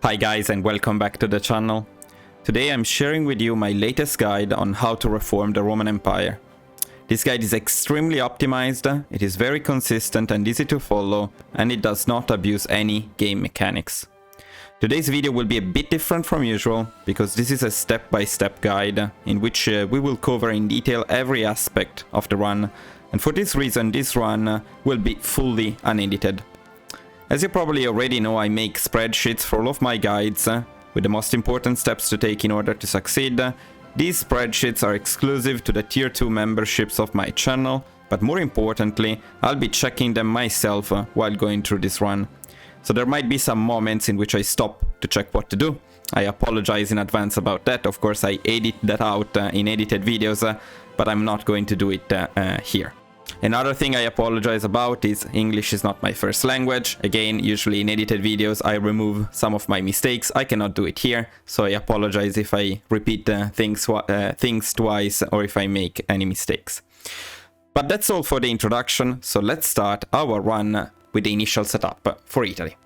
Hi guys and welcome back to the channel. Today I'm sharing with you my latest guide on how to reform the Roman Empire. This guide is extremely optimized, it is very consistent and easy to follow, and it does not abuse any game mechanics. Today's video will be a bit different from usual, because this is a step-by-step guide in which we will cover in detail every aspect of the run, and for this reason this run will be fully unedited. As you probably already know, I make spreadsheets for all of my guides, with the most important steps to take in order to succeed. These spreadsheets are exclusive to the tier 2 memberships of my channel, but more importantly, I'll be checking them myself while going through this run. So there might be some moments in which I stop to check what to do. I apologize in advance about that. Of course, I edit that out in edited videos, but I'm not going to do it here. Another thing I apologize about is English is not my first language. Again, usually in edited videos I remove some of my mistakes. I cannot do it here, so I apologize if I repeat things twice or if I make any mistakes. But that's all for the introduction, so let's start our run with the initial setup for Italy.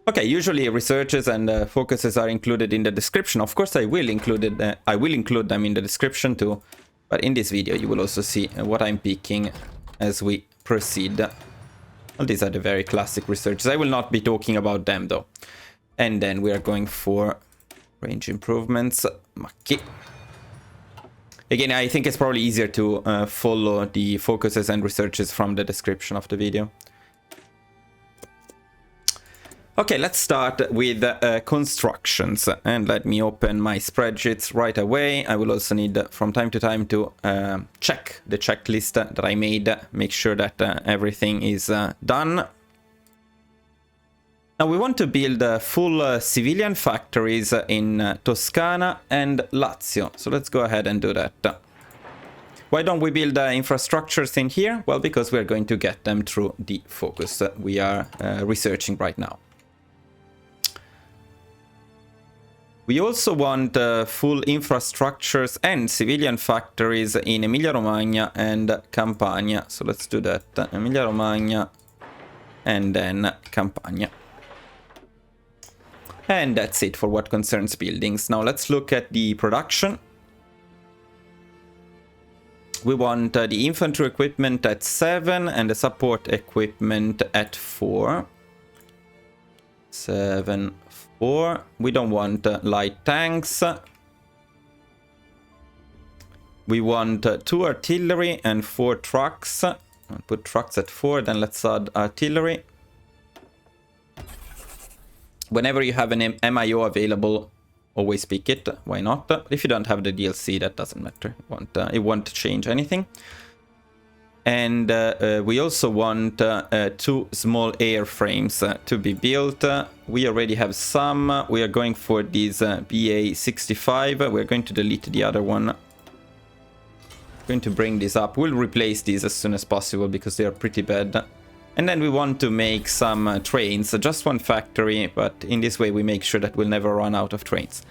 Okay, usually researches and focuses are included in the description. Of course, I will include them in the description too. But in this video, you will also see what I'm picking as we proceed. Well, these are the very classic researches. I will not be talking about them though. And then we are going for range improvements. Macchi. Again, I think it's probably easier to follow the focuses and researches from the description of the video. Okay, let's start with constructions, and let me open my spreadsheets right away. I will also need from time to time to check the checklist that I made, make sure that everything is done. Now we want to build full civilian factories in Toscana and Lazio, so let's go ahead and do that. Why don't we build infrastructures in here? Well, because we're going to get them through the focus we are researching right now. We also want full infrastructures and civilian factories in Emilia-Romagna and Campania. So let's do that. Emilia-Romagna and then Campania. And that's it for what concerns buildings. Now let's look at the production. We want the infantry equipment at 7 and the support equipment at 4. 7, 4. We don't want light tanks. We want 2 artillery and 4 trucks. I'll put trucks at 4, then let's add artillery. Whenever you have an MIO available, always pick it. Why not? If you don't have the DLC, that doesn't matter. It won't change anything. And we also want 2 small airframes to be built. We already have some. We are going for these BA-65. We're going to delete the other one. Going to bring this up. We'll replace these as soon as possible because they are pretty bad. And then we want to make some trains. Just one factory, but in this way we make sure that we'll never run out of trains.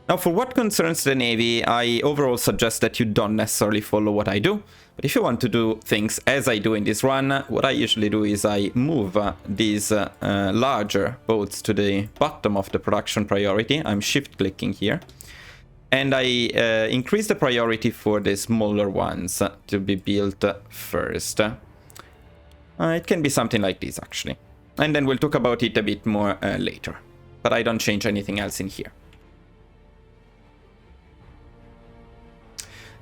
Now, for what concerns the Navy, I overall suggest that you don't necessarily follow what I do. But if you want to do things as I do in this run, what I usually do is I move these larger boats to the bottom of the production priority. I'm shift-clicking here. And I increase the priority for the smaller ones to be built first. It can be something like this, actually. And then we'll talk about it a bit more later. But I don't change anything else in here.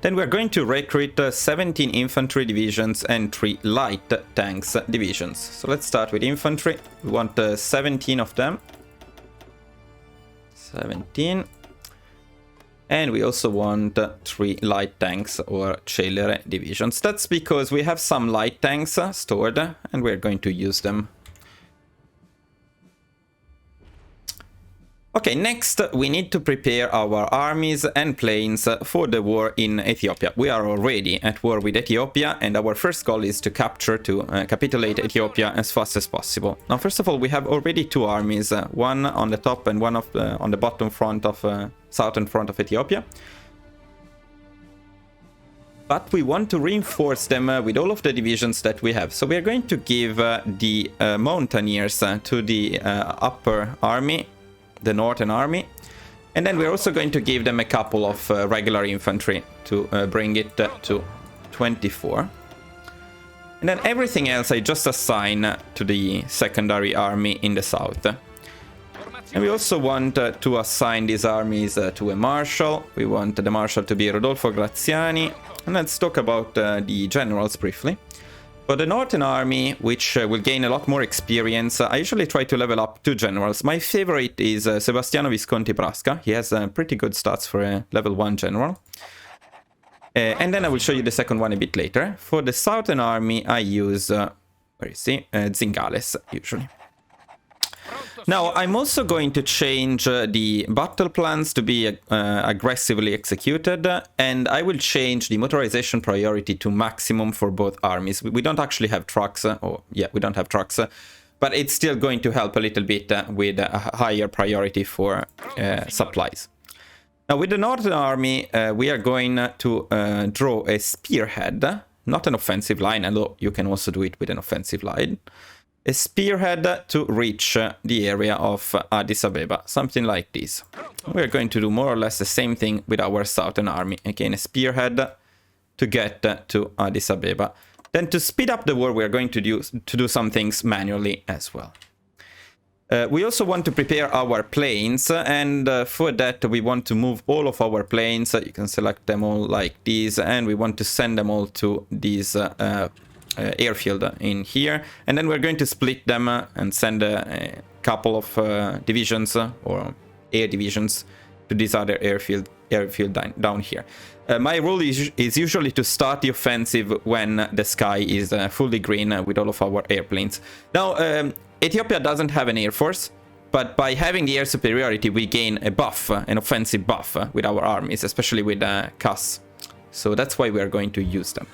Then we're going to recruit 17 infantry divisions and 3 light tanks divisions. So let's start with infantry. We want 17 of them. 17. And we also want 3 light tanks or celere divisions. That's because we have some light tanks stored and we're going to use them. Okay, next we need to prepare our armies and planes for the war in Ethiopia. We are already at war with Ethiopia and our first goal is to capitulate Ethiopia as fast as possible. Now, first of all, we have already 2 armies, one on the top and one on the bottom front of southern front of Ethiopia. but we want to reinforce them with all of the divisions that we have. So we are going to give the mountaineers to the upper army, the northern army, and then we're also going to give them a couple of regular infantry to bring it to 24. And then everything else I just assign to the secondary army in the south. And we also want to assign these armies to a marshal. We want the marshal to be Rodolfo Graziani. And let's talk about the generals briefly. For the northern army, which will gain a lot more experience, I usually try to level up 2 generals. My favorite is Sebastiano Visconti Prasca. He has pretty good stats for a level 1 general. And then I will show you the second one a bit later. For the southern army, I use, where is he? Zingales, usually. Now, I'm also going to change the battle plans to be aggressively executed, and I will change the motorization priority to maximum for both armies. We don't actually have trucks, we don't have trucks, but it's still going to help a little bit with a higher priority for supplies. Now, with the Northern Army, we are going to draw a spearhead, not an offensive line, although you can also do it with an offensive line. A spearhead to reach the area of Addis Ababa, something like this. We're going to do more or less the same thing with our Southern Army. Again, a spearhead to get to Addis Ababa. Then to speed up the war, we're going to do some things manually as well. We also want to prepare our planes, and for that we want to move all of our planes. You can select them all like these, and we want to send them all to these airfield in here, and then we're going to split them and send a couple of divisions or air divisions to this other airfield down here. My rule is usually to start the offensive when the sky is fully green with all of our airplanes. Now, Ethiopia doesn't have an air force, but by having the air superiority, we gain a buff, an offensive buff with our armies, especially with CAS. So that's why we are going to use them.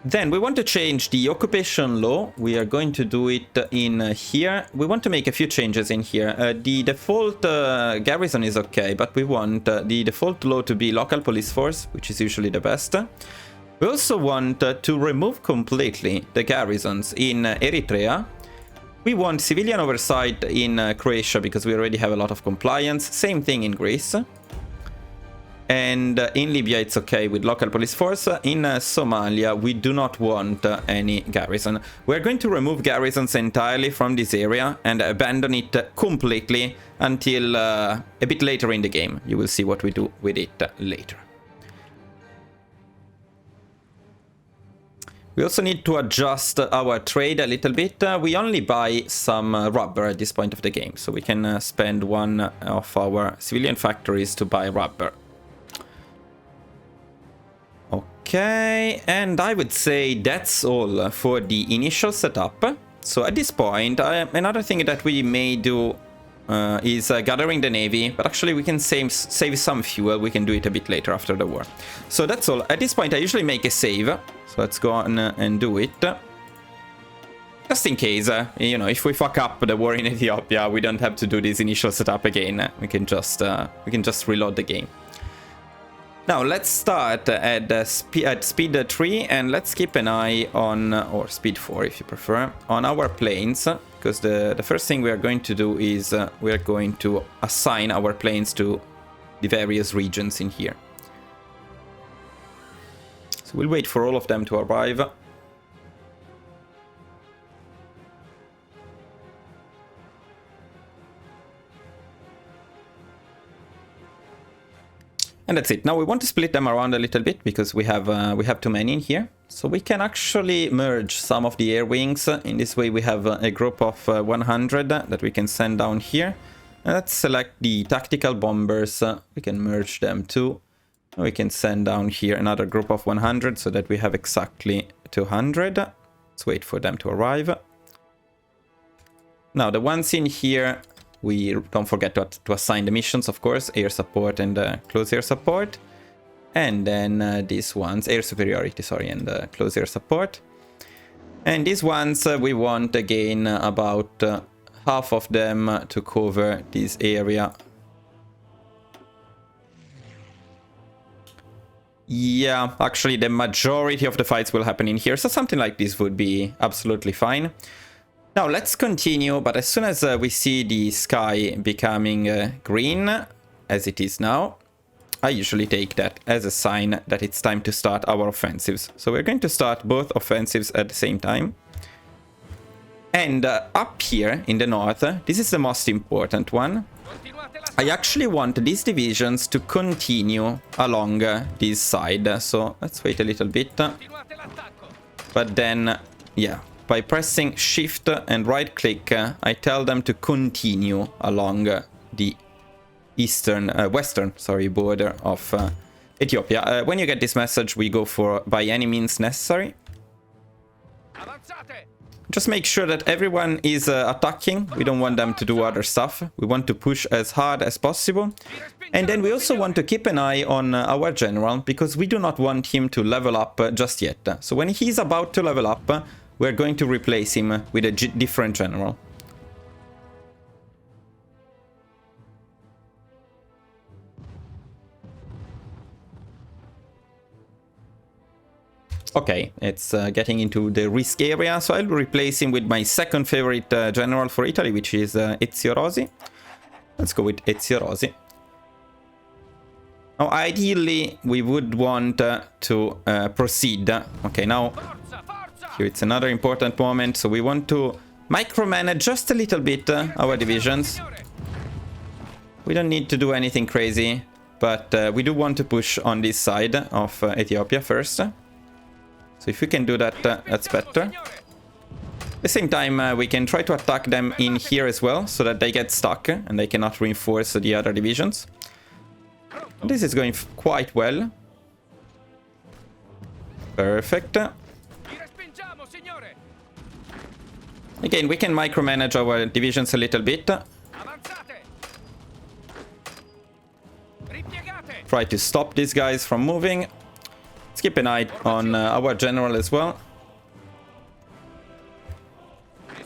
Then we want to change the occupation law. We are going to do it in here. We want to make a few changes in here. The default garrison is okay, but we want the default law to be local police force, which is usually the best. We also want to remove completely the garrisons in Eritrea. We want civilian oversight in Croatia because we already have a lot of compliance. Same thing in Greece. And in Libya, it's okay with local police force. In Somalia, we do not want any garrison. We're going to remove garrisons entirely from this area and abandon it completely until a bit later in the game. You will see what we do with it later. We also need to adjust our trade a little bit. We only buy some rubber at this point of the game, so we can spend one of our civilian factories to buy rubber. Okay, and I would say that's all for the initial setup. So at this point, another thing that we may do is gathering the navy, but actually we can save some fuel. We can do it a bit later after the war. So that's all. At this point, I usually make a save. So let's go on and do it. Just in case, you know, if we fuck up the war in Ethiopia, we don't have to do this initial setup again. We can just reload the game. Now let's start at speed 3, and let's keep an eye on, or speed 4 if you prefer, on our planes, because the first thing we are going to do is we are going to assign our planes to the various regions in here. So we'll wait for all of them to arrive. And that's it. Now we want to split them around a little bit because we have too many in here. So we can actually merge some of the air wings. In this way we have a group of 100 that we can send down here. And let's select the tactical bombers. We can merge them too. We can send down here another group of 100 so that we have exactly 200. Let's wait for them to arrive. Now the ones in here, we don't forget to assign the missions, of course, air support and close air support. And then these ones, air superiority, sorry, and close air support. And these ones, we want again about half of them to cover this area. Yeah, actually the majority of the fights will happen in here, so something like this would be absolutely fine. Now let's continue, but as soon as we see the sky becoming green, as it is now, I usually take that as a sign that it's time to start our offensives. So we're going to start both offensives at the same time. And up here in the north, this is the most important one. I actually want these divisions to continue along this side. So let's wait a little bit. But then, yeah, by pressing shift and right click, I tell them to continue along the western border of Ethiopia. When you get this message, we go for by any means necessary. Just make sure that everyone is attacking. We don't want them to do other stuff. We want to push as hard as possible. And then we also want to keep an eye on our general, because we do not want him to level up just yet. So when he's about to level up, we're going to replace him with a different general. Okay, it's getting into the risk area, so I'll replace him with my second favorite general for Italy, which is Ezio Rossi. Let's go with Ezio Rossi. Now, ideally, we would want to proceed. Okay, now, here it's another important moment, so we want to micromanage just a little bit our divisions. We don't need to do anything crazy, but we do want to push on this side of Ethiopia first. So if we can do that, that's better. At the same time, we can try to attack them in here as well, so that they get stuck and they cannot reinforce the other divisions. This is going quite well. Perfect. Again, we can micromanage our divisions a little bit. Try to stop these guys from moving. Let's keep an eye on our general as well.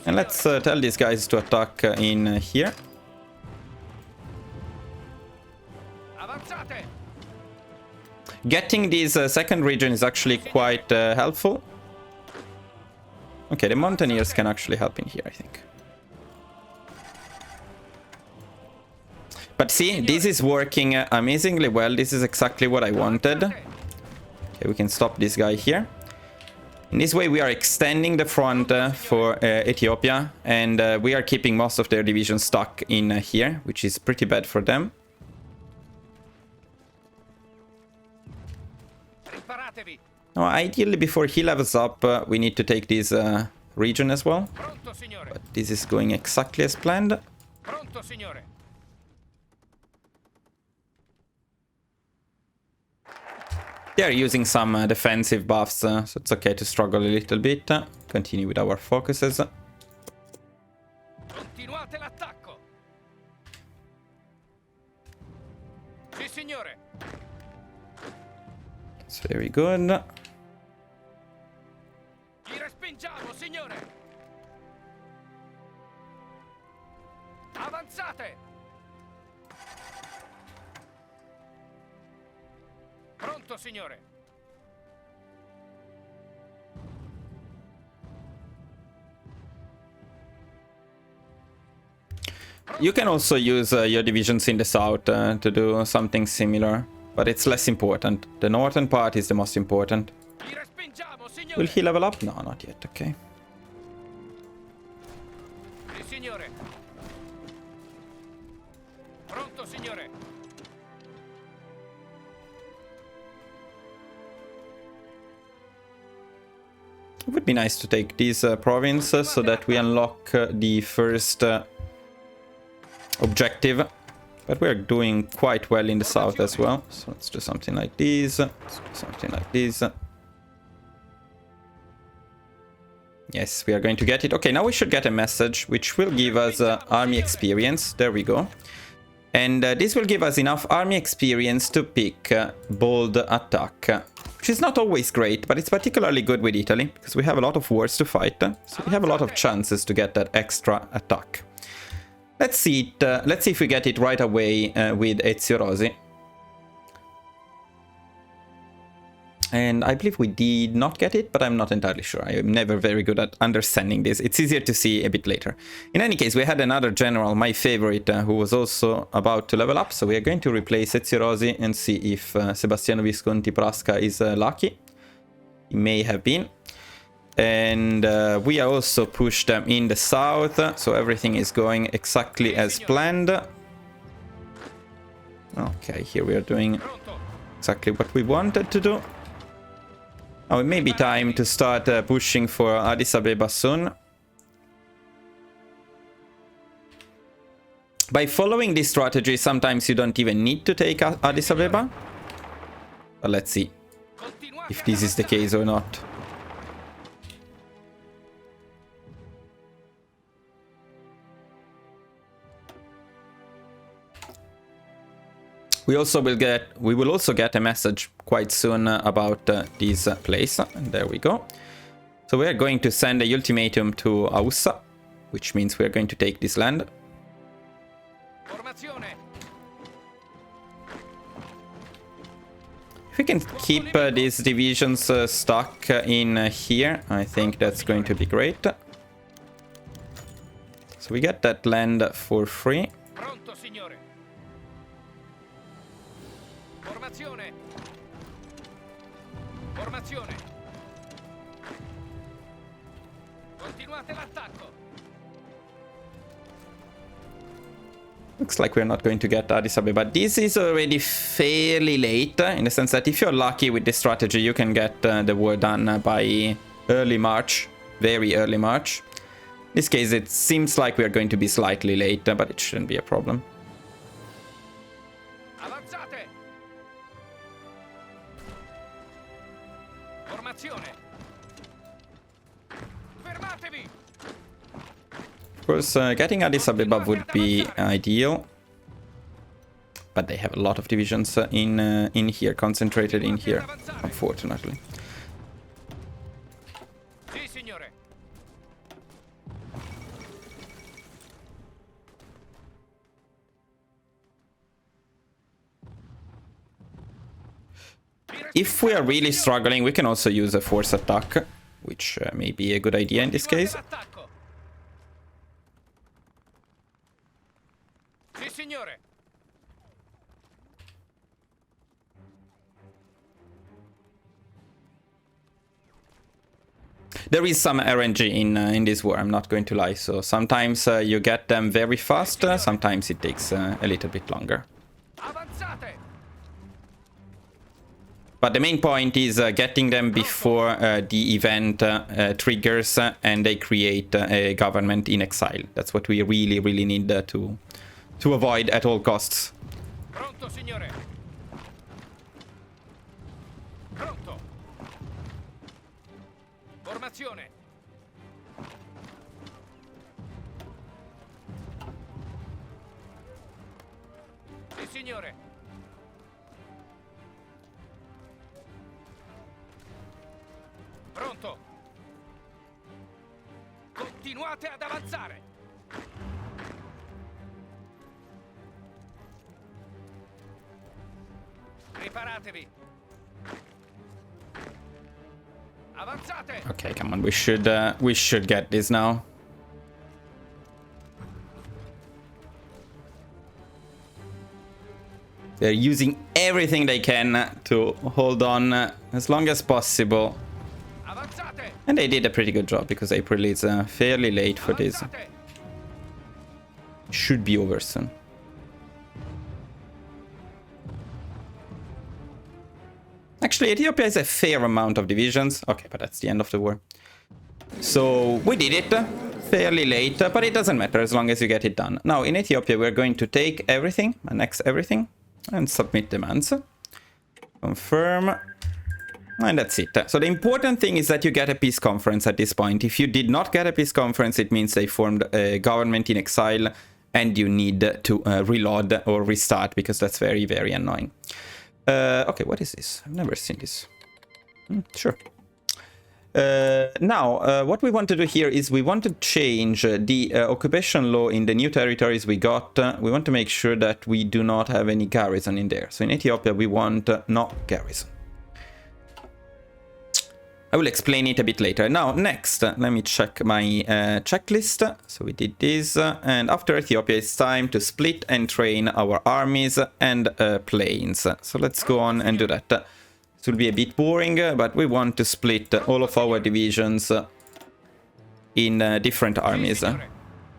And let's tell these guys to attack in here. Getting this second region is actually quite helpful. Okay, the mountaineers can actually help in here, I think. But see, this is working amazingly well. This is exactly what I wanted. Okay, we can stop this guy here. In this way, we are extending the front for Ethiopia, and we are keeping most of their divisions stuck in here, which is pretty bad for them. Now, ideally, before he levels up, we need to take this region as well. But this is going exactly as planned. They are using some defensive buffs, so it's okay to struggle a little bit. Continue with our focuses. It's very good. Pronto, signore. You can also use your divisions in the south to do something similar, but it's less important. The northern part is the most important. Will he level up? No, not yet. Okay. Signore. Pronto, signore. It would be nice to take these provinces so that we unlock the first objective. But we're doing quite well in the south as well. So let's do something like this. Let's do something like this. Yes, we are going to get it. Okay, now we should get a message which will give us army experience. There we go. And this will give us enough army experience to pick bold attack. Which is not always great, but it's particularly good with Italy, because we have a lot of wars to fight, so we have a lot of chances to get that extra attack. Let's see if we get it right away with Ezio Rossi. And I believe we did not get it, but I'm not entirely sure. I am never very good at understanding this. It's easier to see a bit later. In any case, we had another general, my favorite, who was also about to level up. So we are going to replace Ezio Rossi and see if Sebastiano Visconti Prasca is lucky. He may have been. And we are also pushed them in the south. So everything is going exactly as planned. Okay, here we are doing exactly what we wanted to do. Now it may be time to start pushing for Addis Ababa soon. By following this strategy, sometimes you don't even need to take Addis Ababa. But let's see if this is the case or not. We will also get a message quite soon about this place. And there we go. So we are going to send a ultimatum to Aussa, which means we are going to take this land. If we can keep these divisions stuck in here, I think that's going to be great. So we get that land for free. Formazione. Continuate l'attacco. Looks like we're not going to get Addis Ababa. This is already fairly late, in the sense that if you're lucky with this strategy, you can get the war done by early March, very early March. In this case, it seems like we're going to be slightly late, but it shouldn't be a problem. Of course, getting Addis Ababa would be ideal, but they have a lot of divisions in here, concentrated in here, unfortunately. If we are really struggling, we can also use a force attack, which may be a good idea in this case. There is some RNG in this war, I'm not going to lie. So sometimes you get them very fast, sometimes it takes a little bit longer. But the main point is getting them before the event triggers and they create a government in exile. That's what we really, really need to avoid at all costs. Pronto, signore. Pronto. Formazione. Sì, signore. Pronto. Continuate ad avanzare. Preparatevi. Avanzate. Okay, come on, we should get this now. They're using everything they can to hold on as long as possible. And they did a pretty good job because April is fairly late for this. Should be over soon. Actually, Ethiopia has a fair amount of divisions. Okay, but that's the end of the war. So we did it fairly late, but it doesn't matter as long as you get it done. Now, in Ethiopia, we're going to take everything, annex everything, and submit demands. Confirm. And that's it. So the important thing is that you get a peace conference at this point. If you did not get a peace conference, it means they formed a government in exile and you need to reload or restart because that's very, very annoying. Okay, what is this? I've never seen this. Sure. Now, what we want to do here is we want to change the occupation law in the new territories we got. We want to make sure that we do not have any garrison in there. So in Ethiopia, we want no garrison. I will explain it a bit later. Now, next, let me check my checklist. So we did this, and after Ethiopia, it's time to split and train our armies and planes. So let's go on and do that. It will be a bit boring, but we want to split all of our divisions in different armies.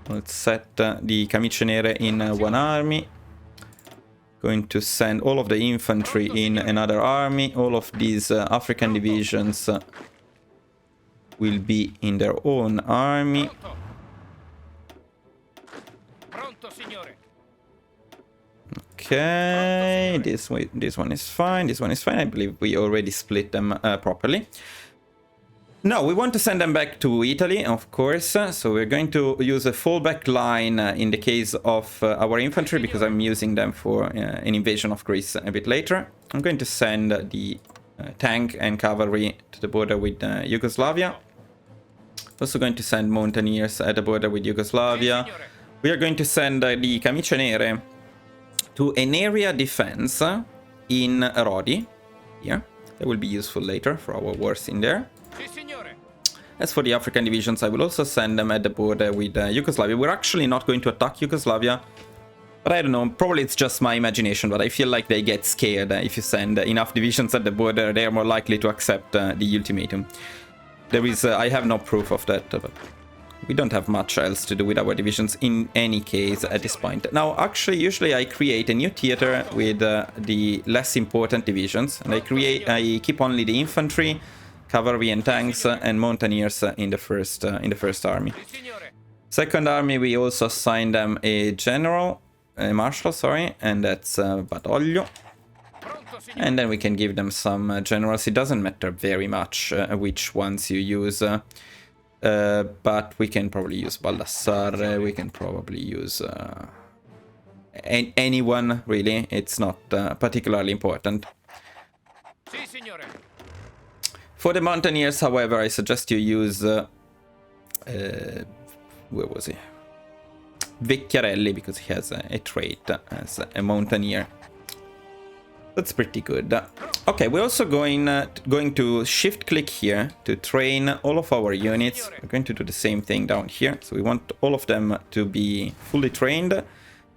Let's set the Camicie Nere in one army. Going to send all of the infantry in another army. All of these African divisions will be in their own army. Okay, this one is fine. This one is fine. I believe we already split them properly. Now, we want to send them back to Italy, of course, so we're going to use a fallback line in the case of our infantry, because I'm using them for an invasion of Greece a bit later. I'm going to send the tank and cavalry to the border with Yugoslavia. Also going to send mountaineers at the border with Yugoslavia. We are going to send the Camicie Nere to an area defense in Rodi, here. That will be useful later for our wars in there. As for the African divisions, I will also send them at the border with Yugoslavia. We're actually not going to attack Yugoslavia, but I don't know, probably it's just my imagination, but I feel like they get scared if you send enough divisions at the border. They are more likely to accept the ultimatum. There is, I have no proof of that, but we don't have much else to do with our divisions in any case at this point. Now, actually, usually I create a new theater with the less important divisions, and I keep only the infantry, cavalry and tanks and mountaineers in the first army. Second army, we also assign them a general, a marshal, sorry, and that's Badoglio. And then we can give them some generals. It doesn't matter very much which ones you use, but we can probably use Baldassare. We can probably use anyone, really. It's not particularly important. For the mountaineers, however, I suggest you use where was he? Vecchiarelli, because he has a trait as a mountaineer. That's pretty good. Okay, we're also going to shift click here to train all of our units. We're going to do the same thing down here. So we want all of them to be fully trained.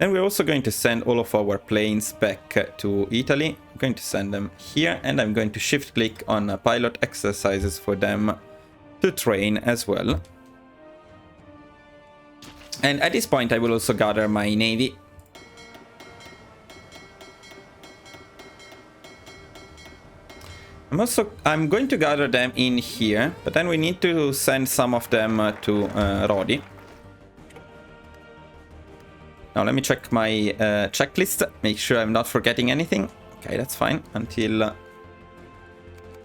And we're also going to send all of our planes back to Italy. I'm going to send them here, and I'm going to shift click on pilot exercises for them to train as well. And at this point, I will also gather my navy. I'm going to gather them in here, but then we need to send some of them to Rodi. Now let me check my checklist, make sure I'm not forgetting anything. Okay, that's fine. Until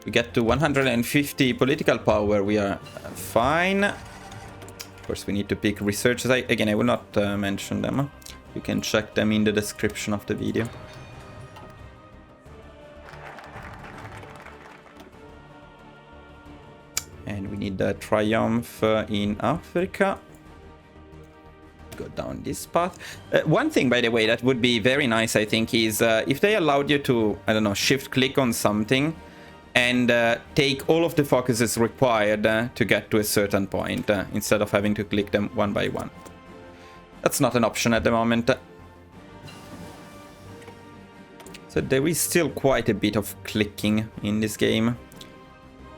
we get to 150 political power, we are fine. Of course, we need to pick researchers. Again, I will not mention them. You can check them in the description of the video. And we need a triumph in Africa. Go down this path. One thing, by the way, that would be very nice, I think, is if they allowed you to, I don't know, shift click on something and take all of the focuses required to get to a certain point instead of having to click them one by one. That's not an option at the moment. So there is still quite a bit of clicking in this game.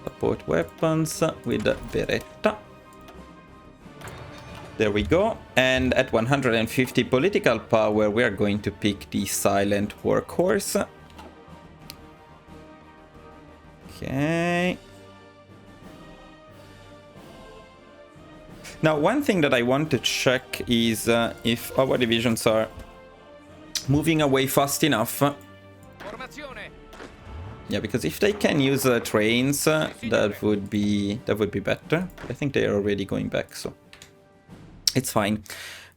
Support weapons with Beretta. There we go. And at 150 political power, we are going to pick the silent workhorse. Okay. Now, one thing that I want to check is if our divisions are moving away fast enough. Yeah, because if they can use trains, that would be better. I think they are already going back, so it's fine.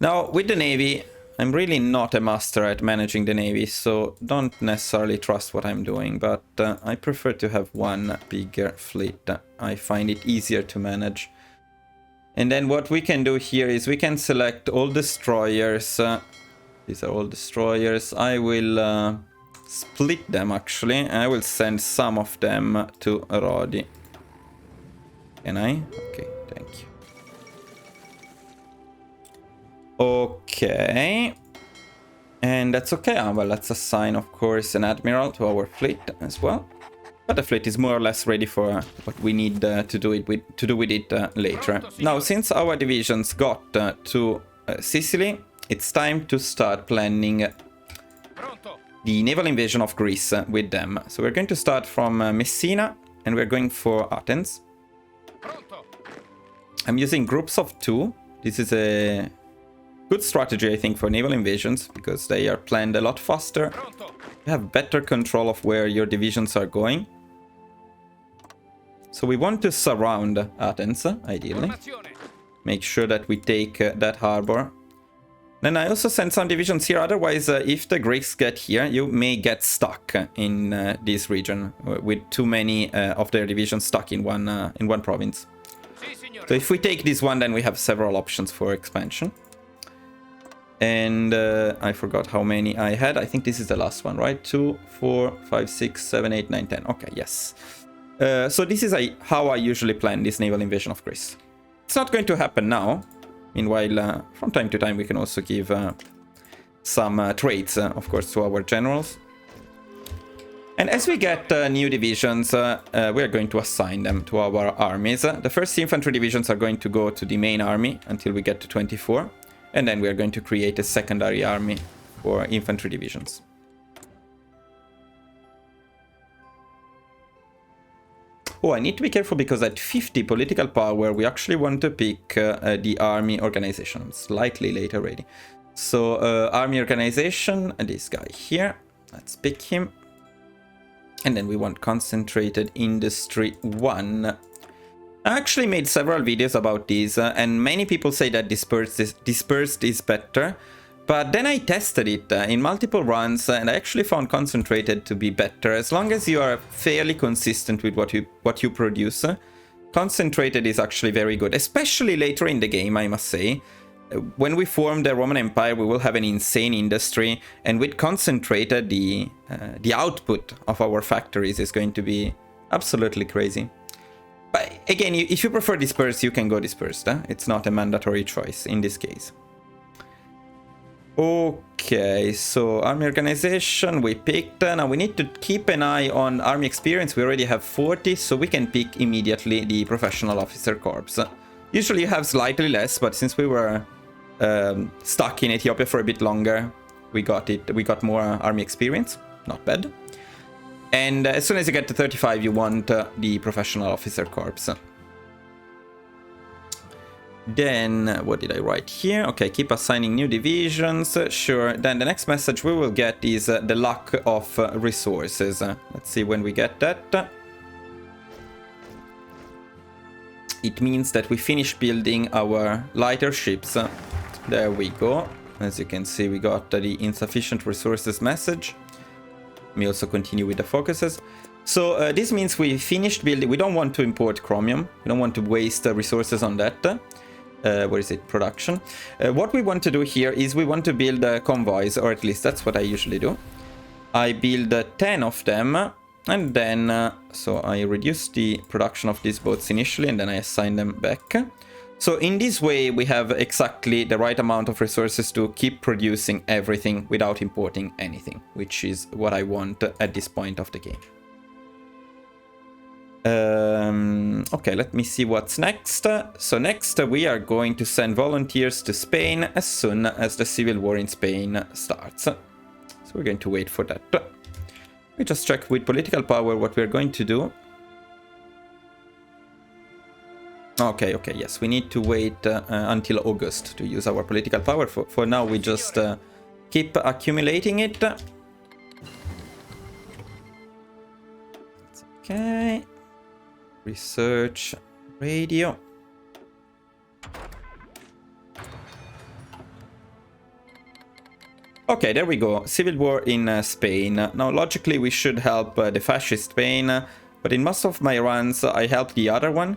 Now, with the Navy, I'm really not a master at managing the Navy, so don't necessarily trust what I'm doing, but I prefer to have one bigger fleet. I find it easier to manage. And then what we can do here is we can select all destroyers. These are all destroyers. I will split them, actually. I will send some of them to Rodi. Can I? Okay, thank you. Okay. And that's okay. Well, let's assign, of course, an admiral to our fleet as well. But the fleet is more or less ready for what we need to do with it later. Now, since our divisions got to Sicily, it's time to start planning the naval invasion of Greece with them. So we're going to start from Messina, and we're going for Athens. I'm using groups of 2. This is a good strategy, I think, for naval invasions, because they are planned a lot faster. You have better control of where your divisions are going. So we want to surround Athens, ideally. Make sure that we take that harbor. Then I also send some divisions here, otherwise if the Greeks get here, you may get stuck in this region, with too many of their divisions stuck in one province. So if we take this one, then we have several options for expansion. And I forgot how many I had. I think this is the last one, right? 2, 4, 5, 6, 7, 8, 9, 10. Okay, yes. So this is how I usually plan this naval invasion of Greece. It's not going to happen now. Meanwhile, from time to time, we can also give some traits, of course, to our generals. And as we get new divisions, we are going to assign them to our armies. The first infantry divisions are going to go to the main army until we get to 24. And then we are going to create a secondary army for infantry divisions. Oh, I need to be careful because at 50 political power, we actually want to pick the army organization. I'm slightly late already. So, army organization, this guy here. Let's pick him. And then we want concentrated industry 1. I actually made several videos about these, and many people say that dispersed is better. But then I tested it in multiple runs, and I actually found concentrated to be better. As long as you are fairly consistent with what you produce, concentrated is actually very good, especially later in the game, I must say. When we form the Roman Empire, we will have an insane industry, and with concentrated, the output of our factories is going to be absolutely crazy. But again, if you prefer dispersed, you can go dispersed. It's not a mandatory choice in this case. Okay, so army organization we picked. Now we need to keep an eye on army experience. We already have 40, so we can pick immediately the professional officer corps. Usually you have slightly less, but since we were stuck in Ethiopia for a bit longer, we got more army experience. Not bad. And as soon as you get to 35, you want the professional officer corps. Then, what did I write here? Okay, keep assigning new divisions. Sure. Then the next message we will get is the lack of resources. Let's see when we get that. It means that we finish building our lighter ships. There we go. As you can see, we got the insufficient resources message. Let me also continue with the focuses. So this means we finished building. We don't want to import chromium. We don't want to waste resources on that. Where is it? Production. What we want to do here is we want to build convoys, or at least that's what I usually do. I build 10 of them, and then so I reduce the production of these boats initially, and then I assign them back. So in this way, we have exactly the right amount of resources to keep producing everything without importing anything, which is what I want at this point of the game. Okay, let me see what's next. So next we are going to send volunteers to Spain as soon as the civil war in Spain starts. So we're going to wait for that. We just check with political power what we're going to do. Okay, yes, we need to wait until August to use our political power. For now, we just keep accumulating it. Okay. Research radio. Okay, there we go. Civil war in Spain. Now, logically, we should help the fascist Spain, but in most of my runs, I help the other one.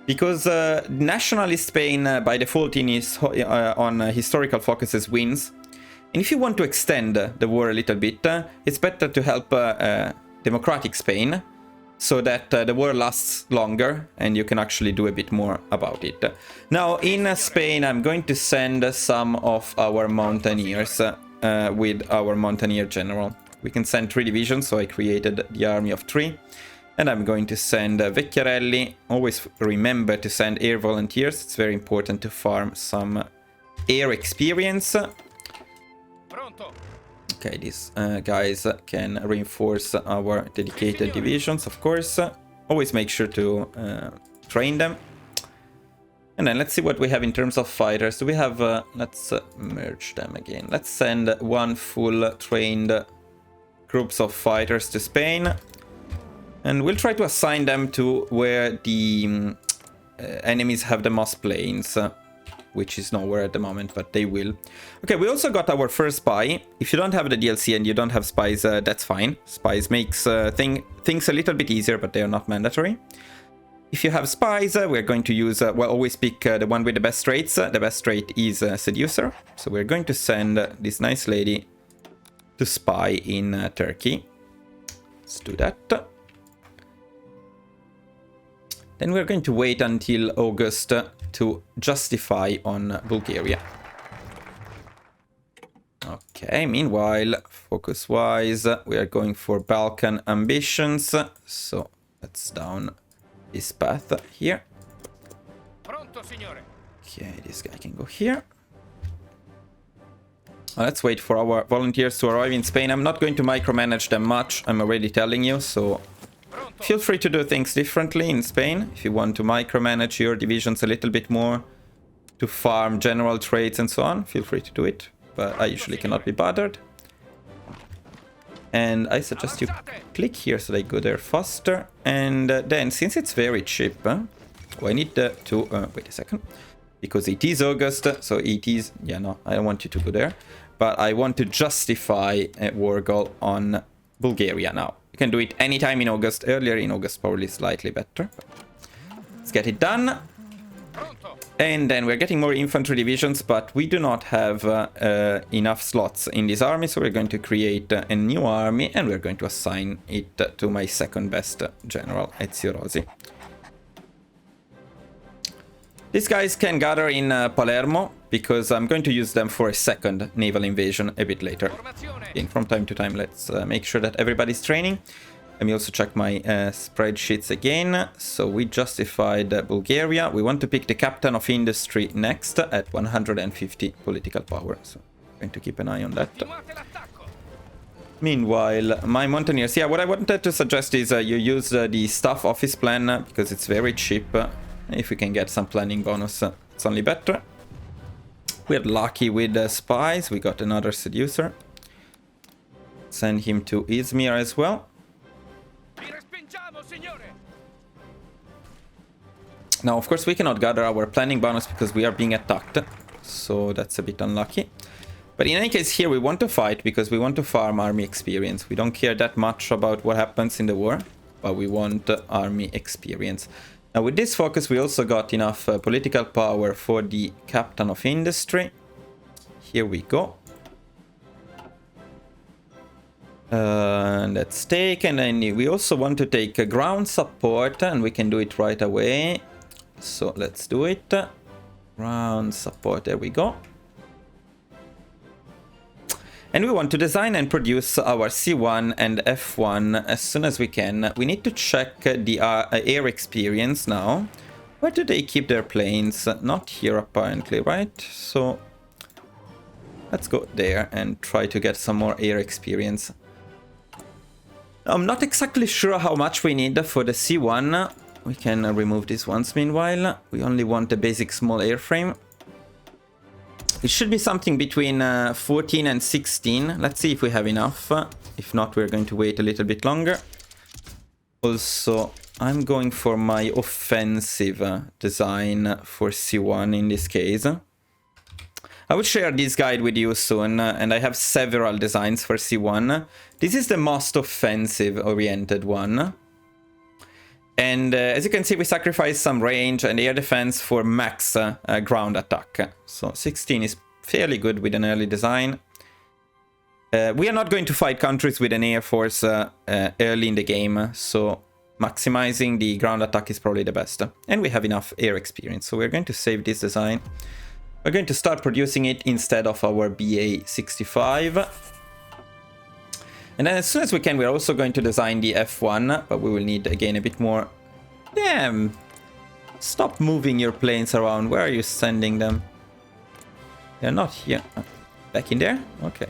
Because nationalist Spain, by default, on historical focuses wins. And if you want to extend the war a little bit, it's better to help democratic Spain. so that the war lasts longer and you can actually do a bit more about it. Now in Spain I'm going to send some of our mountaineers with our mountaineer general. We can send 3 divisions, so I created the army of 3. And I'm going to send Vecchiarelli. Always remember to send air volunteers. It's very important to farm some air experience. Pronto. Okay, these guys can reinforce our dedicated divisions, of course. Always make sure to train them. And then let's see what we have in terms of fighters. Do we have... let's merge them again. Let's send 1 full trained groups of fighters to Spain. And we'll try to assign them to where the enemies have the most planes, which is nowhere at the moment, but they will. Okay, we also got our first spy. If you don't have the DLC and you don't have spies, that's fine. Spies makes things a little bit easier, but they are not mandatory. If you have spies, we're going to use, well, always pick the one with the best traits. The best trait is Seducer. So we're going to send this nice lady to spy in Turkey. Let's do that. Then we're going to wait until August to justify on Bulgaria. Okay, meanwhile, focus-wise, we are going for Balkan ambitions. So let's down this path here. Pronto, signore. Okay, this guy can go here. Let's wait for our volunteers to arrive in Spain. I'm not going to micromanage them much, I'm already telling you, so... Feel free to do things differently in Spain. If you want to micromanage your divisions a little bit more, to farm general traits and so on, feel free to do it. But I usually cannot be bothered. And I suggest you click here so they go there faster. And then, since it's very cheap, oh, I need to... wait a second. Because it is August, so it is... Yeah, no, I don't want you to go there. But I want to justify a war goal on Bulgaria now. You can do it anytime in August. Earlier in August, probably slightly better. Let's get it done. And then we're getting more infantry divisions, but we do not have enough slots in this army, so we're going to create a new army, and we're going to assign it to my second best general, Ezio Rossi. These guys can gather in Palermo, because I'm going to use them for a second naval invasion a bit later. And from time to time, let's make sure that everybody's training. Let me also check my spreadsheets again. So we justified Bulgaria. We want to pick the captain of industry next at 150 political power. So I'm going to keep an eye on that. Meanwhile, my mountaineers. Yeah, what I wanted to suggest is you use the staff office plan because it's very cheap. If we can get some planning bonus, it's only better. We're lucky with the spies. We got another seducer. Send him to Izmir as well. Now, of course, we cannot gather our planning bonus because we are being attacked. So that's a bit unlucky. But in any case, here we want to fight because we want to farm army experience. We don't care that much about what happens in the war, but we want army experience. Now, with this focus, we also got enough political power for the captain of industry. Here we go. Let's take, and then we also want to take a ground support, and we can do it right away. So let's do it. Ground support, there we go. And we want to design and produce our C1 and F1 as soon as we can. We need to check the air experience now. Where do they keep their planes? Not here apparently, right? So let's go there and try to get some more air experience. I'm not exactly sure how much we need for the C1. We can remove these ones meanwhile. We only want a basic small airframe. It should be something between 14 and 16. Let's see if we have enough. If not, we're going to wait a little bit longer. Also, I'm going for my offensive design for C1 in this case. I will share this guide with you soon, and I have several designs for C1. This is the most offensive-oriented one. And as you can see, we sacrifice some range and air defense for max ground attack. So 16 is fairly good with an early design. We are not going to fight countries with an air force early in the game, so maximizing the ground attack is probably the best. And we have enough air experience, so we're going to save this design. We're going to start producing it instead of our BA65. And then as soon as we can, we're also going to design the F1, but we will need, again, a bit more... Damn! Stop moving your planes around. Where are you sending them? They're not here. Back in there? Okay.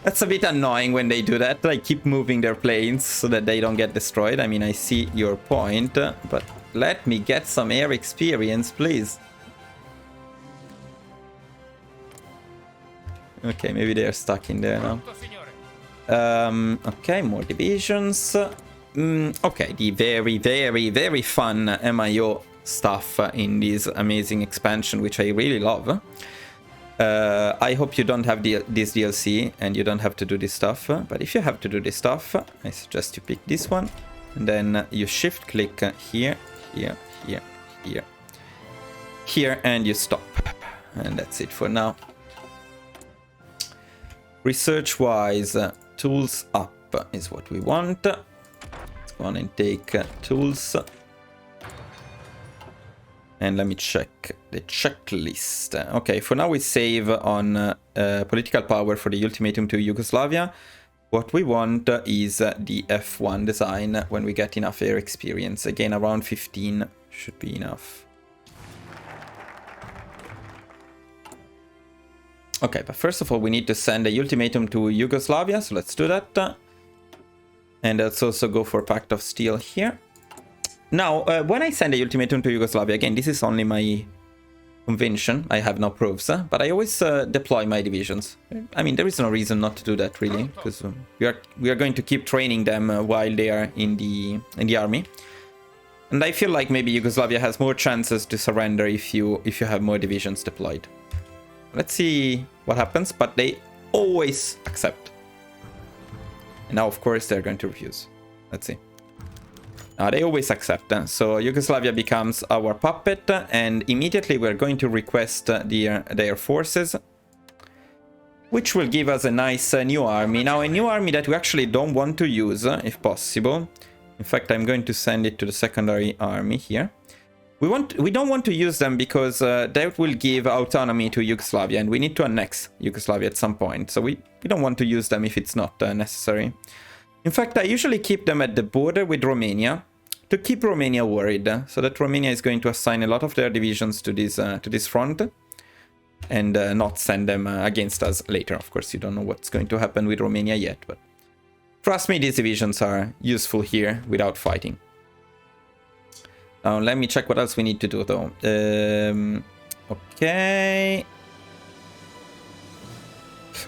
That's a bit annoying when they do that. Like, keep moving their planes so that they don't get destroyed. I mean, I see your point, but let me get some air experience, please. Okay, maybe they're stuck in there now. Okay, more divisions. Okay, the very, very, very fun MIO stuff in this amazing expansion, which I really love. I hope you don't have this DLC and you don't have to do this stuff. But if you have to do this stuff, I suggest you pick this one. And then you shift click here, here, here, here, here, and you stop. And that's it for now. Research-wise, tools up is what we want. Let's go on and take tools. And let me check the checklist. Okay, for now we save on political power for the ultimatum to Yugoslavia. What we want is the F1 design when we get enough air experience. Again, around 15 should be enough. Okay, but first of all, we need to send a ultimatum to Yugoslavia, so let's do that. And let's also go for Pact of Steel here. Now, when I send a ultimatum to Yugoslavia, again, this is only my convention. I have no proofs, but I always deploy my divisions. I mean, there is no reason not to do that, really, because we are going to keep training them while they are in the army. And I feel like maybe Yugoslavia has more chances to surrender if you have more divisions deployed. Let's see what happens, but they always accept. And now, of course, they're going to refuse. Let's see. They always accept. So Yugoslavia becomes our puppet, and immediately we're going to request their forces, which will give us a nice new army. Now, a new army that we actually don't want to use, if possible. In fact, I'm going to send it to the secondary army here. We don't want to use them because that will give autonomy to Yugoslavia, and we need to annex Yugoslavia at some point. So we don't want to use them if it's not necessary. In fact, I usually keep them at the border with Romania to keep Romania worried, so that Romania is going to assign a lot of their divisions to this front and not send them against us later. Of course, you don't know what's going to happen with Romania yet, but trust me, these divisions are useful here without fighting. Now, let me check what else we need to do, though. Okay.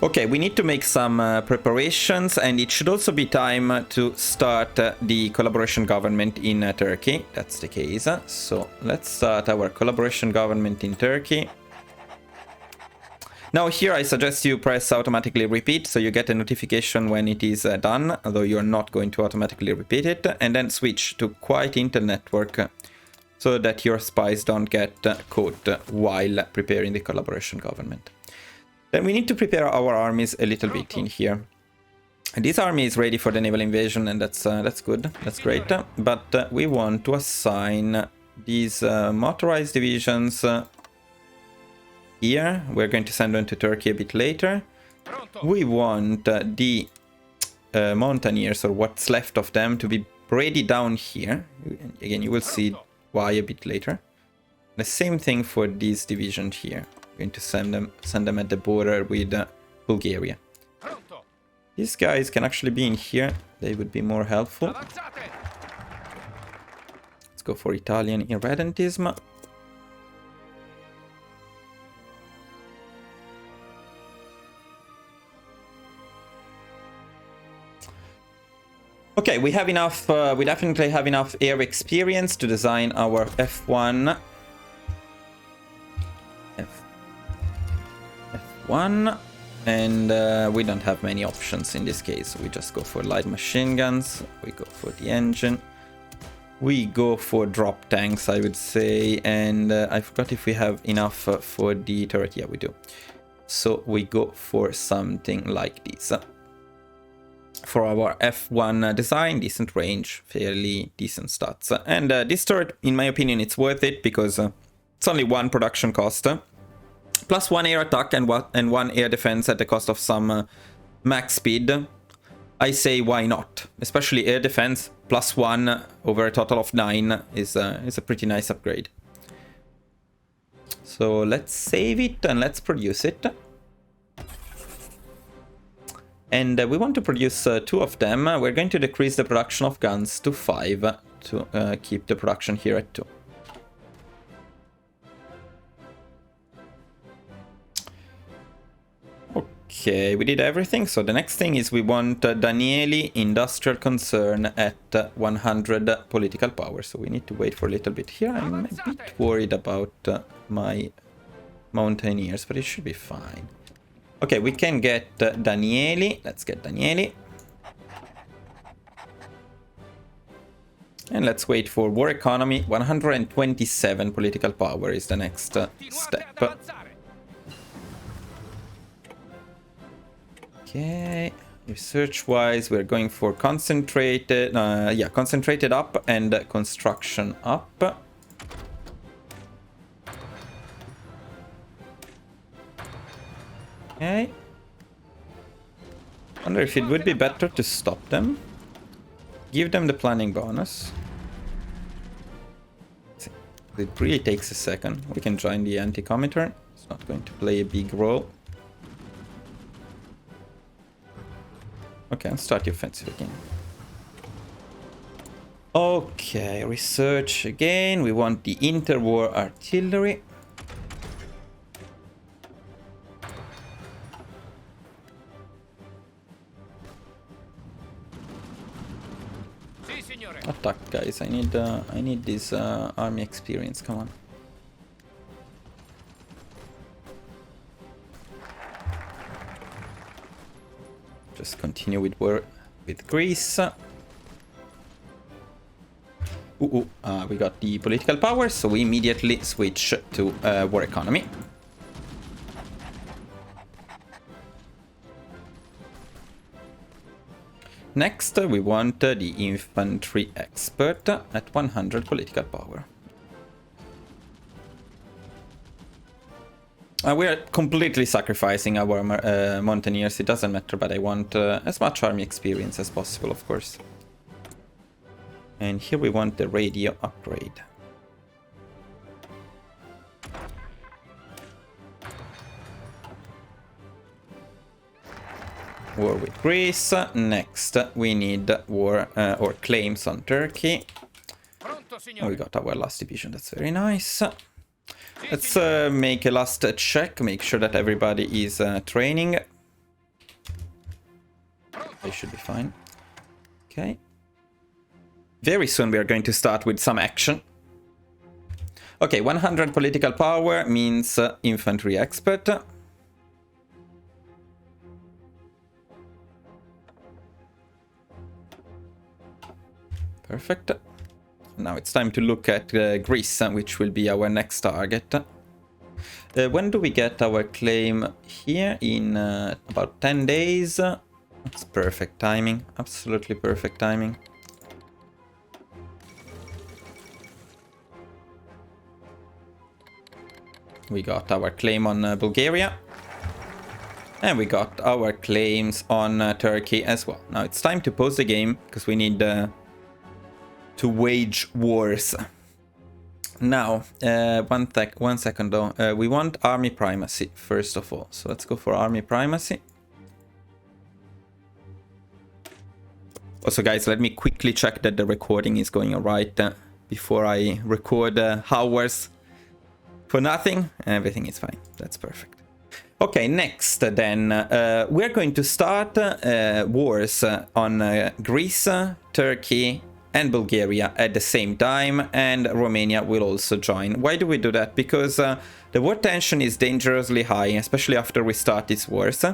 Okay, we need to make some preparations, and it should also be time to start the collaboration government in Turkey. That's the case. So let's start our collaboration government in Turkey. Now here I suggest you press automatically repeat, so you get a notification when it is done, although you're not going to automatically repeat it, and then switch to Quiet Intel Network so that your spies don't get caught while preparing the collaboration government. Then we need to prepare our armies a little bit in here. And this army is ready for the naval invasion, and that's good, that's great. But we want to assign these motorized divisions here. We're going to send them to Turkey a bit later. We want the mountaineers, or what's left of them, to be ready down here. Again, you will see why a bit later. The same thing for this division here. We're going to send them at the border with Bulgaria. These guys can actually be in here. They would be more helpful. Let's go for Italian irredentism. Okay, we have enough. We definitely have enough air experience to design our F1. F1, and we don't have many options in this case. We just go for light machine guns. We go for the engine. We go for drop tanks, I would say, and I forgot if we have enough for the turret. Yeah, we do. So we go for something like this. for our F1 design, decent range, fairly decent stats. And this turret, in my opinion, it's worth it because it's only 1 production cost, plus 1 air attack and 1 air defense at the cost of some max speed. I say why not? Especially air defense plus 1 over a total of 9 is a pretty nice upgrade. So let's save it and let's produce it. And we want to produce 2 of them. We're going to decrease the production of guns to 5 to keep the production here at 2. Okay, we did everything. So the next thing is we want Danieli Industrial Concern at 100 political power. So we need to wait for a little bit here. I'm a bit worried about my mountaineers, but it should be fine. Okay, we can get Danieli. Let's get Danieli. And let's wait for war economy. 127 political power is the next step. Okay, research-wise, we're going for concentrated, concentrated up and construction up. Okay. Wonder if it would be better to stop them. Give them the planning bonus. It really takes a second. We can join the anti-committer. It's not going to play a big role. Okay, and start the offensive again. Okay, research again. We want the interwar artillery. Attack, guys! I need this army experience. Come on. Just continue with war with Greece. We got the political power, so we immediately switch to war economy. Next, we want the infantry expert at 100 political power. We are completely sacrificing our mountaineers, it doesn't matter, but I want as much army experience as possible, of course. And here we want the radio upgrade. War with Greece. Next, we need war or claims on Turkey. Oh, we got our last division, that's very nice. Let's make a last check, make sure that everybody is training. They should be fine. Okay. Very soon we are going to start with some action. Okay, 100 political power means infantry expert. Perfect. Now it's time to look at Greece, which will be our next target. When do we get our claim here? In about 10 days. That's perfect timing. Absolutely perfect timing. We got our claim on Bulgaria. And we got our claims on Turkey as well. Now it's time to pause the game, because we need to wage wars. Now, one second though. We want army primacy first of all. So let's go for army primacy. Also, guys, let me quickly check that the recording is going alright before I record hours for nothing. Everything is fine. That's perfect. Okay, next then, we're going to start wars on Greece, Turkey, and Bulgaria at the same time, and Romania will also join. Why do we do that? Because the war tension is dangerously high, especially after we start these wars.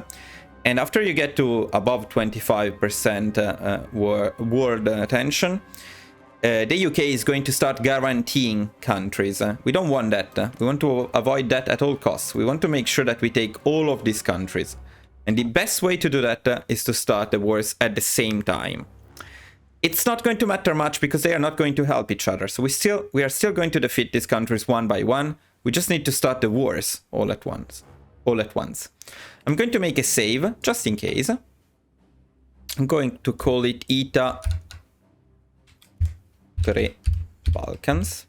And after you get to above 25% world tension, the UK is going to start guaranteeing countries. We don't want that. We want to avoid that at all costs. We want to make sure that we take all of these countries. And the best way to do that is to start the wars at the same time. It's not going to matter much because they are not going to help each other. So we are still going to defeat these countries one by one. We just need to start the wars all at once. I'm going to make a save just in case. I'm going to call it ETA Balkans.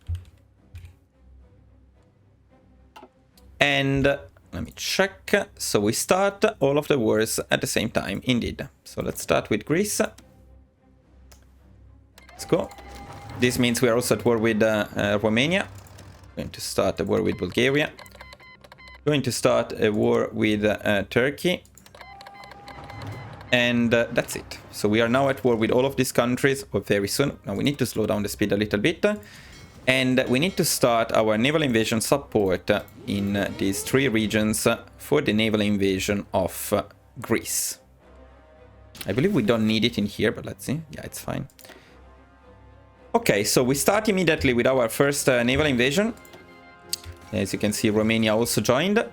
And let me check. So we start all of the wars at the same time, indeed. So let's start with Greece. Let's go. This means we are also at war with Romania. Going to start a war with Bulgaria. Going to start a war with Turkey. And that's it. So we are now at war with all of these countries, or very soon. Now we need to slow down the speed a little bit. And we need to start our naval invasion support in these 3 regions for the naval invasion of Greece. I believe we don't need it in here, but let's see. Yeah, it's fine. Okay, so we start immediately with our first naval invasion. As you can see, Romania also joined.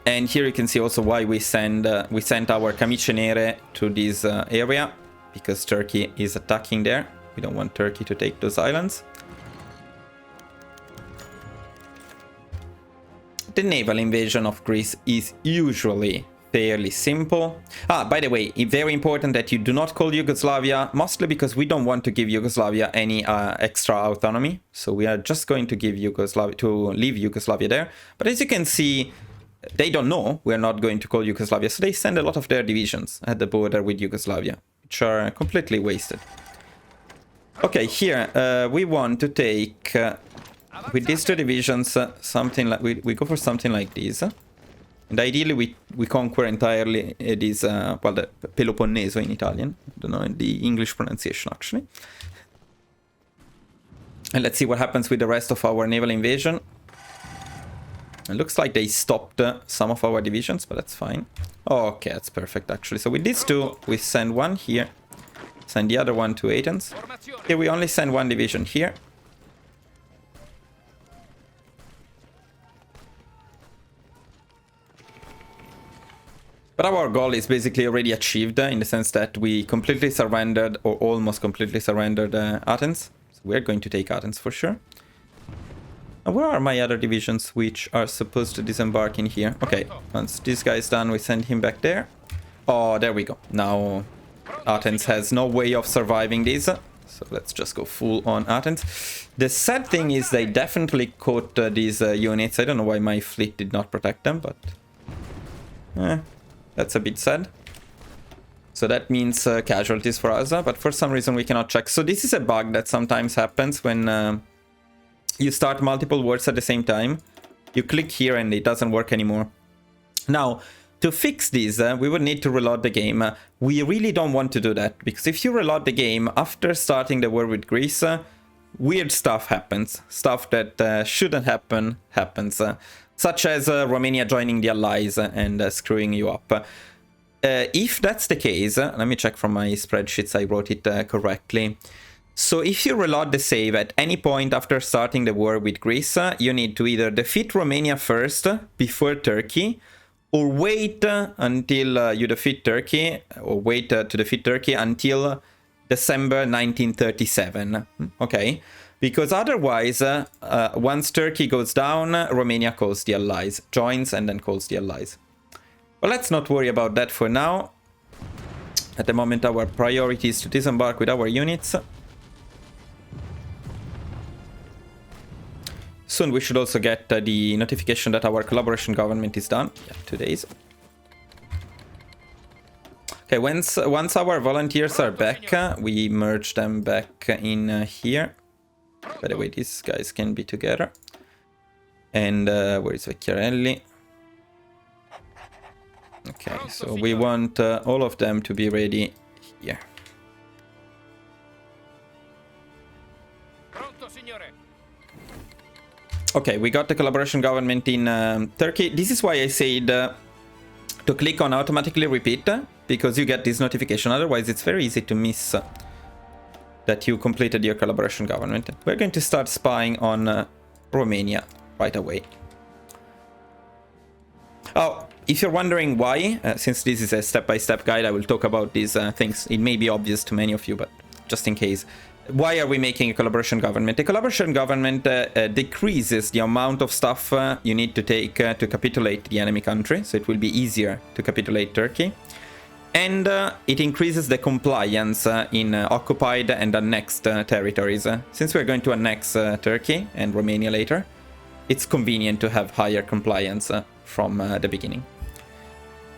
And here you can see also why we sent our Camicie Nere to this area, because Turkey is attacking there. We don't want Turkey to take those islands. The naval invasion of Greece is usually fairly simple. By the way, very important that you do not call Yugoslavia, mostly because we don't want to give Yugoslavia any extra autonomy. So we are just going to give leave Yugoslavia there. But as you can see, they don't know we're not going to call Yugoslavia. So they send a lot of their divisions at the border with Yugoslavia, which are completely wasted. Okay, here we want to take with these 2 divisions something like we go for something like this. And ideally we conquer entirely this, well, the Peloponneso in Italian. I don't know the English pronunciation actually. And let's see what happens with the rest of our naval invasion. It looks like they stopped some of our divisions, but that's fine. Okay, that's perfect actually. So with these 2, we send one here, send the other one to Athens. Here we only send 1 division here. But our goal is basically already achieved in the sense that we completely surrendered, or almost completely surrendered, Athens. So we're going to take Athens for sure. Now, where are my other divisions which are supposed to disembark in here? Okay, once this guy is done, we send him back there. Oh, there we go. Now Athens has no way of surviving this. So let's just go full on Athens. The sad thing is they definitely caught these units. I don't know why my fleet did not protect them, but... that's a bit sad. So that means casualties for us, but for some reason we cannot check. So this is a bug that sometimes happens when you start multiple wars at the same time. You click here and it doesn't work anymore. Now, to fix this, we would need to reload the game. We really don't want to do that, because if you reload the game after starting the war with Greece, weird stuff happens. Stuff that shouldn't happen happens. Such as Romania joining the Allies and screwing you up. If that's the case, let me check from my spreadsheets I wrote it correctly. So if you reload the save at any point after starting the war with Greece, you need to either defeat Romania first before Turkey, or wait until you defeat Turkey, or wait to defeat Turkey until December 1937. Okay? Because otherwise, once Turkey goes down, Romania calls the Allies, joins and then calls the Allies. Well, let's not worry about that for now. At the moment, our priority is to disembark with our units. Soon we should also get the notification that our collaboration government is done. Yeah, 2 days. Okay, once our volunteers are back, we merge them back in here. By the way, these guys can be together. And where is Vecchiarelli? Okay, so we want all of them to be ready here. Okay, we got the collaboration government in Turkey. This is why I said to click on automatically repeat, because you get this notification. Otherwise, it's very easy to miss that you completed your collaboration government. We're going to start spying on Romania right away. Oh, If you're wondering why, since this is a step-by-step guide, I will talk about these things. It may be obvious to many of you, but just in case. Why are we making a collaboration government? A collaboration government decreases the amount of stuff you need to take to capitulate the enemy country, so it will be easier to capitulate Turkey. And it increases the compliance in occupied and annexed territories. Since we're going to annex Turkey and Romania later, it's convenient to have higher compliance from the beginning.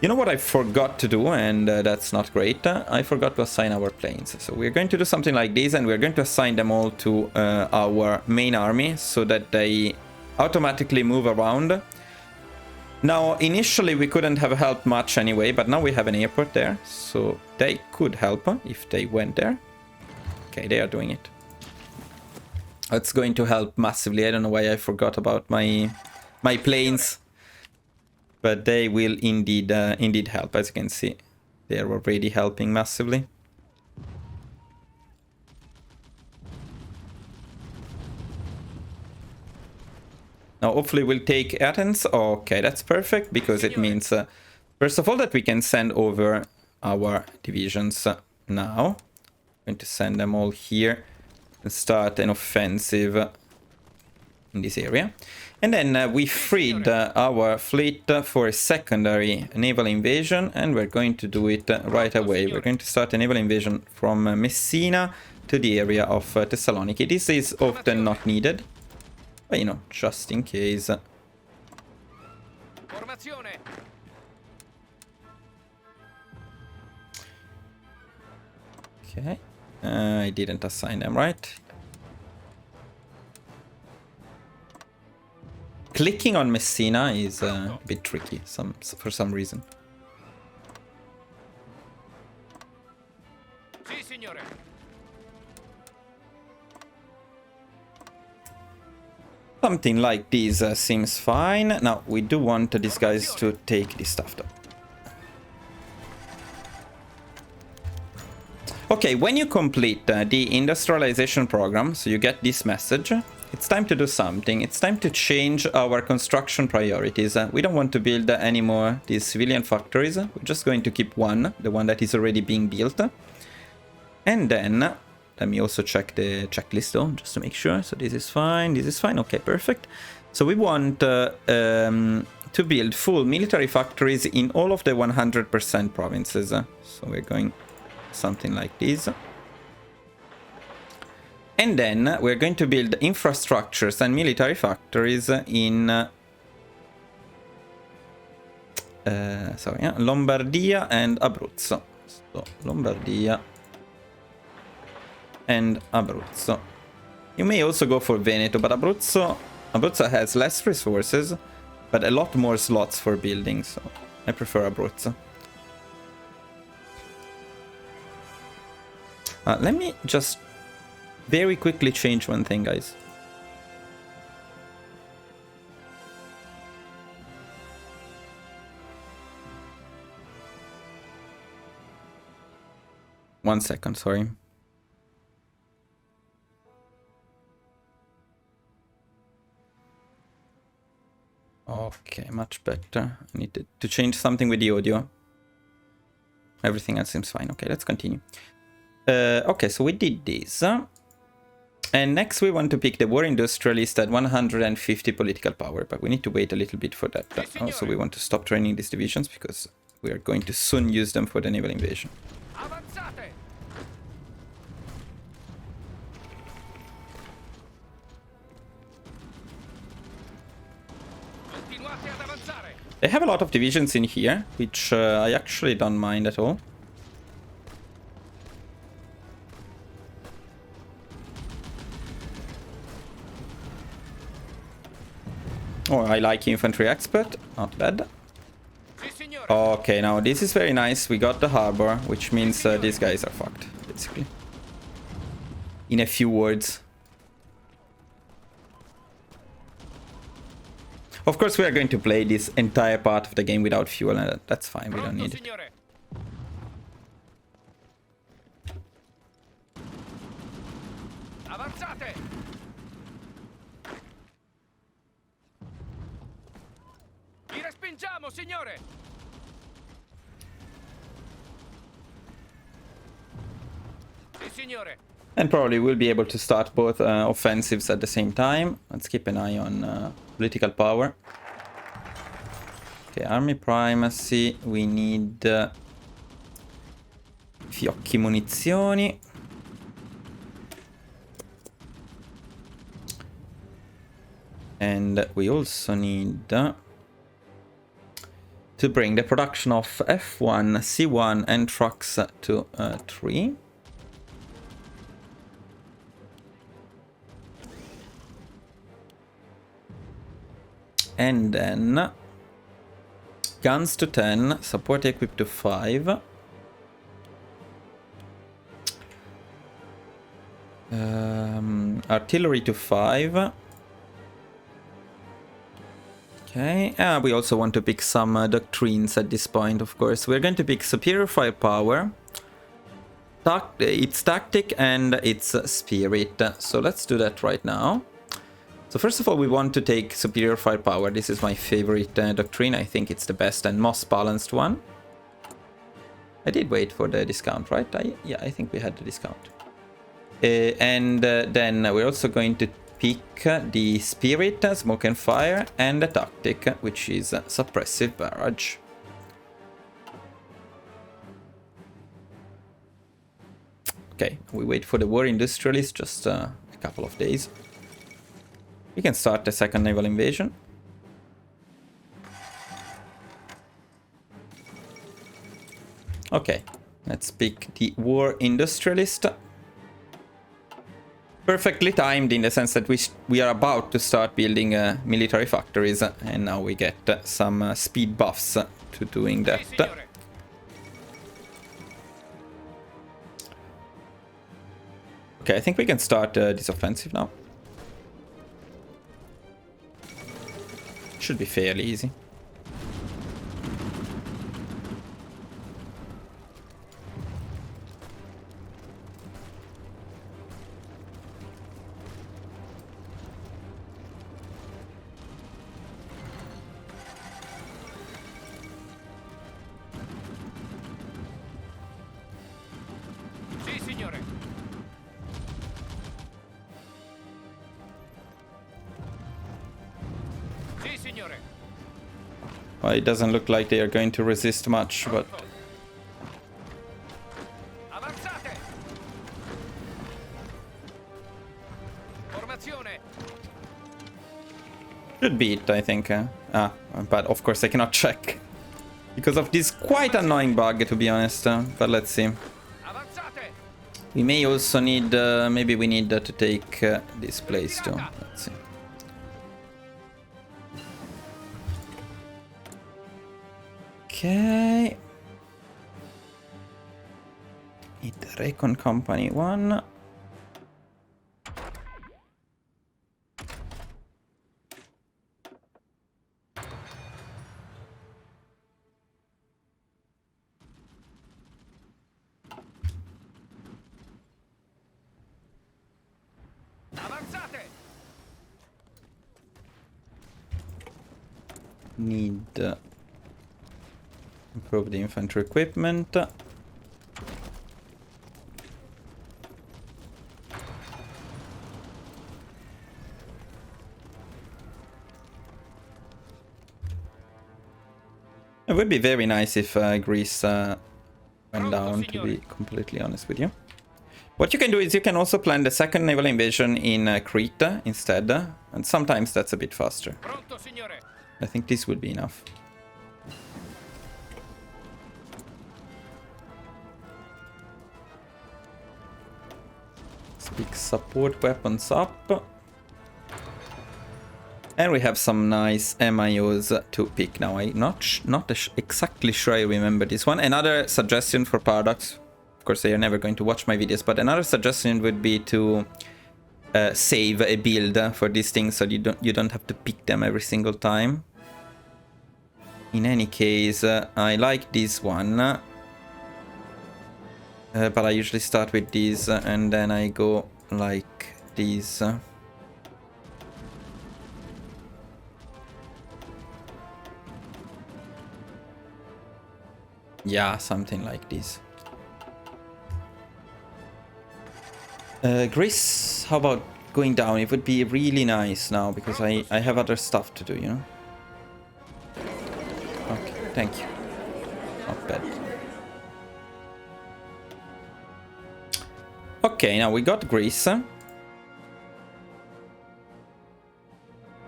You know what I forgot to do, and that's not great? I forgot to assign our planes. So we're going to do something like this, and we're going to assign them all to our main army so that they automatically move around. Now, initially we couldn't have helped much anyway, but now we have an airport there, so they could help if they went there. Okay, they are doing it. That's going to help massively. I don't know why I forgot about my planes. But they will indeed help, as you can see. They are already helping massively. Now, hopefully we'll take Athens. Okay, that's perfect, because it means, first of all, that we can send over our divisions now. I'm going to send them all here and start an offensive in this area. And then we freed our fleet for a secondary naval invasion, and we're going to do it right away. We're going to start a naval invasion from Messina to the area of Thessaloniki. This is often not needed, but you know, just in case. Okay, I didn't assign them right. Clicking on Messina is a bit tricky for some reason. Something like this seems fine. Now, we do want these guys to take this stuff though. Okay, when you complete the industrialization program, so you get this message, it's time to do something. It's time to change our construction priorities. We don't want to build any more these civilian factories. We're just going to keep one, the one that is already being built. And then, let me also check the checklist though, just to make sure. So this is fine, this is fine. Okay, perfect. So we want to build full military factories in all of the 100% provinces. So we're going something like this. And then we're going to build infrastructures and military factories in Lombardia and Abruzzo. So Lombardia and Abruzzo. You may also go for Veneto, but Abruzzo has less resources, but a lot more slots for building, so I prefer Abruzzo. Let me just very quickly change one thing, guys. One second, sorry. Okay, much better. I need to change something with the audio. Everything else seems fine. Okay, let's continue. Okay, so we did this. And next we want to pick the war industrialist at 150 political power, but we need to wait a little bit for that. Also, we want to stop training these divisions because we are going to soon use them for the naval invasion. They have a lot of divisions in here, which I actually don't mind at all. Oh, I like infantry expert, not bad. Okay, now this is very nice. We got the harbor, which means these guys are fucked, basically. In a few words. Of course, we are going to play this entire part of the game without fuel, and that's fine. We don't need it. Sì, signore. And probably we'll be able to start both offensives at the same time. Let's keep an eye on political power. Okay, army primacy. We need fiocchi munizioni. And we also need to bring the production of F1, C1 and trucks to 3. And then guns to 10, support equipped to 5. Artillery to 5. Okay, we also want to pick some doctrines at this point, of course. We're going to pick superior firepower, its tactic and its spirit. So let's do that right now. So first of all, we want to take superior firepower. This is my favorite doctrine. I think it's the best and most balanced one. I did wait for the discount, right? Yeah, I think we had the discount. And then we're also going to pick the spirit, smoke and fire, and the tactic, which is suppressive barrage. Okay, we wait for the war industrialist, just a couple of days. We can start the second naval invasion. Okay, let's pick the war industrialist. Perfectly timed in the sense that we are about to start building military factories, and now we get some speed buffs to doing that. Okay, I think we can start this offensive now. Should be fairly easy. Sì, signore. Sì, signore. Well, it doesn't look like they are going to resist much, but Avanzate. Formazione. should be it, I think. But of course I cannot check because of this quite annoying bug, to be honest. But let's see. Avanzate. We may also need, maybe we need to take this place too. Let's see. Okay. Need Recon Company 1. Avanzate. Need improve the infantry equipment. It would be very nice if Greece went down, to be completely honest with you. What you can do is you can also plan the second naval invasion in Crete instead, and sometimes that's a bit faster. Pronto, signore. I think this would be enough. Let's pick support weapons up. And we have some nice MIOs to pick now. I'm not exactly sure I remember this one. Another suggestion for Paradox, of course they are never going to watch my videos, but another suggestion would be to save a build for these things so you don't have to pick them every single time. In any case, I like this one, but I usually start with these and then I go like these. Yeah, something like this. Greece, how about going down? It would be really nice now because I have other stuff to do, you know? Okay, thank you. Not bad. Okay, now we got Greece.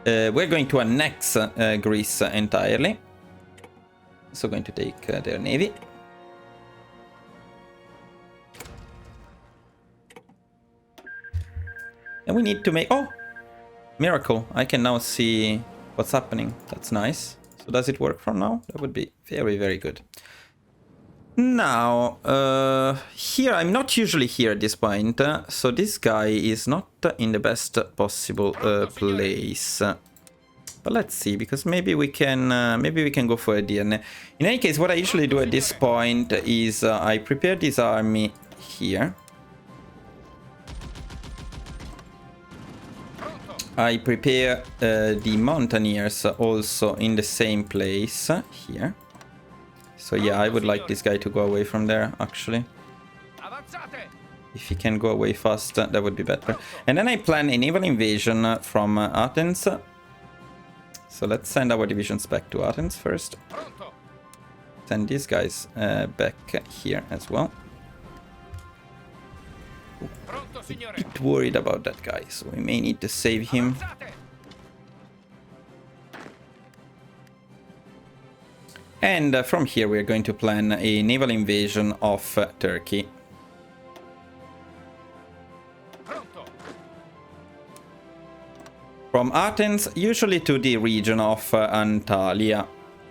We're going to annex Greece entirely. So going to take their navy. And we need to make... Oh! Miracle. I can now see what's happening. That's nice. So does it work from now? That would be very, very good. Now, here, I'm not usually here at this point. So this guy is not in the best possible place. But let's see, because maybe we can go for a deal. In any case, what I usually do at this point is I prepare this army here. I prepare the mountaineers also in the same place here. So yeah, I would like this guy to go away from there, actually. If he can go away fast, that would be better. And then I plan a naval invasion from Athens. So let's send our divisions back to Athens first. Send these guys back here as well. A bit worried about that guy, so we may need to save him. And from here we're going to plan a naval invasion of Turkey. From Athens, usually to the region of Antalya.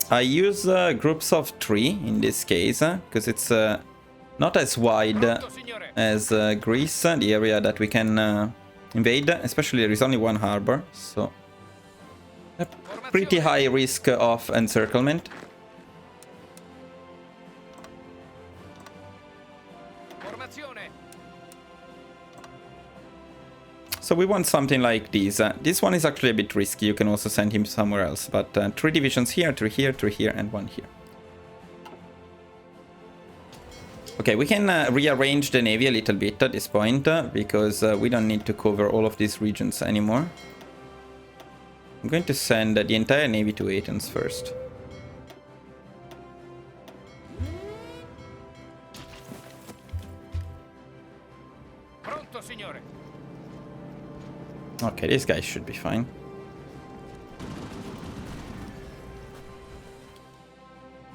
I use groups of 3 in this case, because it's not as wide as Greece, the area that we can invade. Especially there is only one harbor, so a pretty high risk of encirclement. So we want something like this. This one is actually a bit risky. You can also send him somewhere else. But 3 divisions here, 3 here, 3 here, and 1 here. Okay, we can rearrange the navy a little bit at this point, because we don't need to cover all of these regions anymore. I'm going to send the entire navy to Athens first. Pronto, signore. Okay, this guy should be fine.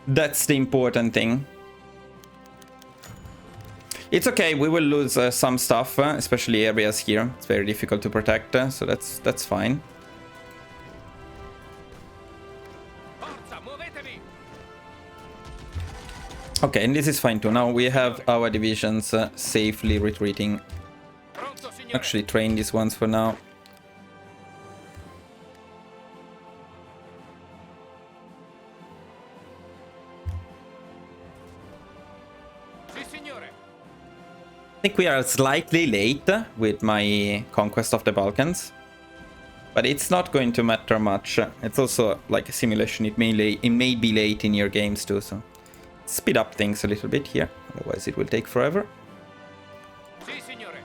That's the important thing. It's okay, we will lose some stuff, especially areas here. It's very difficult to protect, so that's fine. Okay, and this is fine too. Now we have our divisions safely retreating. Actually train these ones for now. I think we are slightly late with my conquest of the Balkans, but it's not going to matter much. It's also like a simulation. It may be late in your games too, so speed up things a little bit here. Otherwise, it will take forever. Si, signore.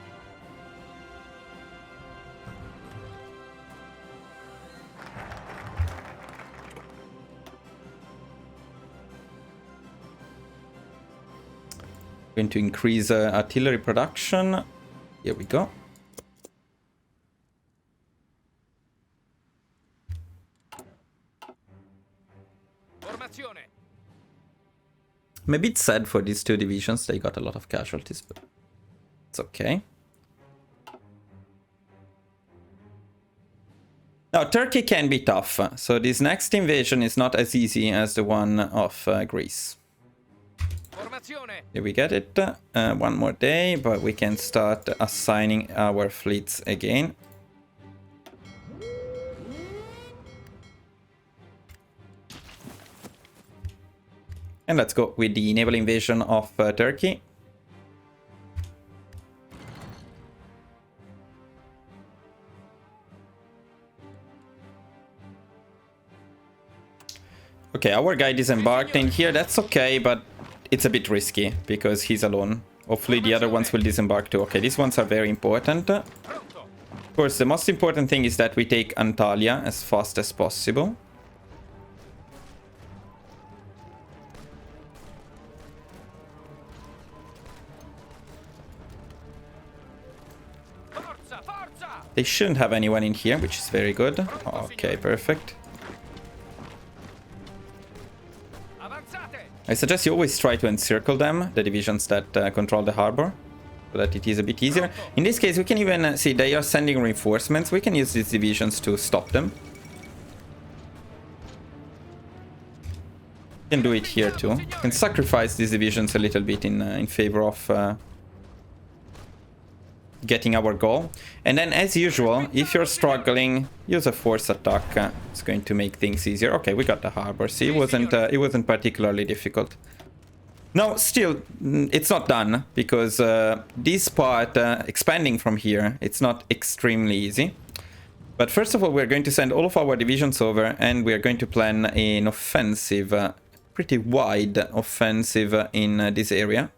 Going to increase artillery production. Here we go. Formazione. I'm a bit sad for these 2 divisions. They got a lot of casualties, but it's okay. Now, Turkey can be tough. So this next invasion is not as easy as the one of Greece. Here we get it. 1 more day, but we can start assigning our fleets again. And let's go with the naval invasion of Turkey. Okay, our guy disembarked in here. That's okay, but it's a bit risky because he's alone. Hopefully the other ones will disembark too. Okay, these ones are very important. Of Pronto. course, the most important thing is that we take Antalya as fast as possible. Forza, forza. They shouldn't have anyone in here, which is very good. Okay, perfect. Avanzate. I suggest you always try to encircle them, the divisions that control the harbor, so that it is a bit easier. In this case, we can even see they are sending reinforcements. We can use these divisions to stop them. We can do it here too. We can sacrifice these divisions a little bit in favor of getting our goal. And then, as usual, if you're struggling, use a force attack. It's going to make things easier. Okay, we got the harbor. See, it wasn't particularly difficult. No, still, it's not done, because this part, expanding from here, it's not extremely easy. But first of all, we're going to send all of our divisions over, and we're going to plan an offensive, pretty wide offensive in this area.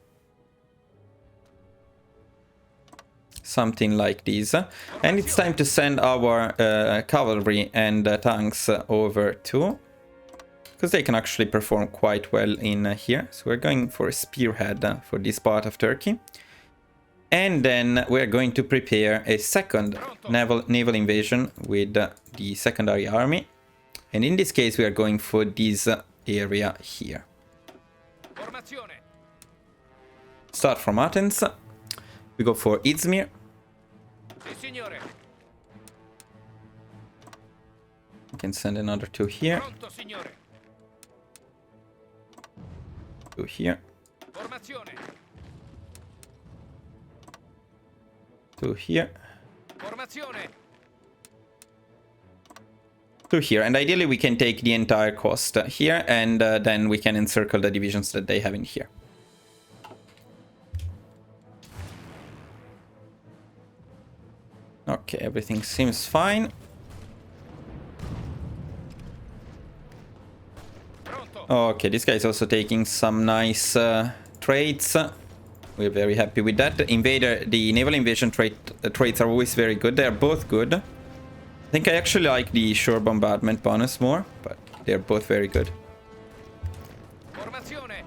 Something like this. And it's time to send our cavalry and tanks over too, because they can actually perform quite well in here. So we're going for a spearhead for this part of Turkey. And then we're going to prepare a second naval invasion with the secondary army. And in this case, we are going for this area here. Formazione. Start from Athens. We go for Izmir. Sì, signore. We can send another two here. Pronto, signore. Two here. Formazione. Two here. Formazione. Two here. And ideally we can take the entire coast here, and then we can encircle the divisions that they have in here. Okay, everything seems fine. Pronto. Okay, this guy is also taking some nice trades. We're very happy with that. The naval invasion traits are always very good. They're both good. I think I actually like the shore bombardment bonus more, but they're both very good. Formazione.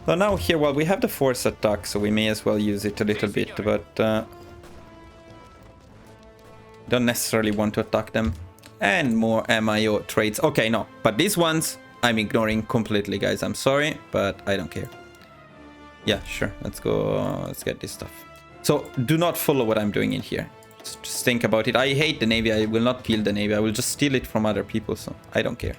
So now here, well, we have the force attack, so we may as well use it a little bit, but don't necessarily want to attack them. And more MIO trades. Okay, no, but these ones I'm ignoring completely, guys. I'm sorry, but I don't care. Yeah, sure. Let's go. Let's get this stuff. So do not follow what I'm doing in here. Just think about it. I hate the navy. I will not build the navy. I will just steal it from other people, so I don't care.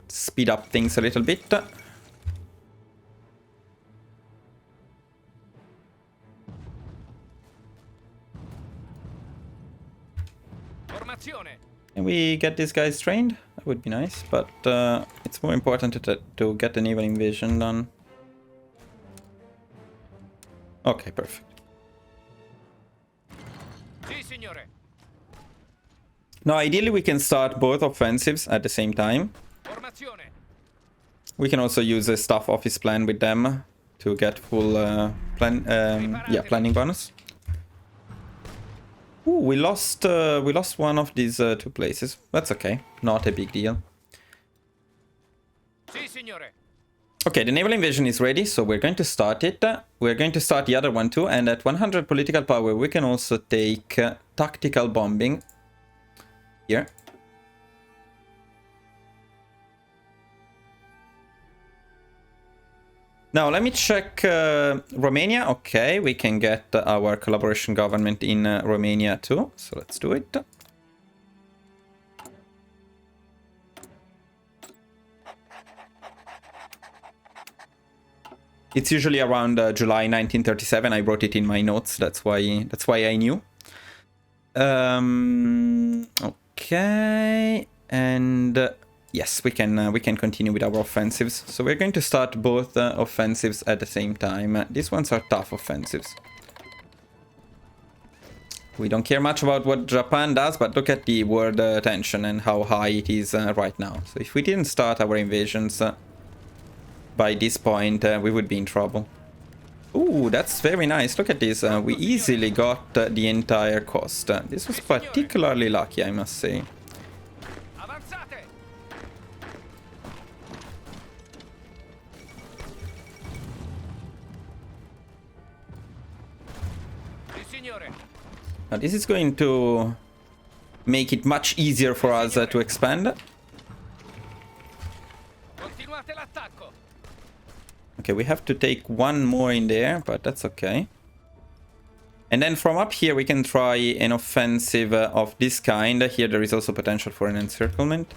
Speed up things a little bit. Formazione. Can we get these guys trained? That would be nice, but it's more important to get the naval invasion done. Okay, perfect. Sì, signore. Now, ideally, we can start both offensives at the same time. Formazione. We can also use a staff office plan with them to get full planning bonus. Ooh, we lost one of these two places. That's okay, not a big deal. Sì, signore. Okay, the naval invasion is ready, so we're going to start it. We're going to start the other one too, and at 100 political power, we can also take tactical bombing here. Now, let me check Romania. Okay, we can get our collaboration government in Romania too, so let's do it. It's usually around July 1937. I wrote it in my notes. That's why I knew. Okay, and yes, we can continue with our offensives. So we're going to start both offensives at the same time. These ones are tough offensives. We don't care much about what Japan does, but look at the world tension and how high it is right now. So if we didn't start our invasions by this point, we would be in trouble. Ooh, that's very nice. Look at this. We easily got the entire coast. This was particularly lucky, I must say. Now this is going to make it much easier for us to expand. Okay, we have to take one more in there, but that's okay. And then from up here we can try an offensive of this kind. Here there is also potential for an encirclement.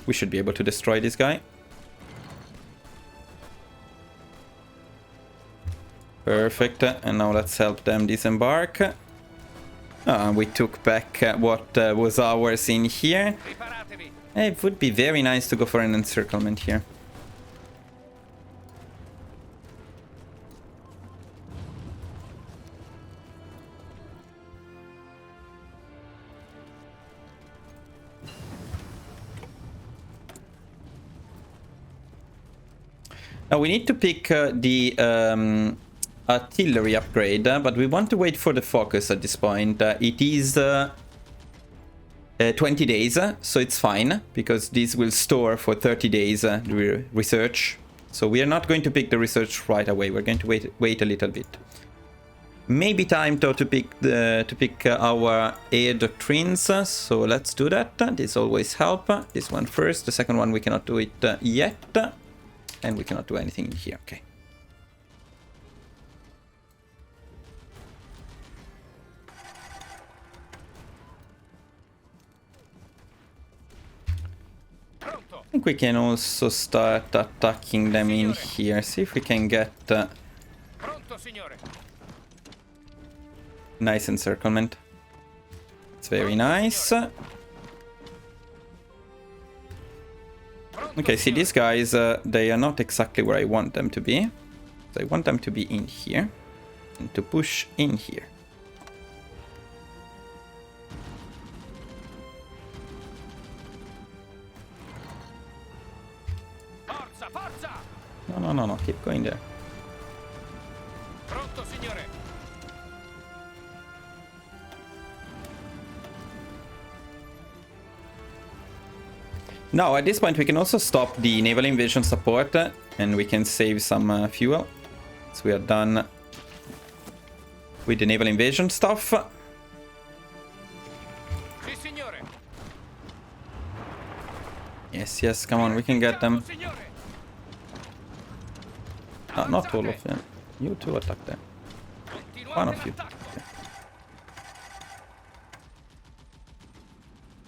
We should be able to destroy this guy. Perfect. And now let's help them disembark. We took back what was ours in here. It would be very nice to go for an encirclement here. Now we need to pick the artillery upgrade, but we want to wait for the focus at this point. It is 20 days, so it's fine, because this will store for 30 days research. So we are not going to pick the research right away. We're going to wait a little bit. Maybe time though to pick our air doctrines. So let's do that. This always help. This one first. The second one we cannot do it yet, and we cannot do anything in here. Okay. I think we can also start attacking them in here. See if we can get nice encirclement. It's very nice. Okay, see these guys, they are not exactly where I want them to be. So I want them to be in here and to push in here. No, keep going there. Now, at this point, we can also stop the naval invasion support, and we can save some fuel. So we are done with the naval invasion stuff. Yes, come on, we can get them. Not all of them. You two attack them. One of you. Okay.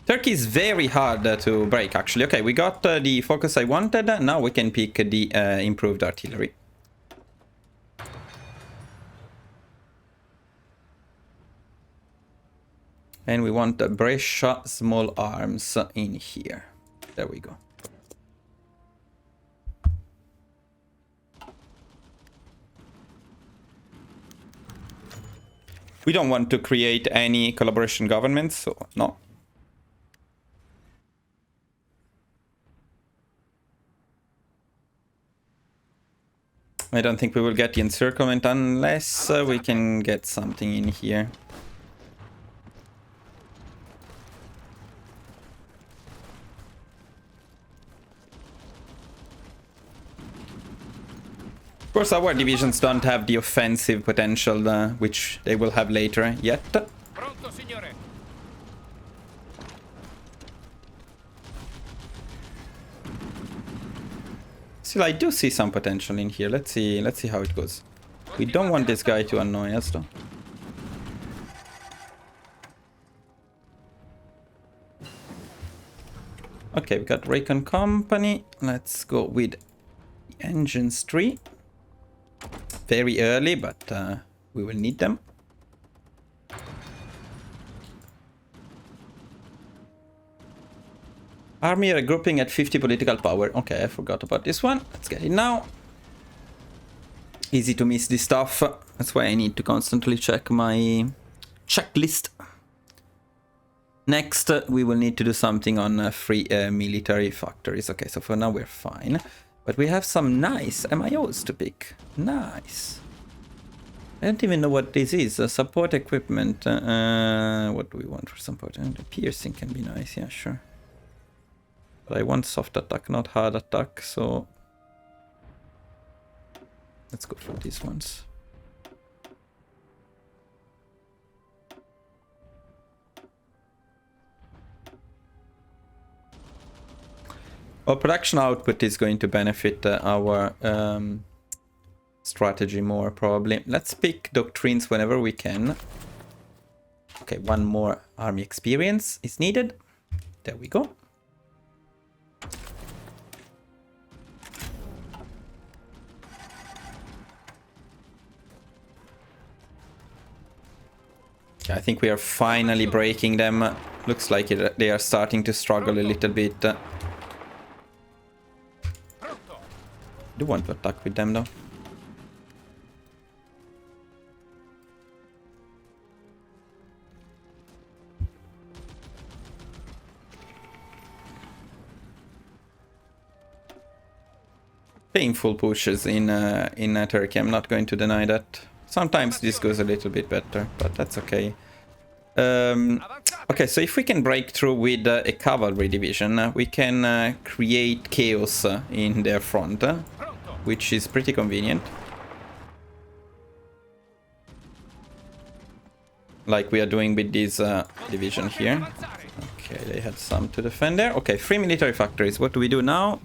Turkey is very hard to break, actually. Okay, we got the focus I wanted. Now we can pick the improved artillery. And we want the Brescia small arms in here. There we go. We don't want to create any collaboration governments, so no. I don't think we will get the encirclement unless we can get something in here. Of course, our divisions don't have the offensive potential, which they will have later yet. Still, I do see some potential in here. Let's see how it goes. We don't want this guy to annoy us, though. Okay, we got Recon Company. Let's go with Engines 3. Very early, but we will need them. Army regrouping at 50 political power. Okay, I forgot about this one. Let's get it now. Easy to miss this stuff. That's why I need to constantly check my checklist. Next, we will need to do something on free military factories. Okay, so for now we're fine. But we have some nice MIOs to pick. Nice. I don't even know what this is. Support equipment. What do we want for support? Piercing can be nice, yeah, sure. But I want soft attack, not hard attack, so... let's go for these ones. Our production output is going to benefit our strategy more, probably. Let's pick doctrines whenever we can. Okay, one more army experience is needed. There we go. I think we are finally breaking them. Looks like they are starting to struggle a little bit. I do want to attack with them though. Painful pushes in Turkey, I'm not going to deny that. Sometimes this goes a little bit better, but that's okay. Okay, so if we can break through with a cavalry division, we can create chaos in their front, which is pretty convenient. Like we are doing with this division here. Okay, they had some to defend there. Okay, 3 military factories. What do we do now?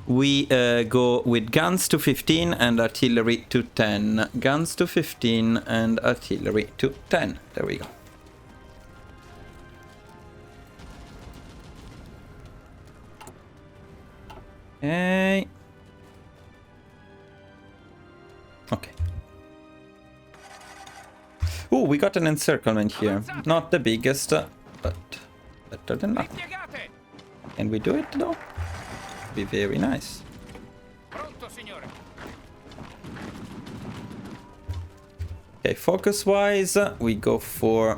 We go with guns to 15 and artillery to 10. Guns to 15 and artillery to 10. There we go. Okay. Okay. Oh, we got an encirclement here. Not the biggest, but better than nothing. Can we do it though? Be very nice. Okay, focus wise, we go for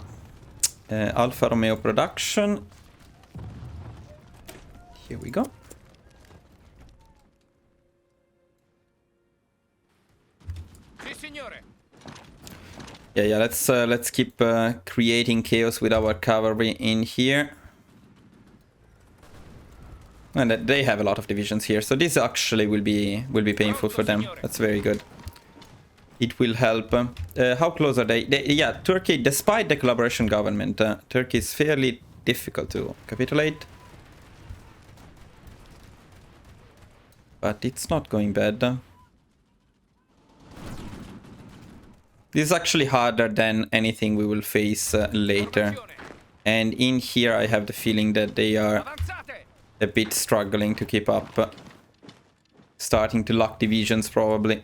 Alfa Romeo production. Here we go. Yeah, let's keep creating chaos with our cavalry in here. And they have a lot of divisions here, so this actually will be painful for them. That's very good. It will help. How close are they? Yeah, Turkey, despite the collaboration government, Turkey is fairly difficult to capitulate. But it's not going bad. This is actually harder than anything we will face later. And in here I have the feeling that they are a bit struggling to keep up. Starting to lock divisions probably.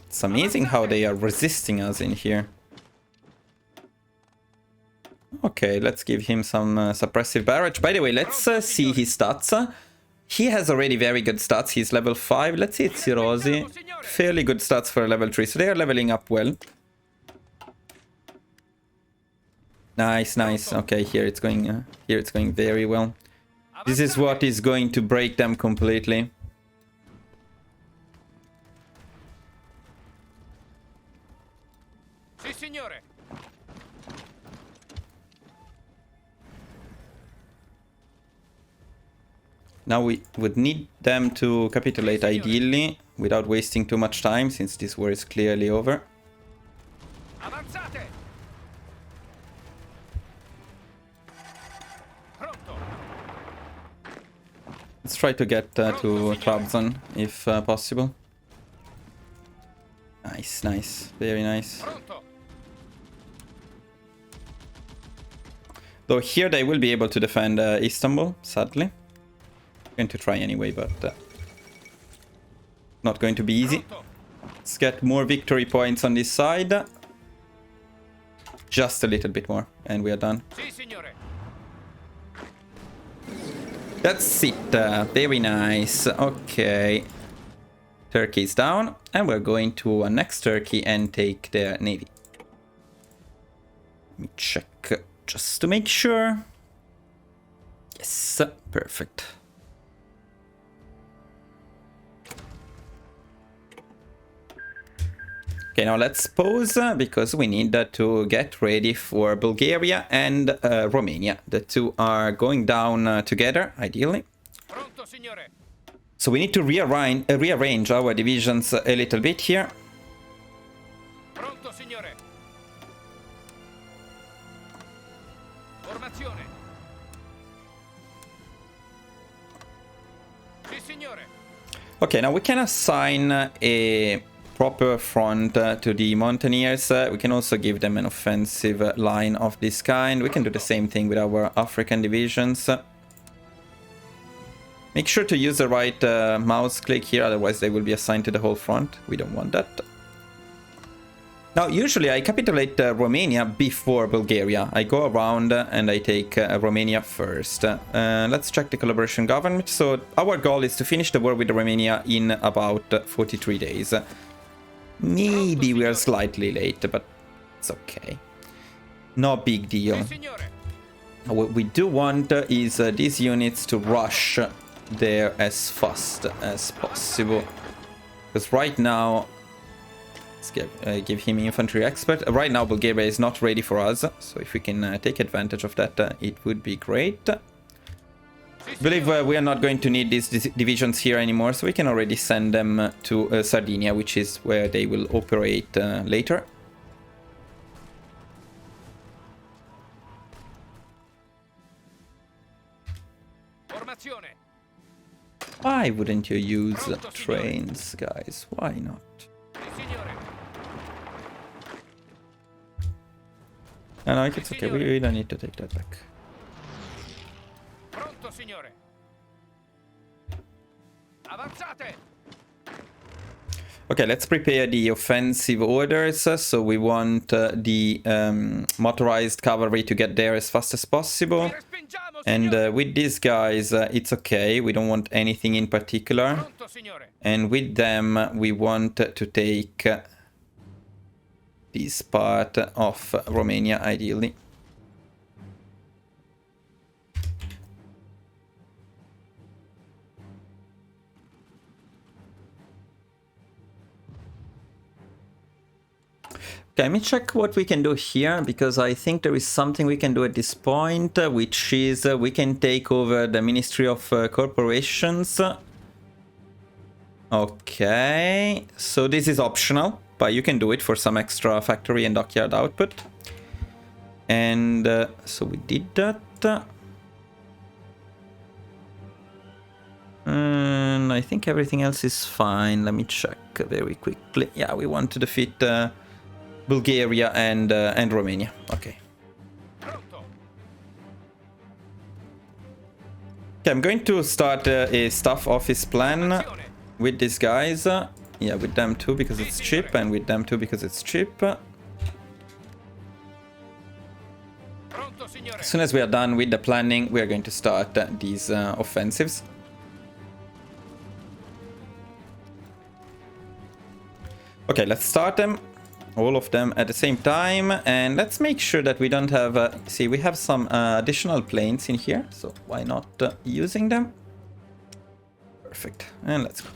It's amazing how they are resisting us in here. Okay, let's give him some suppressive barrage. By the way, let's see his stats. He has already very good stats. He's level 5. Let's see Tsirosi. Fairly good stats for level 3. So they are leveling up well. Nice, nice. Okay, here it's going very well. This is what is going to break them completely. Now we would need them to capitulate ideally, without wasting too much time, since this war is clearly over. Let's try to get to Trabzon, if possible. Nice, nice. Very nice. Though here they will be able to defend Istanbul, sadly. Going to try anyway, but not going to be easy. Let's get more victory points on this side. Just a little bit more, and we are done. That's it. Very nice. Okay. Turkey's down. And we're going to next Turkey and take their navy. Let me check just to make sure. Yes, perfect. Okay, now let's pause because we need to get ready for Bulgaria and Romania. The two are going down together, ideally. Pronto, signore. So we need to rearrange our divisions a little bit here. Pronto, signore. Formazione. Sì, signore. Okay, now we can assign a proper front to the mountaineers. We can also give them an offensive line of this kind. We can do the same thing with our African divisions. Make sure to use the right mouse click here, otherwise they will be assigned to the whole front. We don't want that. Now, usually I capitulate Romania before Bulgaria. I go around and I take Romania first. Let's check the collaboration government. So our goal is to finish the war with Romania in about 43 days. Maybe we are slightly late, but it's okay. No big deal. What we do want is these units to rush there as fast as possible. Because right now, let's give him infantry expert. Right now, Bulgaria is not ready for us. So if we can take advantage of that, it would be great. I believe we are not going to need these divisions here anymore, so we can already send them to Sardinia, which is where they will operate later. Why wouldn't you use trains, guys? Why not? No, it's okay. We don't need to take that back. Signore. Avanzate. Okay, let's prepare the offensive orders. So we want the motorized cavalry to get there as fast as possible. And with these guys, it's okay. We don't want anything in particular. And with them, we want to take this part of Romania, ideally. Okay, let me check what we can do here, because I think there is something we can do at this point, which is we can take over the Ministry of Corporations. Okay, so this is optional, but you can do it for some extra factory and dockyard output. And so we did that. And I think everything else is fine. Let me check very quickly. Yeah, we want to defeat Bulgaria and Romania. Okay. Okay, I'm going to start a staff office plan with these guys. Yeah, with them too because it's cheap, and with them too because it's cheap. As soon as we are done with the planning, we are going to start these offensives. Okay, let's start them. All of them at the same time, and let's make sure that we don't have see, we have some additional planes in here, so why not using them? Perfect, and let's go.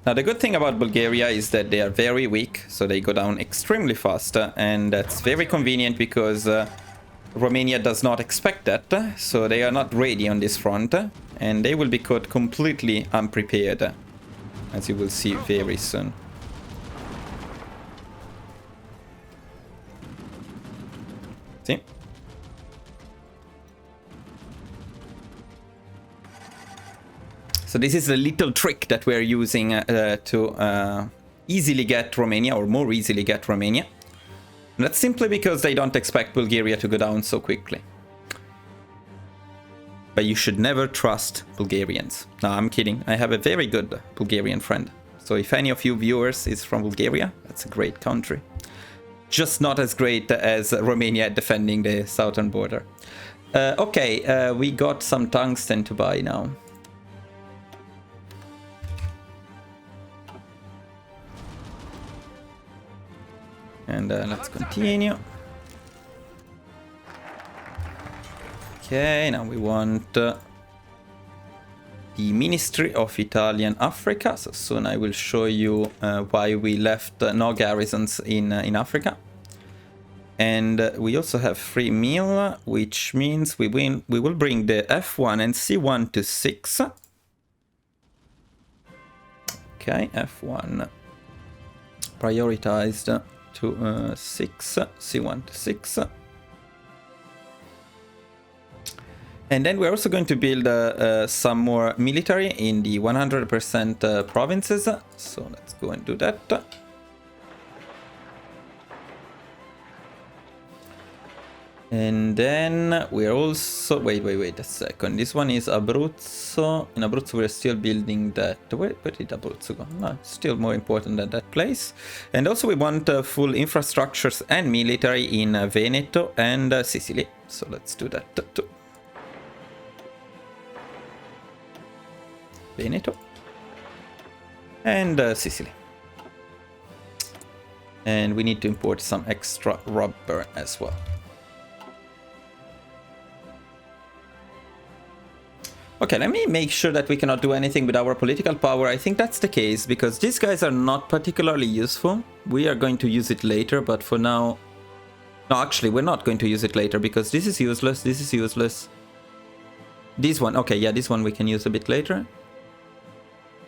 Now the good thing about Bulgaria is that they are very weak, so they go down extremely fast, and that's very convenient because Romania does not expect that, so they are not ready on this front, and they will be caught completely unprepared, as you will see very soon. See? So this is a little trick that we're using to easily get Romania, or more easily get Romania. And that's simply because they don't expect Bulgaria to go down so quickly. But you should never trust Bulgarians. No, I'm kidding. I have a very good Bulgarian friend. So if any of you viewers is from Bulgaria, that's a great country. Just not as great as Romania defending the southern border. Okay, we got some tungsten to buy now. And let's continue. Okay, now we want the Ministry of Italian Africa. So soon I will show you why we left no garrisons in Africa. And we also have free meal, which means we will bring the F1 and C1 to 6. Okay, F1 prioritized to 6, C1 to 6. And then we're also going to build some more military in the 100% provinces. So let's go and do that. And then we're also... Wait a second. This one is Abruzzo. In Abruzzo we're still building that. Where did Abruzzo go? No, it's still more important than that place. And also we want full infrastructures and military in Veneto and Sicily. So let's do that too. Veneto and Sicily. And we need to import some extra rubber as well. Okay, let me make sure that we cannot do anything with our political power. I think that's the case, because these guys are not particularly useful. We are going to use it later, but for now... No, actually, we're not going to use it later, because this is useless, this is useless. This one, okay, yeah, this one we can use a bit later.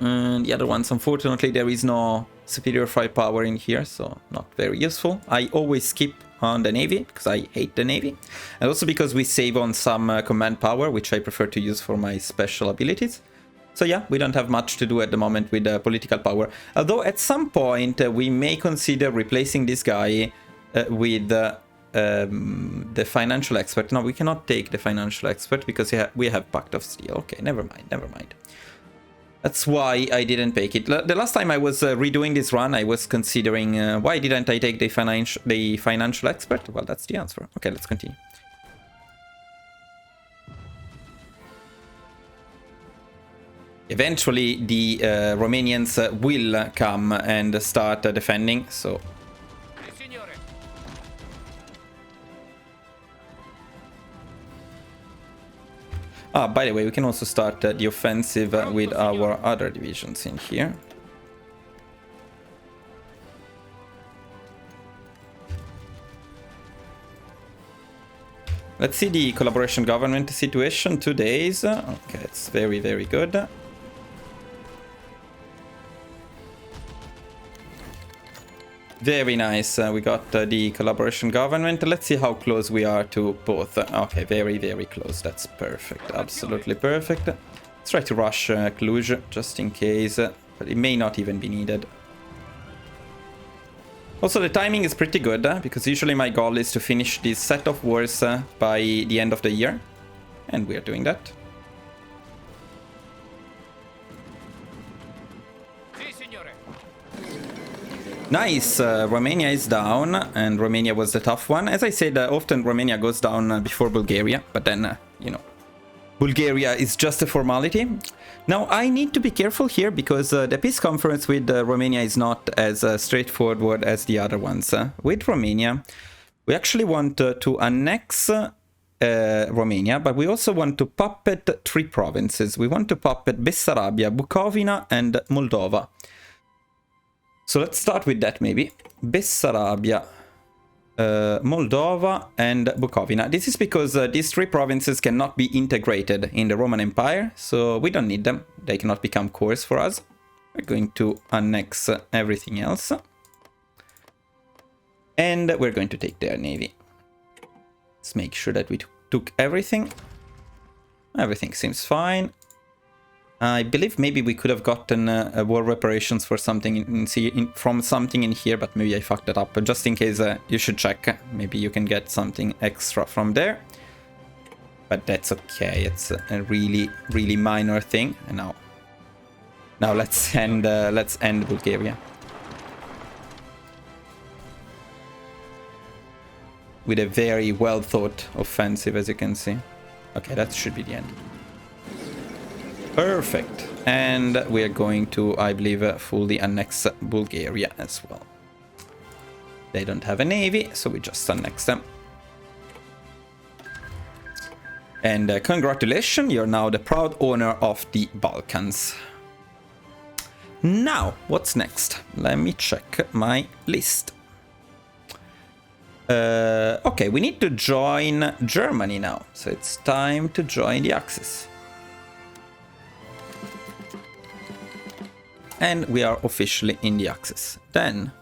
And the other ones, unfortunately, there is no superior firepower in here, so not very useful. I always skip on the Navy, because I hate the Navy. And also because we save on some command power, which I prefer to use for my special abilities. So yeah, we don't have much to do at the moment with political power. Although at some point we may consider replacing this guy with the financial expert. No, we cannot take the financial expert because we have Pact of Steel. Okay, never mind, never mind. That's why I didn't take it. The last time I was redoing this run, I was considering why didn't I take the financial expert? Well, that's the answer. Okay, let's continue. Eventually, the Romanians will come and start defending, so... Ah, by the way, we can also start the offensive with our other divisions in here. Let's see the collaboration government situation. 2 days. Okay, it's very, very good. Very nice. We got the collaboration government. Let's see how close we are to both. Okay, very, very close. That's perfect. Absolutely perfect. Let's try to rush Cluj just in case, but it may not even be needed. Also, the timing is pretty good because usually my goal is to finish this set of wars by the end of the year, and we are doing that. Nice, Romania is down, and Romania was the tough one. As I said, often Romania goes down before Bulgaria, but then, you know, Bulgaria is just a formality. Now, I need to be careful here because the peace conference with Romania is not as straightforward as the other ones. With Romania, we actually want to annex Romania, but we also want to puppet 3 provinces. We want to puppet Bessarabia, Bukovina, and Moldova. So let's start with that maybe. Bessarabia, Moldova, and Bukovina. This is because these 3 provinces cannot be integrated in the Roman Empire, so we don't need them. They cannot become cores for us. We're going to annex everything else. And we're going to take their navy. Let's make sure that we took everything. Everything seems fine. I believe maybe we could have gotten war reparations for something from something in here, but maybe I fucked that up. But just in case, you should check. Maybe you can get something extra from there. But that's okay. It's a really, really minor thing. And now Now let's end Bulgaria. With a very well thought offensive, as you can see. Okay, that should be the end. Perfect. And we are going to, I believe, fully annex Bulgaria as well. They don't have a navy, so we just annex them. And congratulations, you're now the proud owner of the Balkans. Now, what's next? Let me check my list. Okay, we need to join Germany now. So it's time to join the Axis. And we are officially in the Axis. Then,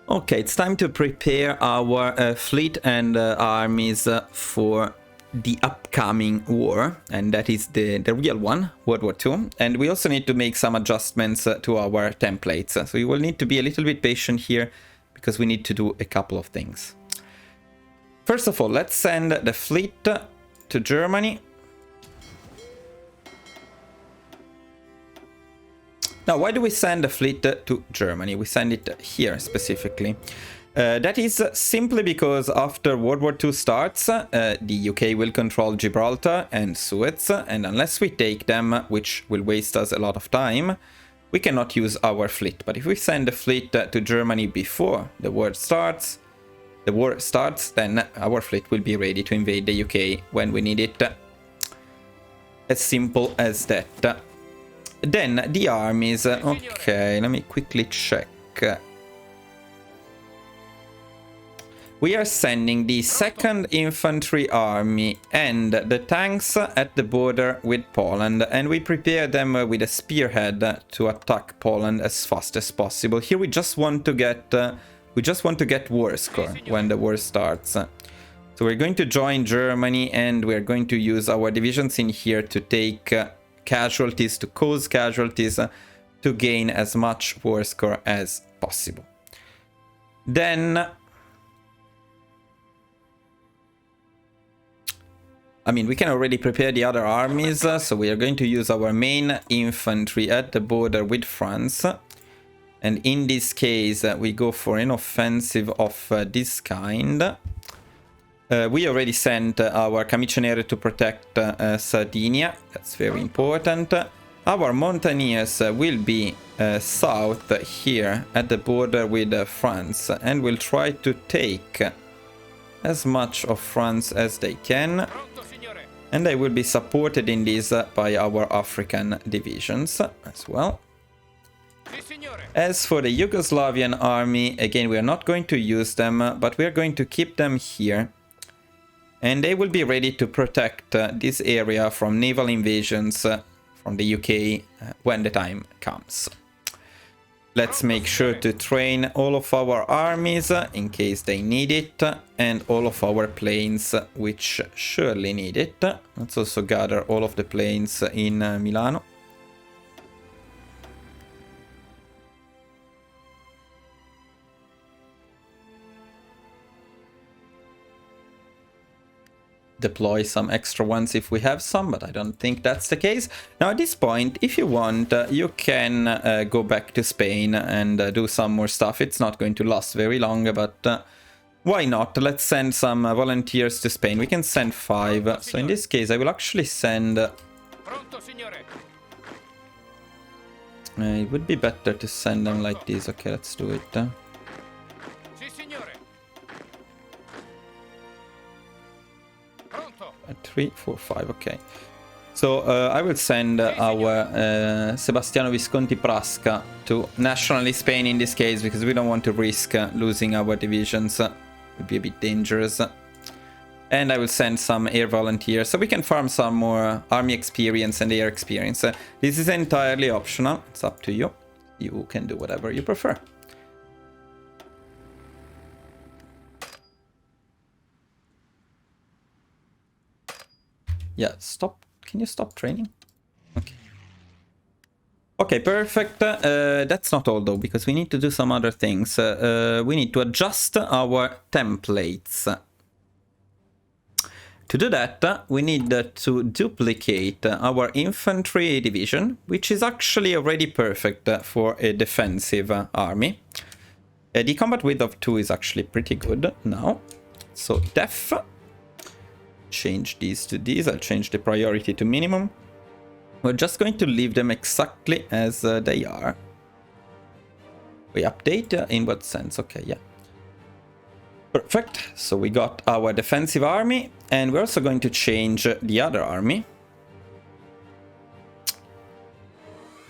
okay, it's time to prepare our fleet and armies for the upcoming war. And that is the real one, World War II. And we also need to make some adjustments to our templates. So you will need to be a little bit patient here, because we need to do a couple of things. First of all, let's send the fleet to Germany. Now, why do we send the fleet to Germany? We send it here specifically. That is simply because after World War II starts, the UK will control Gibraltar and Suez, and unless we take them, which will waste us a lot of time, we cannot use our fleet. But if we send the fleet to Germany before the war starts, then our fleet will be ready to invade the UK when we need it. As simple as that. Then the armies. Okay, let me quickly check. We are sending the 2nd Infantry Army and the tanks at the border with Poland, and we prepare them with a spearhead to attack Poland as fast as possible. Here we just want to get war score when the war starts. So we're going to join Germany, and we're going to use our divisions in here to take casualties, to cause casualties, to gain as much war score as possible. Then, I mean, we can already prepare the other armies, so we are going to use our main infantry at the border with France. And in this case, we go for an offensive of this kind. We already sent our Camicionere to protect Sardinia. That's very important. Our Mountaineers will be south here at the border with France, and will try to take as much of France as they can. And they will be supported in this by our African divisions as well. As for the Yugoslavian army, again, we are not going to use them, but we are going to keep them here. And they will be ready to protect this area from naval invasions from the UK when the time comes. Let's make sure to train all of our armies in case they need it, and all of our planes which surely need it. Let's also gather all of the planes in Milano. Deploy some extra ones if we have some, but I don't think that's the case. Now at this point, if you want, you can go back to Spain and do some more stuff. It's not going to last very long, but why not? Let's send some volunteers to Spain. We can send 5. So in this case, I will actually send... it would be better to send them like this. Okay, let's do it. 3, 4, 5, okay. So I will send our Sebastiano Visconti Prasca to nationally Spain in this case, because we don't want to risk losing our divisions. It would be a bit dangerous. And I will send some air volunteers so we can farm some more army experience and air experience. This is entirely optional. It's up to you. You can do whatever you prefer. Yeah, stop. Can you stop training? Okay. Okay, perfect. That's not all though, because we need to do some other things. We need to adjust our templates. To do that, we need to duplicate our infantry division, which is actually already perfect for a defensive army. The combat width of 2 is actually pretty good now. So def, change these to these. I'll change the priority to minimum. We're just going to leave them exactly as they are. We update in what sense? Okay, yeah. Perfect. So we got our defensive army, and we're also going to change the other army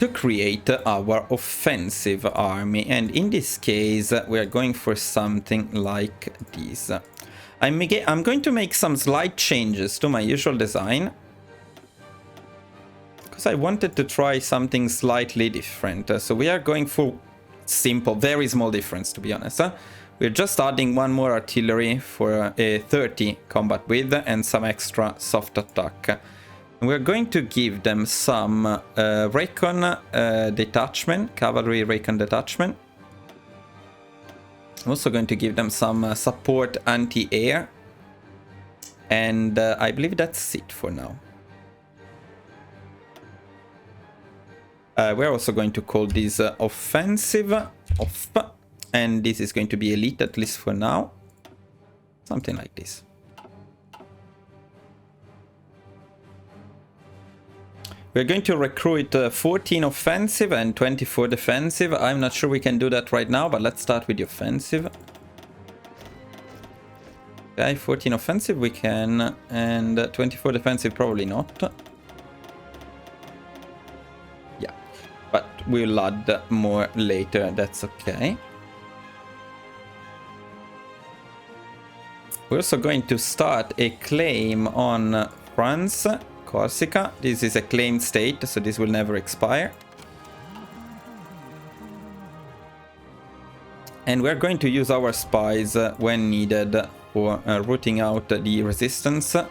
to create our offensive army. And in this case, we are going for something like this. I'm going to make some slight changes to my usual design, because I wanted to try something slightly different. So we are going for simple, very small difference, to be honest. We're just adding one more artillery for a 30 combat width and some extra soft attack. And we're going to give them some recon detachment, cavalry recon detachment. I'm also going to give them some support anti-air. And I believe that's it for now. We're also going to call this offensive off. And this is going to be elite, at least for now. Something like this. We're going to recruit 14 offensive and 24 defensive. I'm not sure we can do that right now, but let's start with the offensive. Okay, 14 offensive we can, and 24 defensive probably not. Yeah, but we'll add more later, that's okay. We're also going to start a claim on France, Corsica. This is a claimed state, so this will never expire. And we're going to use our spies when needed for rooting out the resistance. For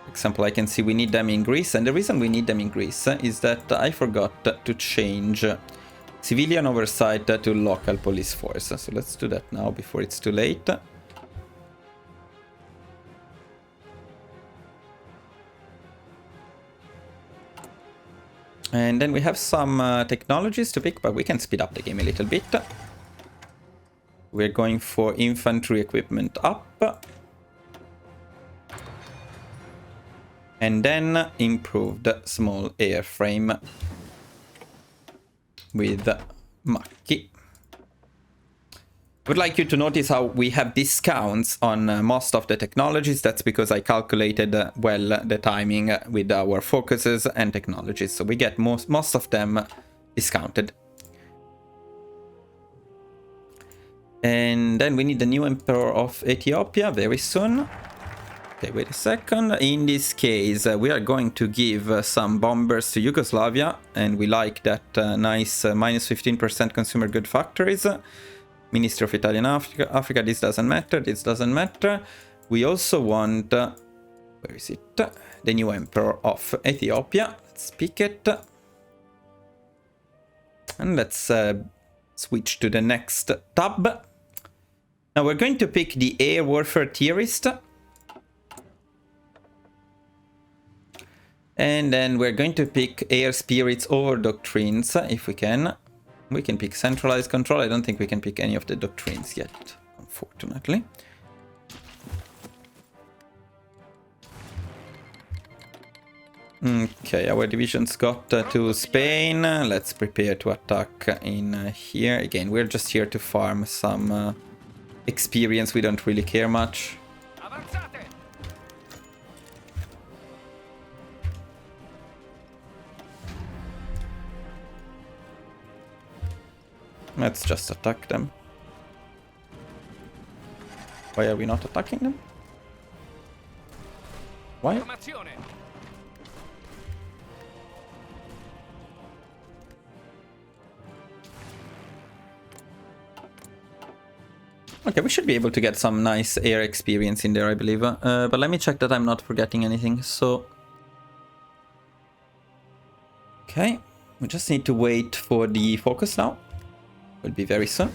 example, I can see we need them in Greece, and the reason we need them in Greece is that I forgot to change civilian oversight to local police force. So let's do that now before it's too late. And then we have some technologies to pick, but we can speed up the game a little bit. We're going for infantry equipment up. And then improved small airframe with Macchi. I would like you to notice how we have discounts on most of the technologies. That's because I calculated well the timing with our focuses and technologies. So we get most of them discounted. And then we need the new emperor of Ethiopia very soon. Okay, wait a second. In this case, we are going to give some bombers to Yugoslavia. And we like that nice minus 15% consumer good factories. Ministry of Italian Africa, this doesn't matter, this doesn't matter. We also want, where is it? The new emperor of Ethiopia. Let's pick it. And let's switch to the next tab. Now we're going to pick the air warfare theorist. And then we're going to pick air spirits over doctrines, if we can. We can pick centralized control. I don't think we can pick any of the doctrines yet, unfortunately. Okay, our divisions got to Spain. Let's prepare to attack in here. Again, we're just here to farm some experience. We don't really care much. Let's just attack them. Why are we not attacking them? Why? Okay, we should be able to get some nice air experience in there, I believe. But let me check that I'm not forgetting anything. So, okay, we just need to wait for the focus now. Will be very soon.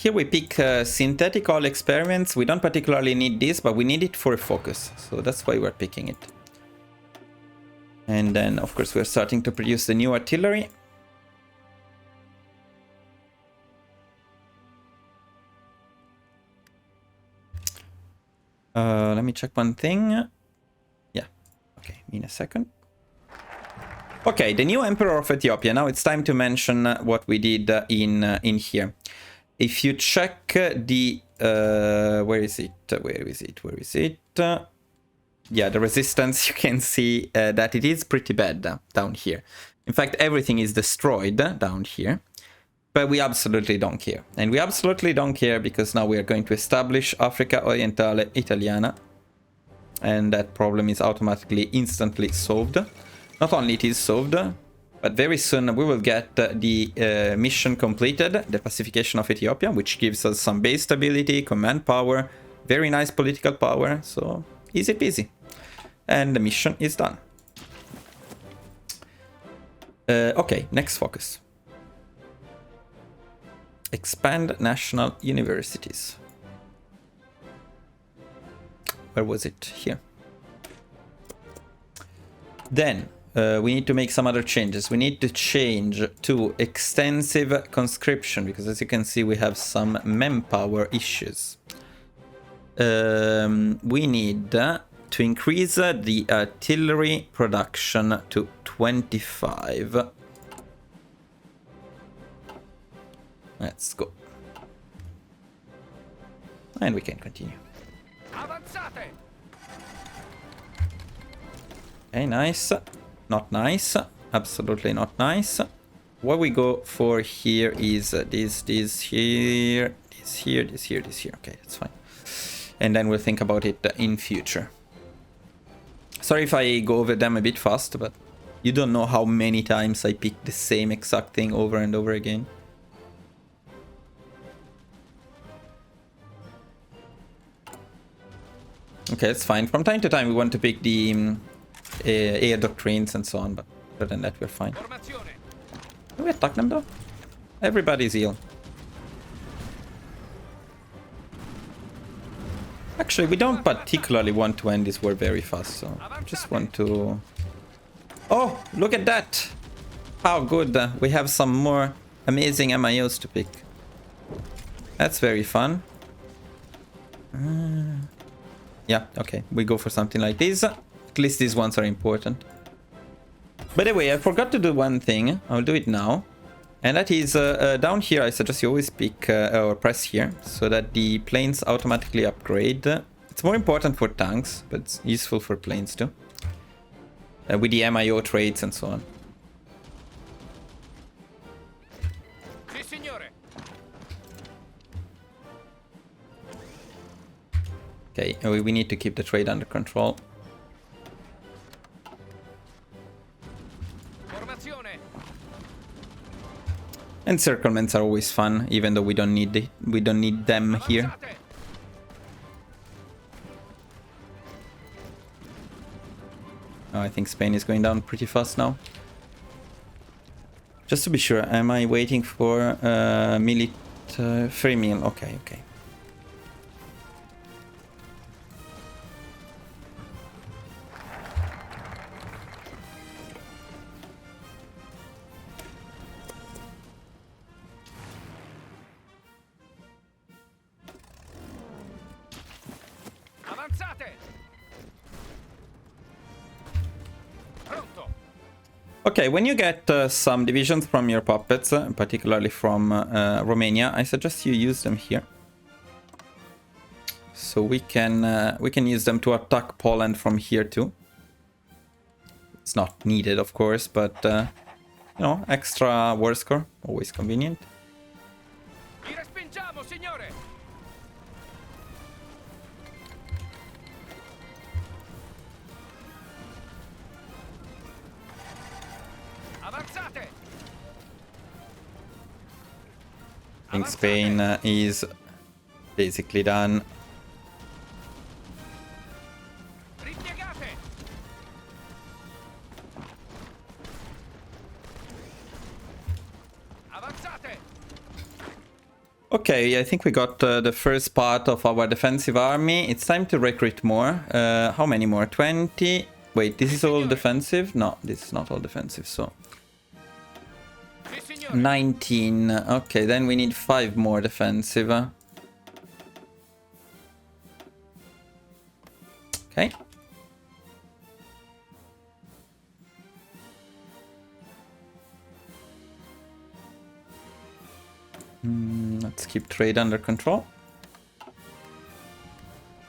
Here we pick synthetic oil experiments. We don't particularly need this, but we need it for a focus. So that's why we're picking it. And then, of course, we're starting to produce the new artillery. Let me check one thing. Yeah. Okay, in a second. Okay, the new Emperor of Ethiopia. Now it's time to mention what we did in here. If you check the... where is it? Where is it? Where is it? Yeah, the resistance, you can see that it is pretty bad down here. In fact, everything is destroyed down here. But we absolutely don't care. And we absolutely don't care because now we are going to establish Africa Orientale Italiana. And that problem is automatically, instantly solved. Not only it is solved, but very soon we will get the mission completed, the pacification of Ethiopia, which gives us some base stability, command power, very nice political power. So easy peasy. And the mission is done. Okay, next focus. Expand national universities. Where was it? Here. Then we need to make some other changes. We need to change to extensive conscription because, as you can see, we have some manpower issues. We need to increase the artillery production to 25. Let's go. And we can continue. Avanzate! Okay, nice. Not nice. Absolutely not nice. What we go for here is this here, this here, this here, this here. Okay, that's fine. And then we'll think about it in future. Sorry if I go over them a bit fast, but you don't know how many times I pick the same exact thing over and over again. Okay, it's fine. From time to time we want to pick the air doctrines and so on, but other than that we're fine. Can we attack them though? Everybody's ill. Actually, we don't particularly want to end this war very fast, so I just want to... Oh, look at that! How good! We have some more amazing MIOs to pick. That's very fun. Yeah, okay, we go for something like this. At least these ones are important. By the way, I forgot to do one thing. I'll do it now. And that is, down here, I suggest you always pick or press here, so that the planes automatically upgrade. It's more important for tanks, but it's useful for planes too. With the MIO traits and so on. Sì, signore. Okay, we need to keep the trade under control. Formazione. Encirclements are always fun, even though we don't need them here. Avanzate. Oh, I think Spain is going down pretty fast now. Just to be sure, am I waiting for free meal? Okay, okay. Avanzate. Pronto. Okay, when you get some divisions from your puppets, particularly from Romania, I suggest you use them here. So we can use them to attack Poland from here too. It's not needed, of course, but you know, extra war score, always convenient. Vi respingiamo, signore. Avanzate. I think Spain is basically done. Ripiegate. Avanzate. Okay, I think we got the first part of our defensive army. It's time to recruit more. How many more? 20? Wait, this is all defensive? No, this is not all defensive, so... 19. Okay, then we need 5 more defensive. Okay. Let's keep trade under control.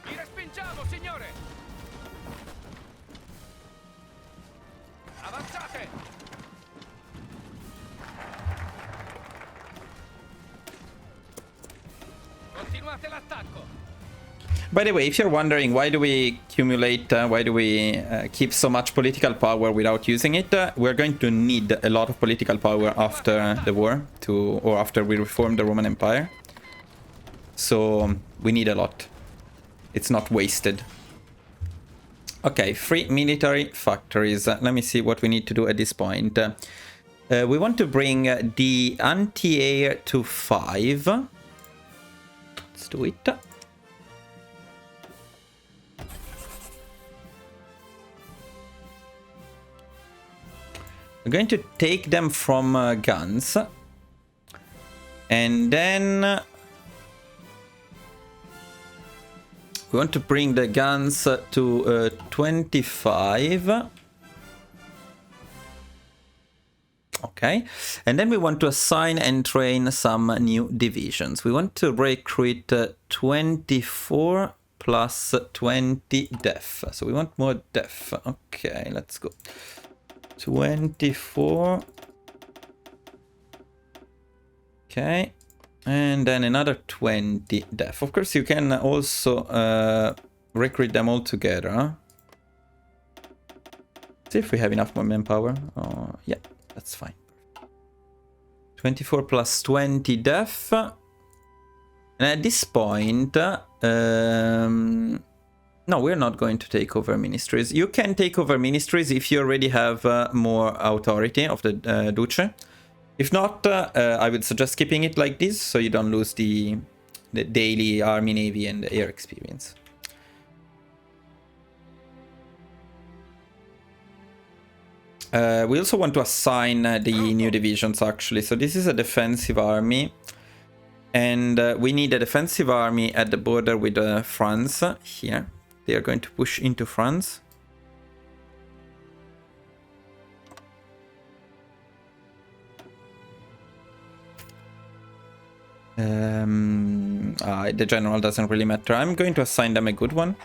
Vi respingiamo, signore! Avanzate! Continuate l'attacco! By the way, if you're wondering why do we accumulate, why do we keep so much political power without using it, we're going to need a lot of political power after the war, or after we reform the Roman Empire. So we need a lot. It's not wasted. Okay, 3 military factories. Let me see what we need to do at this point. We want to bring the anti-air to 5. Let's do it. We're going to take them from guns. And then... we want to bring the guns to 25. Okay. And then we want to assign and train some new divisions. We want to recruit 24 plus 20 def. So we want more def. Okay, let's go. 24. Okay. And then another 20 def. Of course, you can also recruit them all together. See if we have enough more manpower. Yeah, that's fine. 24 plus 20 def. And at this point... no, we're not going to take over ministries. You can take over ministries if you already have more authority of the Duce. If not, I would suggest keeping it like this, so you don't lose the daily army, navy, and air experience. We also want to assign the new divisions, actually. So this is a defensive army. And we need a defensive army at the border with France, here. They are going to push into France. The general doesn't really matter. I'm going to assign them a good one,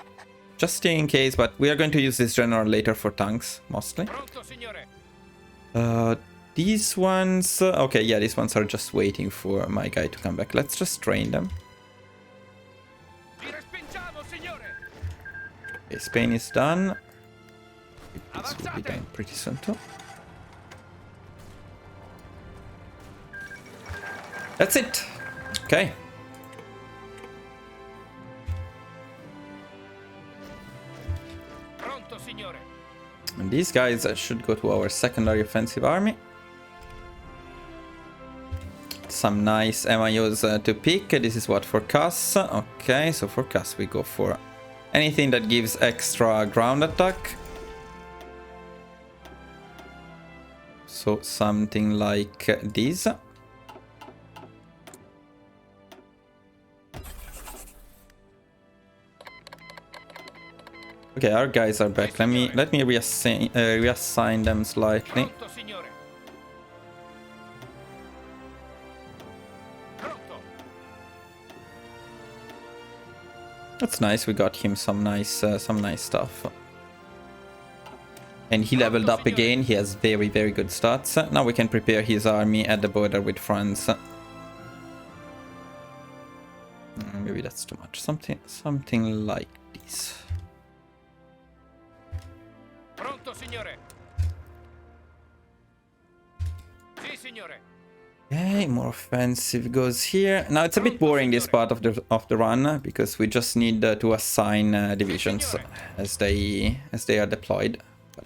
just in case, but we are going to use this general later for tanks, mostly. These ones... okay, yeah, these ones are just waiting for my guy to come back. Let's just train them. Okay, Spain is done. This will be done pretty soon too. That's it. Okay. And these guys should go to our secondary offensive army. Some nice MIOs to pick. This is what for CAS. Okay, so for CAS we go for anything that gives extra ground attack. So something like this. Okay, our guys are back. Let me reassign them slightly. That's nice. We got him some nice stuff. And he leveled up again. He has very good stats. Now we can prepare his army at the border with France. Maybe that's too much. Something like this. Pronto, signore. Sì, signore. Okay, more offensive goes here. Now it's a bit boring, this part of the run, because we just need to assign divisions as they are deployed. But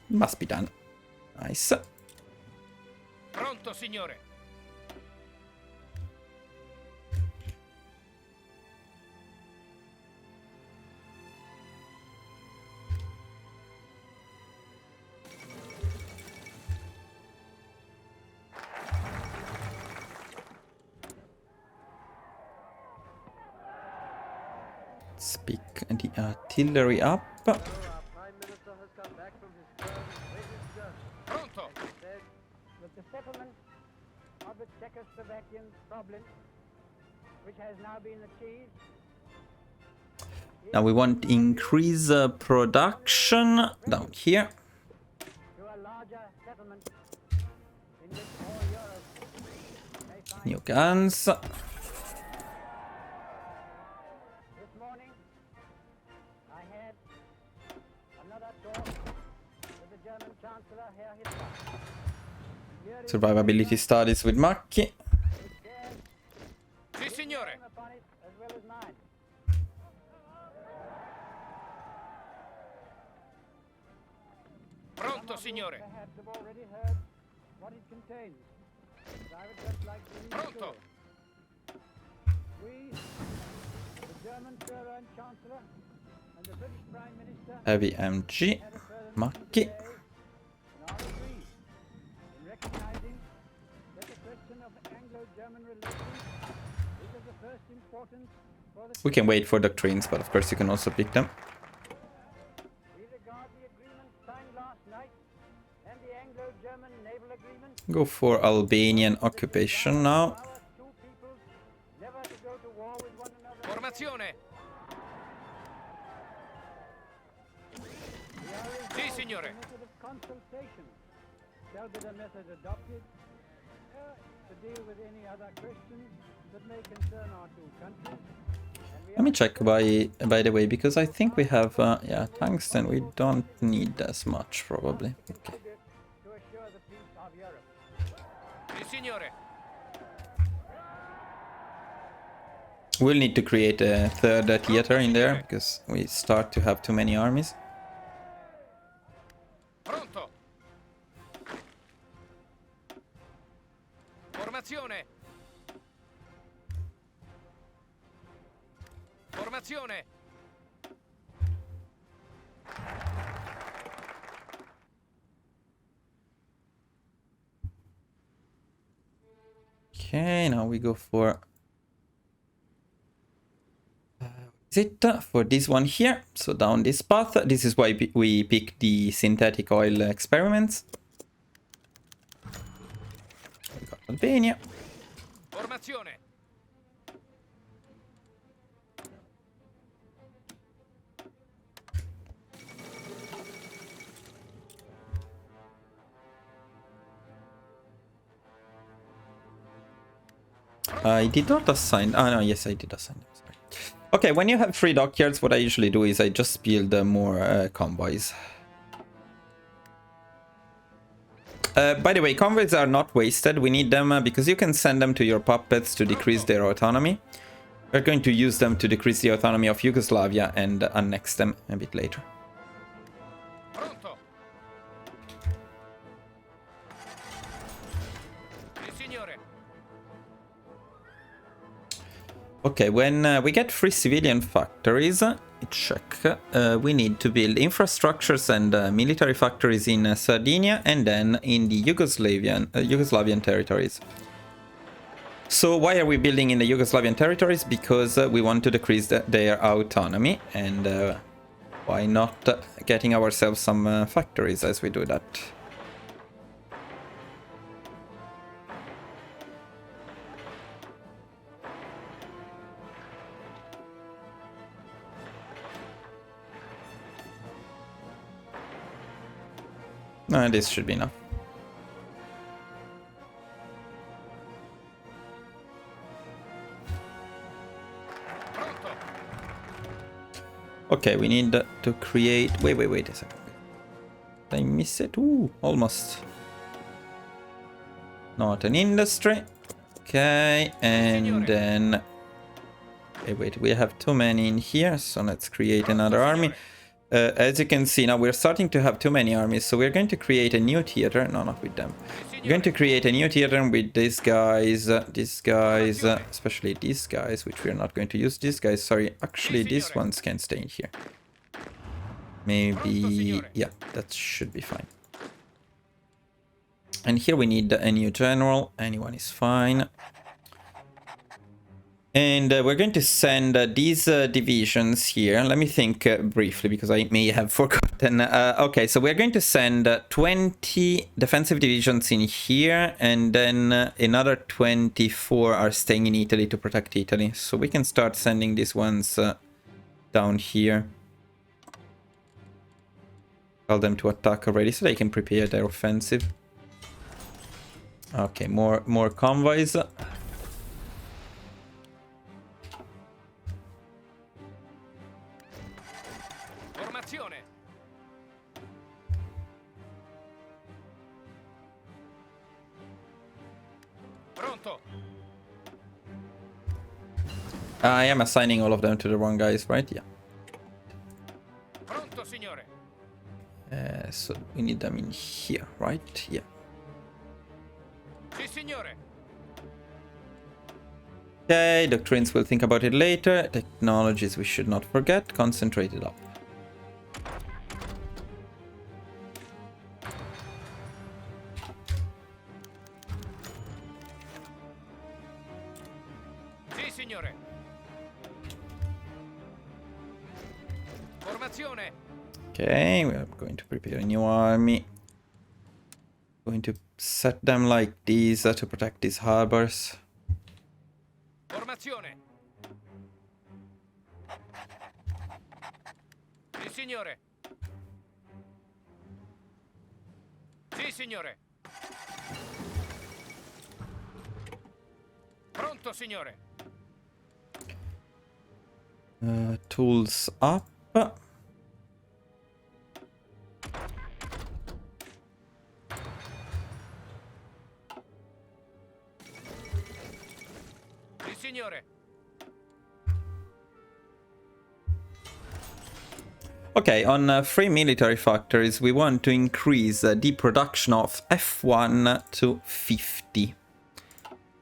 it must be done. Nice. Pronto, signore. Let's pick the artillery up. Our Prime Minister has come back from his term with his journey. Pronto. He said that the settlement of the Czechoslovakian problem, which has now been achieved, Now we want to increase production down here. to a larger settlement in which all Europe may find. New guns. This morning, I had another talk with the German Chancellor, Herr Hitler. Here is Survivability studies with Macchi. his shares Sì, signore. upon it as well as mine. Pronto, signore. Perhaps have already heard what it contains. But I would just like to Pronto. reassure. We, the German Führer and Chancellor, and the British Prime Minister, Heavy MG. had a further Macchi. meeting today and are agreed in recognizing that the question of Anglo-German relations is of the first importance for the We can wait for doctrines, but of course you can also pick them. We regard the agreement signed last night and the Anglo-German naval agreement Go for Albanian occupation now. our two peoples never to go to war with one another. Formazione. Sì, signore. The method of consultation shall be the method adopted to deal with any other questions that may concern our two countries. And we Let me check by the way, because I think we have yeah, tungsten. We don't need as much probably. Okay. contribute to assure the peace of Europe. Sì, signore. We'll need to create a third theater in there because we start to have too many armies. Pronto. Formazione. Formazione. Okay, now we go for is it for this one here. So down this path. This is why we pick the synthetic oil experiments. We got Albania. Formazione. I did not assign. Oh no, yes, I did assign them. Sorry. Okay, when you have 3 dockyards, what I usually do is I just build more convoys. By the way, convoys are not wasted. We need them because you can send them to your puppets to decrease their autonomy. We're going to use them to decrease the autonomy of Yugoslavia and annex them a bit later. Pronto. Sì, signore. Okay, when we get 3 civilian factories, check, we need to build infrastructures and military factories in Sardinia and then in the Yugoslavian territories. So why are we building in the Yugoslavian territories? Because we want to decrease their autonomy, and why not getting ourselves some factories as we do that? No, this should be enough. Pronto. Okay, we need to create... Wait a second. Did I miss it? Ooh, almost. Not an industry. Okay, and then... Wait, we have too many in here, so let's create another army. As you can see, now we're starting to have too many armies, so we're going to create a new theater. No, not with them. We're going to create a new theater with these guys, especially these guys, which we're not going to use. These guys, sorry, actually these ones can stay in here. Maybe, yeah, that should be fine. And here we need a new general. Anyone is fine. And we're going to send these divisions here. Let me think briefly, because I may have forgotten. Okay, so we're going to send 20 defensive divisions in here, and then another 24 are staying in Italy to protect Italy. So we can start sending these ones down here. Tell them to attack already, so they can prepare their offensive. Okay, more convoys. I am assigning all of them to the wrong guys, right? Yeah. Pronto, signore. So we need them in here, right? Yeah. Sì, signore. Okay, doctrines, we'll think about it later. Technologies we should not forget. Concentrate it up. Sì, signore. Formazione. Okay, we are going to prepare a new army. Going to set them like these to protect these harbors. Formazione. Sì, signore. Sì, signore. Pronto, signore. Tools up. Sì, signore. Okay, on free military factories, we want to increase the production of F1 to 50.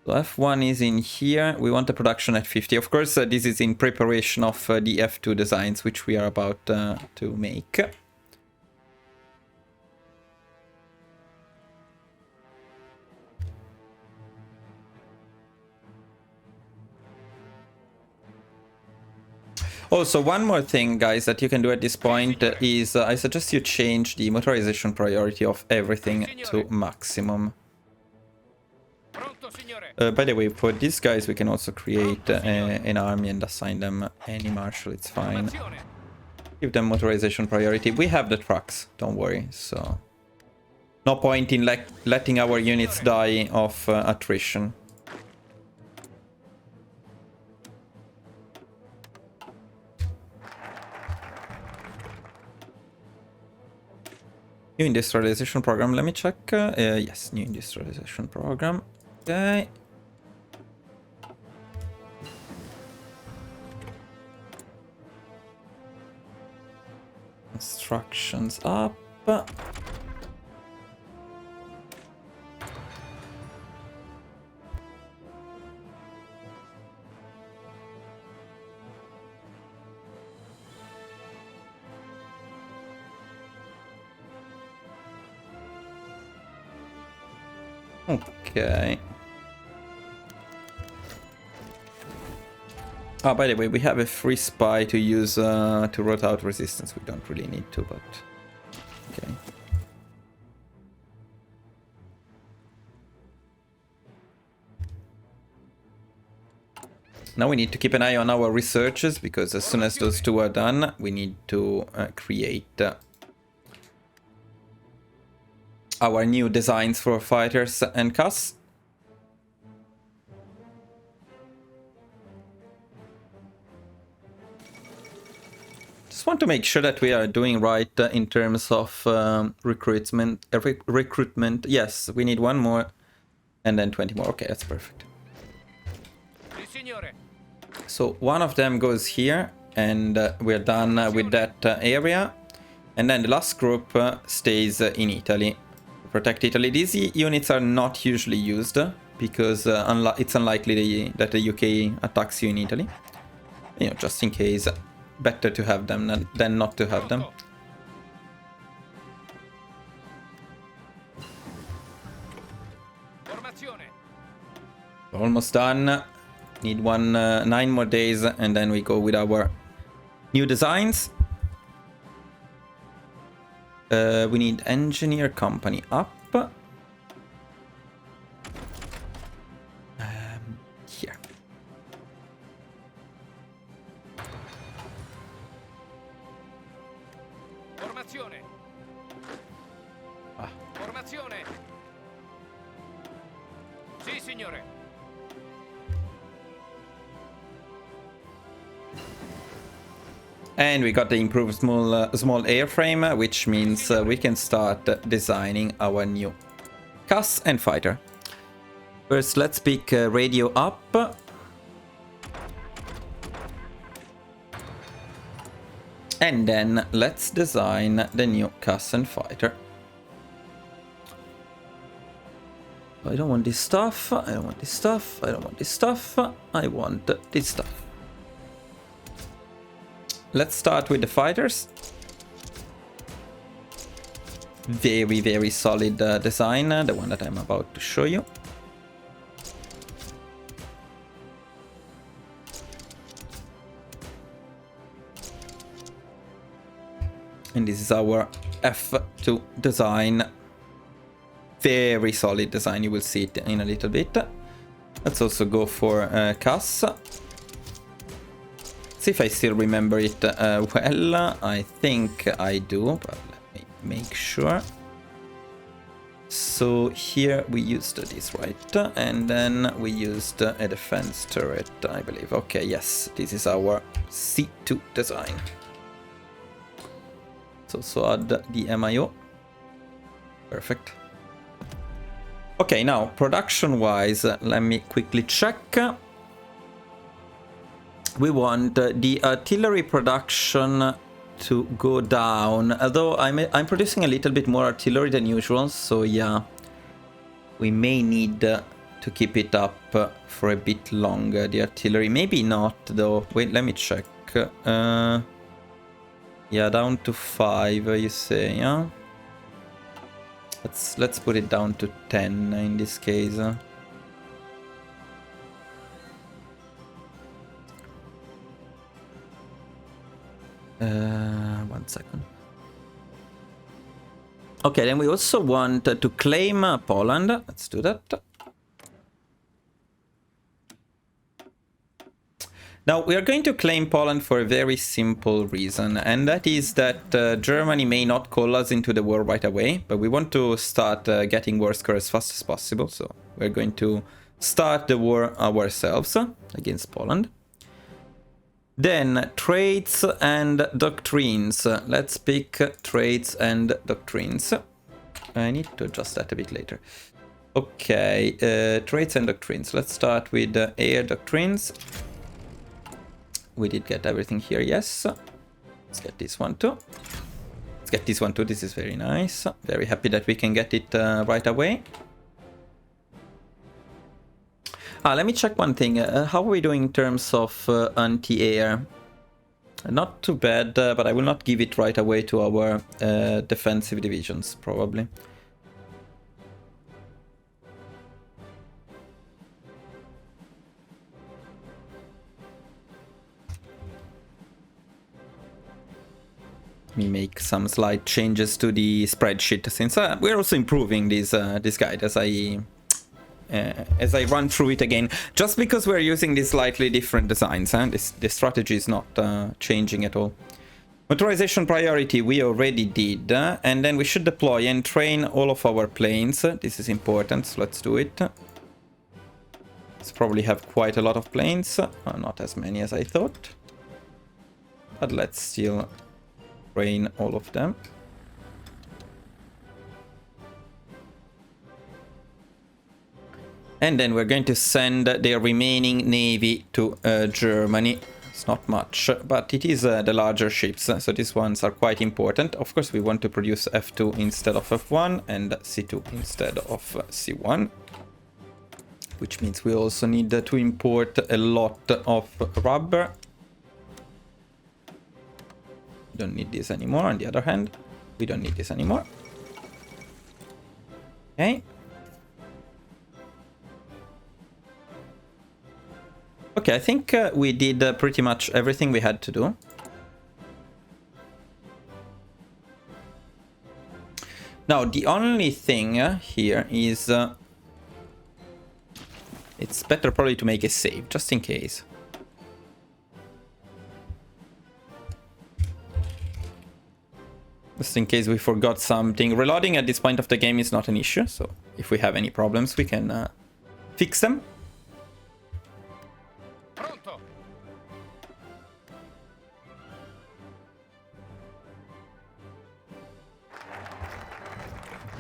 So F1 is in here. We want the production at 50. Of course, this is in preparation of the F2 designs, which we are about to make. Also, one more thing, guys, that you can do at this point is I suggest you change the motorization priority of everything to maximum. Pronto, signore. By the way, for these guys, we can also create an army and assign them any marshal. It's fine. Formazione. Give them motorization priority. We have the trucks, don't worry. So no point in letting our units die of attrition. New industrialization program, let me check. Yes, new industrialization program. Okay. Instructions up. Okay. Oh, by the way, we have a free spy to use to root out resistance. We don't really need to, but okay. Now we need to keep an eye on our researches, because as soon as those two are done, we need to create our new designs for fighters and CAS. Just want to make sure that we are doing right in terms of recruitment. Recruitment. Yes, we need one more, and then 20 more. Okay, that's perfect. Sì, signore. So one of them goes here, and we're done with that area. And then the last group stays in Italy. Protect Italy. These units are not usually used because it's unlikely that the UK attacks you in Italy. You know, just in case, better to have them than not to have them. Formazione. Almost done. Need 9 more days and then we go with our new designs. We need engineer company up. Here. Formazione. Ah. Formazione. Sì, signore. And we got the improved small airframe, which means we can start designing our new CAS and fighter. First, let's pick radio up. And then let's design the new CAS and fighter. I don't want this stuff. I don't want this stuff. I don't want this stuff. I want this stuff. Let's start with the fighters. Very, very solid design, the one that I'm about to show you. And this is our F2 design. Very solid design, you will see it in a little bit. Let's also go for CAS. See if I still remember it well. I think I do, but let me make sure. So here we used this, right? And then we used a defense turret, I believe. Okay, yes, this is our C2 design. So add the MIO. Perfect. Okay, now production-wise, let me quickly check. We want the artillery production to go down, although I'm producing a little bit more artillery than usual, so yeah, we may need to keep it up for a bit longer, the artillery. Maybe not, though. Wait, let me check. Yeah, down to 5, you say, yeah? Let's put it down to 10 in this case. 1 second. Okay, then we also want to claim Poland. Let's do that. Now, we are going to claim Poland for a very simple reason, and that is that Germany may not call us into the war right away, but we want to start getting Worsker as fast as possible, so we're going to start the war ourselves against Poland. Then, traits and doctrines. Let's pick traits and doctrines. I need to adjust that a bit later. Okay, traits and doctrines. Let's start with air doctrines. We did get everything here, yes. Let's get this one too. Let's get this one too, this is very nice. Very happy that we can get it right away. Let me check one thing. How are we doing in terms of anti-air? Not too bad, but I will not give it right away to our defensive divisions, probably. Let me make some slight changes to the spreadsheet, since we're also improving this guide as I run through it again, just because we're using these slightly different designs, and this strategy is not changing at all. Motorization priority we already did, and then we should deploy and train all of our planes. This is important, so let's do it. Let's probably have quite a lot of planes, not as many as I thought, but let's still train all of them. And then we're going to send the remaining navy to Germany. It's not much, but it is the larger ships, so these ones are quite important. Of course, we want to produce F2 instead of F1 and C2 instead of C1. Which means we also need to import a lot of rubber. We don't need this anymore, on the other hand. We don't need this anymore. Okay. Okay, I think we did pretty much everything we had to do. Now, the only thing here is... it's better probably to make a save, just in case. Just in case we forgot something. Reloading at this point of the game is not an issue, so if we have any problems, we can fix them. Pronto.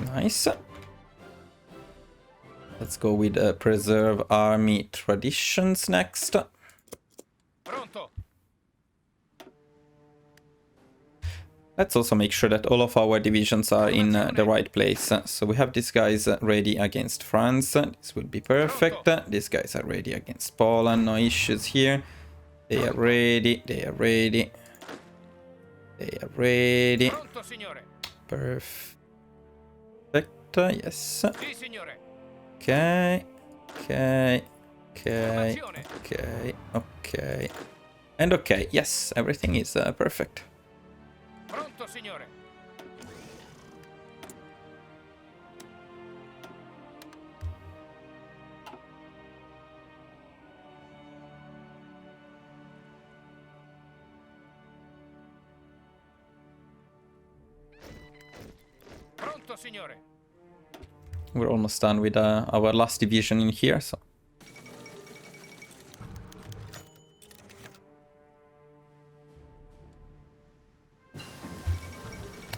Nice. Let's go with preserve army traditions next. Pronto. Let's also make sure that all of our divisions are in the right place. So we have these guys ready against France. This will be perfect. These guys are ready against Poland. No issues here. They are ready. They are ready. They are ready. Pronto, signore. Perfect. Yes. Sì, signore. Okay. Okay. Okay. Formazione. Okay. Okay. And okay. Yes, everything is perfect. Pronto, signore. Pronto, signore. We're almost done with our last division in here, so.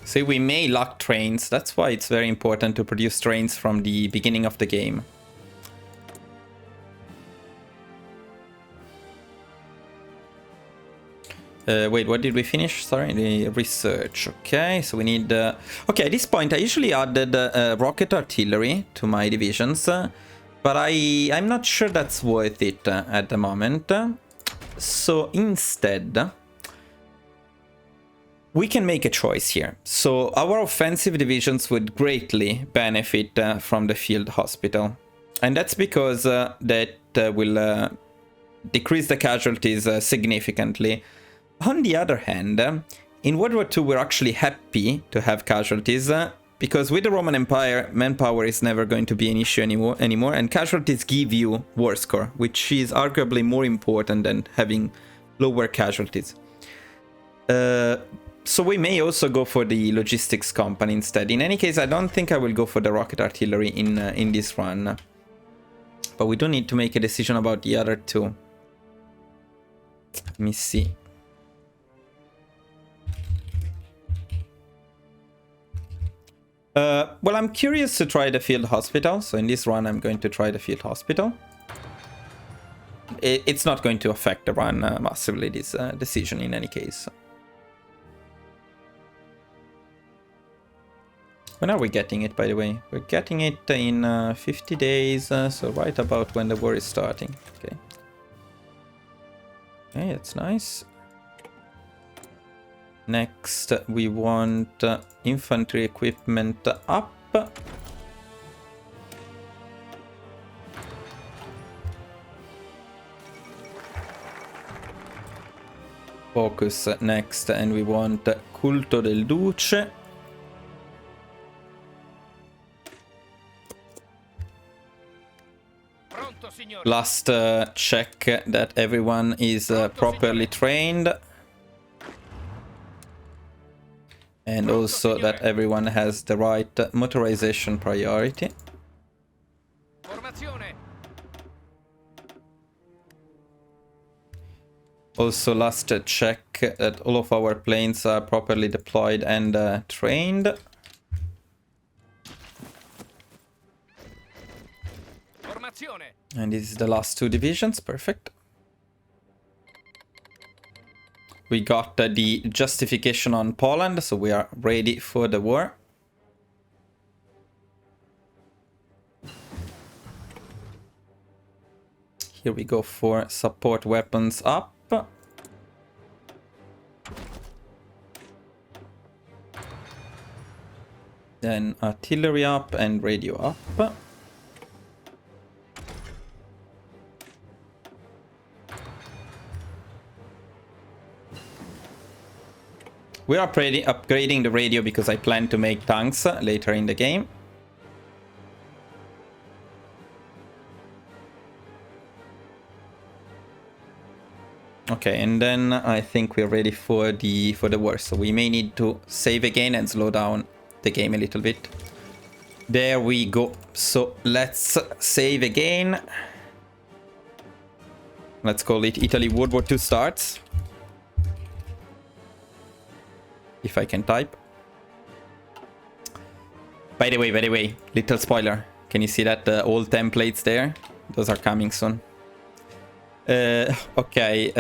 So we may lack trains. That's why it's very important to produce trains from the beginning of the game. Wait, what did we finish? Sorry, the research. Okay, so we need... okay, at this point I usually added rocket artillery to my divisions, but I'm not sure that's worth it at the moment. So instead, we can make a choice here. So our offensive divisions would greatly benefit from the field hospital. And that's because that will decrease the casualties significantly. On the other hand, in World War II, we're actually happy to have casualties because with the Roman Empire, manpower is never going to be an issue anymore, and casualties give you war score, which is arguably more important than having lower casualties. So we may also go for the logistics company instead. In any case, I don't think I will go for the rocket artillery in this run. But we do need to make a decision about the other two. Let me see. Well, I'm curious to try the field hospital. So in this run, I'm going to try the field hospital. It's not going to affect the run massively, this decision in any case. When are we getting it, by the way? We're getting it in 50 days, so right about when the war is starting. Okay. Okay, that's nice. Next, we want infantry equipment up. Focus next, and we want Culto del Duce. Last check that everyone is properly trained. And also that everyone has the right motorization priority. Also last check that all of our planes are properly deployed and trained. And this is the last two divisions, perfect. We got the justification on Poland, so we are ready for the war. Here we go for support weapons up. Then artillery up and radio up. We are upgrading the radio because I plan to make tanks later in the game. Okay, and then I think we're ready for the war. So we may need to save again and slow down the game a little bit. There we go. So let's save again. Let's call it Italy World War II starts. If I can type. By the way, little spoiler. Can you see that old templates there? Those are coming soon. Okay,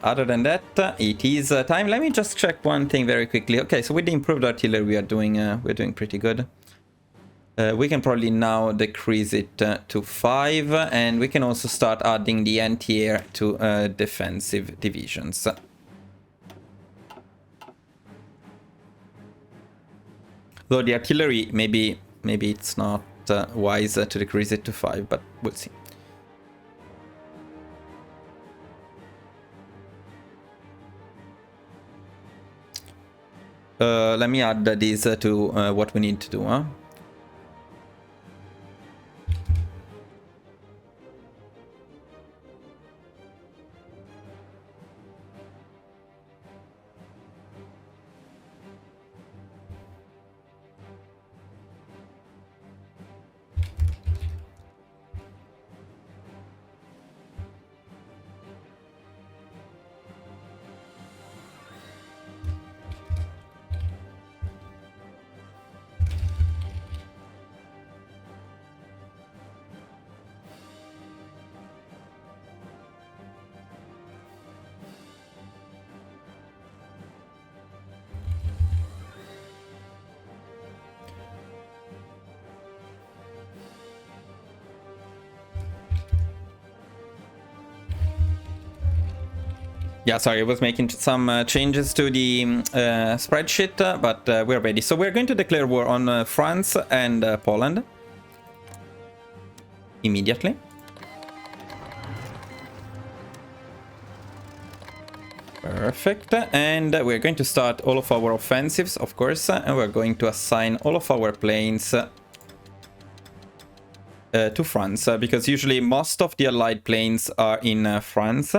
other than that, it is time. Let me just check one thing very quickly. Okay, so with the improved artillery, we're doing pretty good. We can probably now decrease it to 5, and we can also start adding the anti-air to defensive divisions. Though the artillery, maybe it's not wise to decrease it to 5, but we'll see. Let me add these to what we need to do, huh? Yeah, sorry, I was making some changes to the spreadsheet, but we're ready. So we're going to declare war on France and Poland immediately. Perfect. And we're going to start all of our offensives, of course, and we're going to assign all of our planes to France, because usually most of the Allied planes are in France.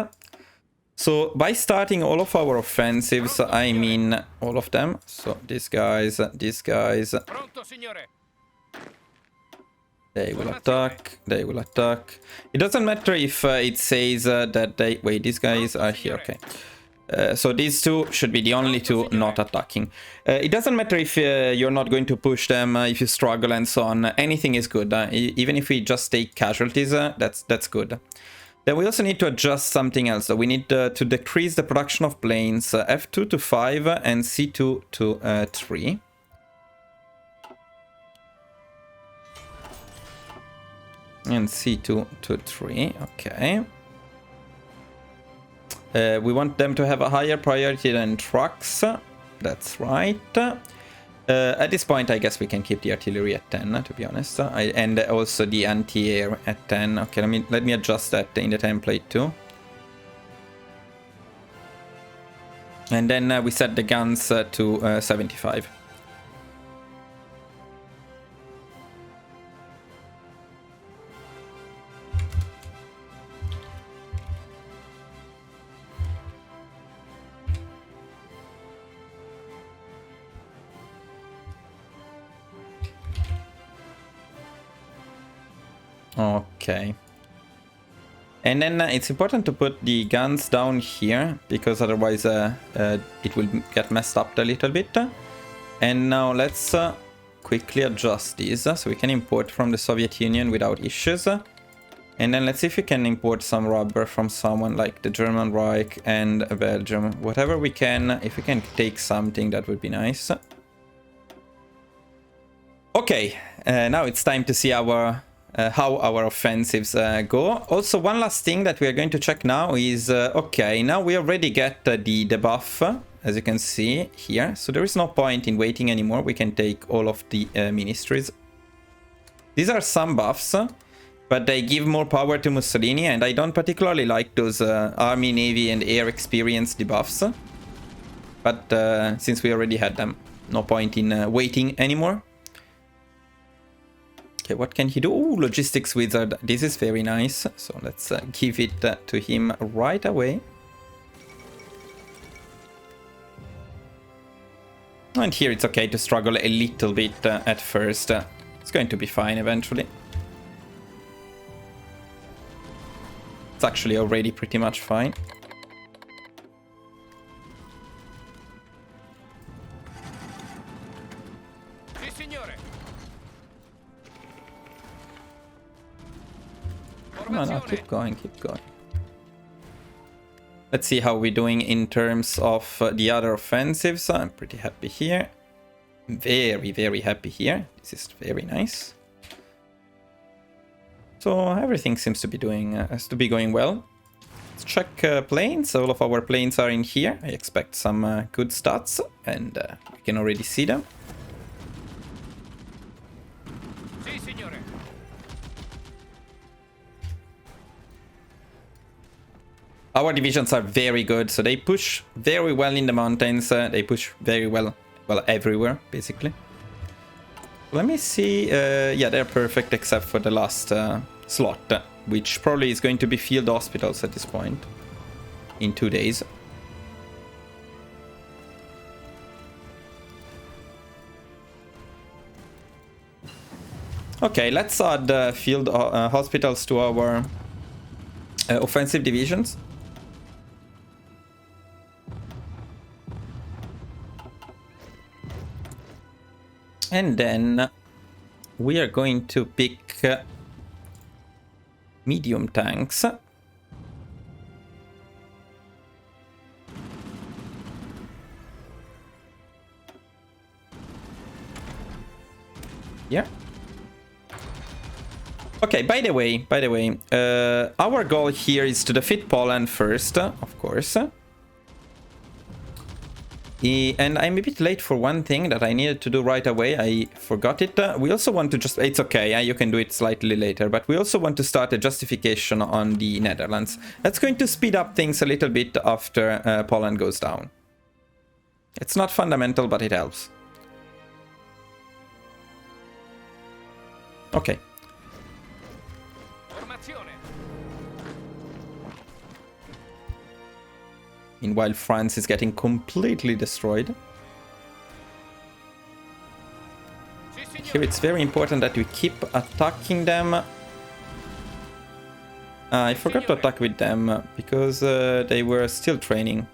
So by starting all of our offensives, I mean all of them. So these guys, they will attack, they will attack. It doesn't matter if it says that they... Wait, these guys are here, okay. So these two should be the only two not attacking. It doesn't matter if you're not going to push them, if you struggle and so on. Anything is good. Even if we just take casualties, that's good. Then we also need to adjust something else. So we need to decrease the production of planes, F2 to 5 and C2 to 3. And C2 to 3, okay. We want them to have a higher priority than trucks. That's right. At this point, I guess we can keep the artillery at 10, to be honest. And also the anti-air at 10. Okay, let me adjust that in the template too. And then we set the guns to 75. Okay. And then it's important to put the guns down here, because otherwise it will get messed up a little bit. And now let's quickly adjust these so we can import from the Soviet Union without issues. And then let's see if we can import some rubber from someone like the German Reich and Belgium. Whatever we can, if we can take something, that would be nice. Okay, now it's time to see our... how our offensives go. Also, one last thing that we are going to check now is, okay, now we already get the debuff, as you can see here. So there is no point in waiting anymore. We can take all of the ministries. These are some buffs, but they give more power to Mussolini, and I don't particularly like those army, navy, and air experience debuffs. but since we already had them, no point in waiting anymore. Okay, what can he do? Ooh, logistics wizard. This is very nice. So let's give it to him right away. And here it's okay to struggle a little bit at first. It's going to be fine eventually. It's actually already pretty much fine. No, keep going, keep going. Let's see how we're doing in terms of the other offensives. I'm pretty happy here. Very, very happy here. This is very nice. So everything seems to be going well. Let's check planes. All of our planes are in here. I expect some good stats, and we can already see them. Our divisions are very good, so they push very well in the mountains. They push very well, everywhere, basically. Let me see. Yeah, they're perfect except for the last slot, which probably is going to be field hospitals at this point in 2 days. Okay, let's add field hospitals to our offensive divisions. And then we are going to pick medium tanks. Yeah. Okay, by the way, our goal here is to defeat Poland first, of course. And I'm a bit late for one thing that I needed to do right away. I forgot it. We also want to just... It's okay, you can do it slightly later. But we also want to start a justification on the Netherlands. That's going to speed up things a little bit after Poland goes down. It's not fundamental, but it helps. Okay. Meanwhile, France is getting completely destroyed. Here it's very important that we keep attacking them. I forgot to attack with them because they were still training.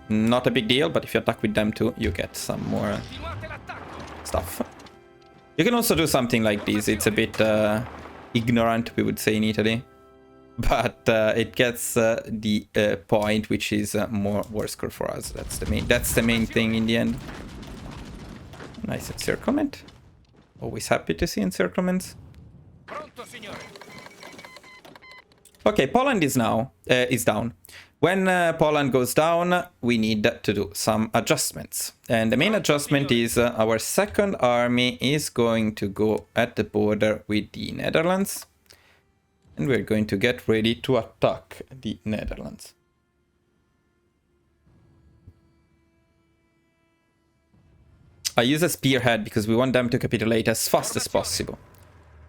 Not a big deal, but if you attack with them too, you get some more stuff. You can also do something like this. It's a bit ignorant, we would say in Italy. But it gets the point, which is more war score for us. That's the main thing in the end. Nice encirclement. Always happy to see encirclements. Okay, Poland is down. When Poland goes down, we need to do some adjustments. And the main adjustment is our second army is going to go at the border with the Netherlands. And we're going to get ready to attack the Netherlands. I use a spearhead because we want them to capitulate as fast as possible.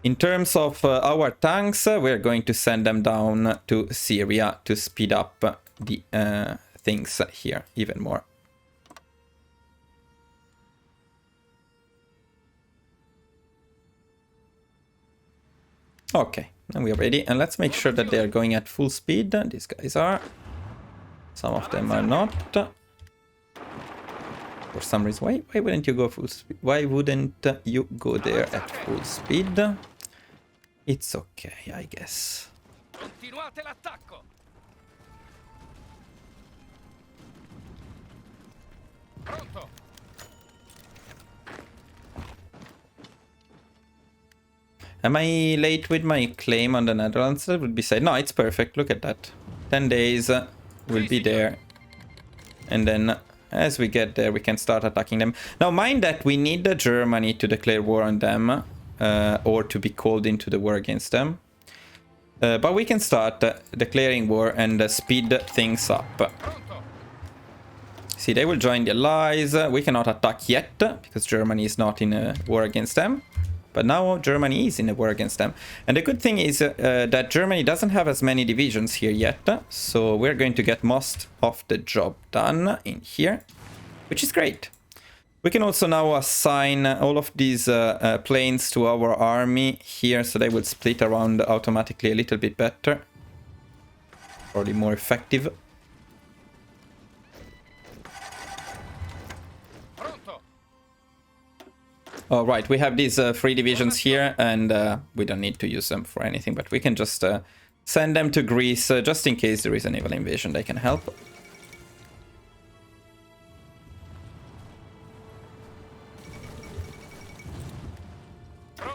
In terms of our tanks, we're going to send them down to Syria to speed up the things here even more. Okay. And we are ready, and let's make sure that they are going at full speed. These guys are. Some of them are not. For some reason, why wouldn't you go full speed? Why wouldn't you go there at full speed? It's okay, I guess. Am I late with my claim on the Netherlands? That would be said. No, it's perfect. Look at that. 10 days we'll be there. And then as we get there, we can start attacking them. Now, mind that we need Germany to declare war on them. Or to be called into the war against them. But we can start declaring war and speed things up. See, they will join the allies. We cannot attack yet because Germany is not in a war against them. But now Germany is in a war against them. And the good thing is that Germany doesn't have as many divisions here yet. So we're going to get most of the job done in here, which is great. We can also now assign all of these planes to our army here, so they will split around automatically a little bit better. Probably more effective. All right, we have these 3 divisions here, and we don't need to use them for anything, but we can just send them to Greece, just in case there is a naval invasion. They can help.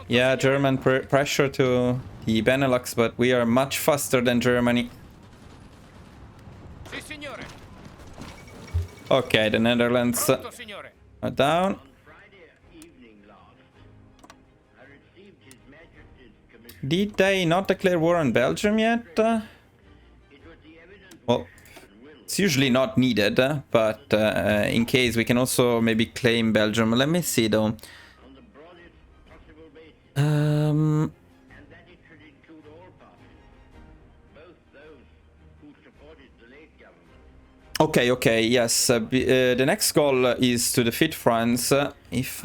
Yeah, German pressure to the Benelux, but we are much faster than Germany. Okay, the Netherlands are down. Did they not declare war on Belgium yet? Well, it's usually not needed, but in case we can also maybe claim Belgium. Let me see though. Okay, yes. The next goal is to defeat France. If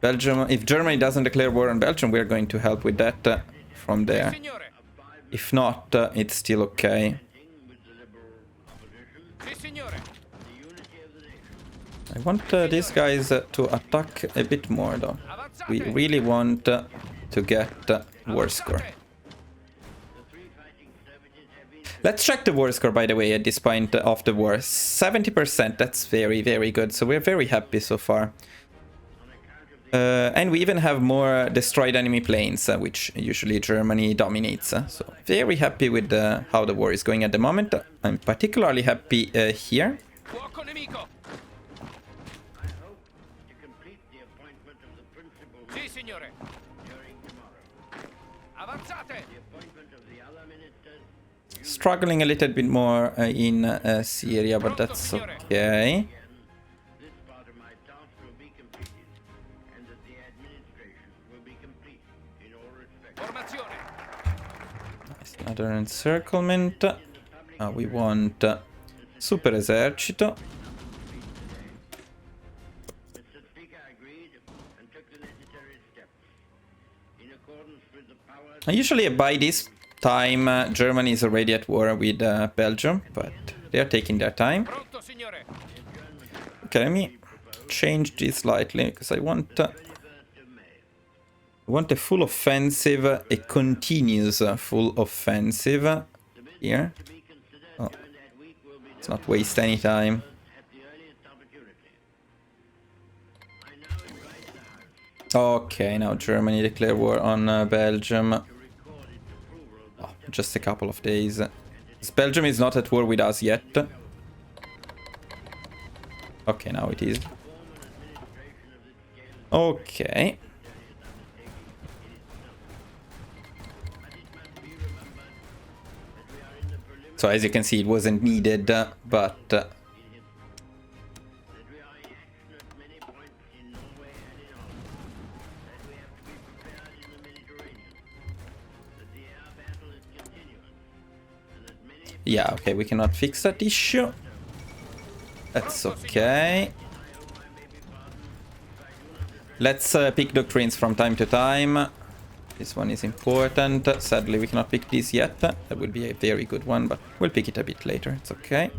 if Germany doesn't declare war on Belgium, we're going to help with that from there. If not, it's still okay. I want these guys to attack a bit more though. We really want to get war score. Let's check the war score, by the way, at this point of the war. 70%, that's very, very good. So we're very happy so far. And we even have more destroyed enemy planes, which usually Germany dominates. So very happy with how the war is going at the moment. I'm particularly happy here. Struggling a little bit more in Syria, but that's okay. Nice, another encirclement. We want super esercito. Usually by this time Germany is already at war with Belgium, but they are taking their time. Okay, let me change this slightly because I want a full offensive, a continuous full offensive here. Oh, let's not waste any time. Okay, now Germany declare war on Belgium. Oh, just a couple of days. Belgium is not at war with us yet. Okay, now it is. Okay. So as you can see, it wasn't needed, but... yeah, okay, we cannot fix that issue. That's okay. Let's pick doctrines from time to time. This one is important. Sadly, we cannot pick this yet. That would be a very good one, but we'll pick it a bit later. It's okay.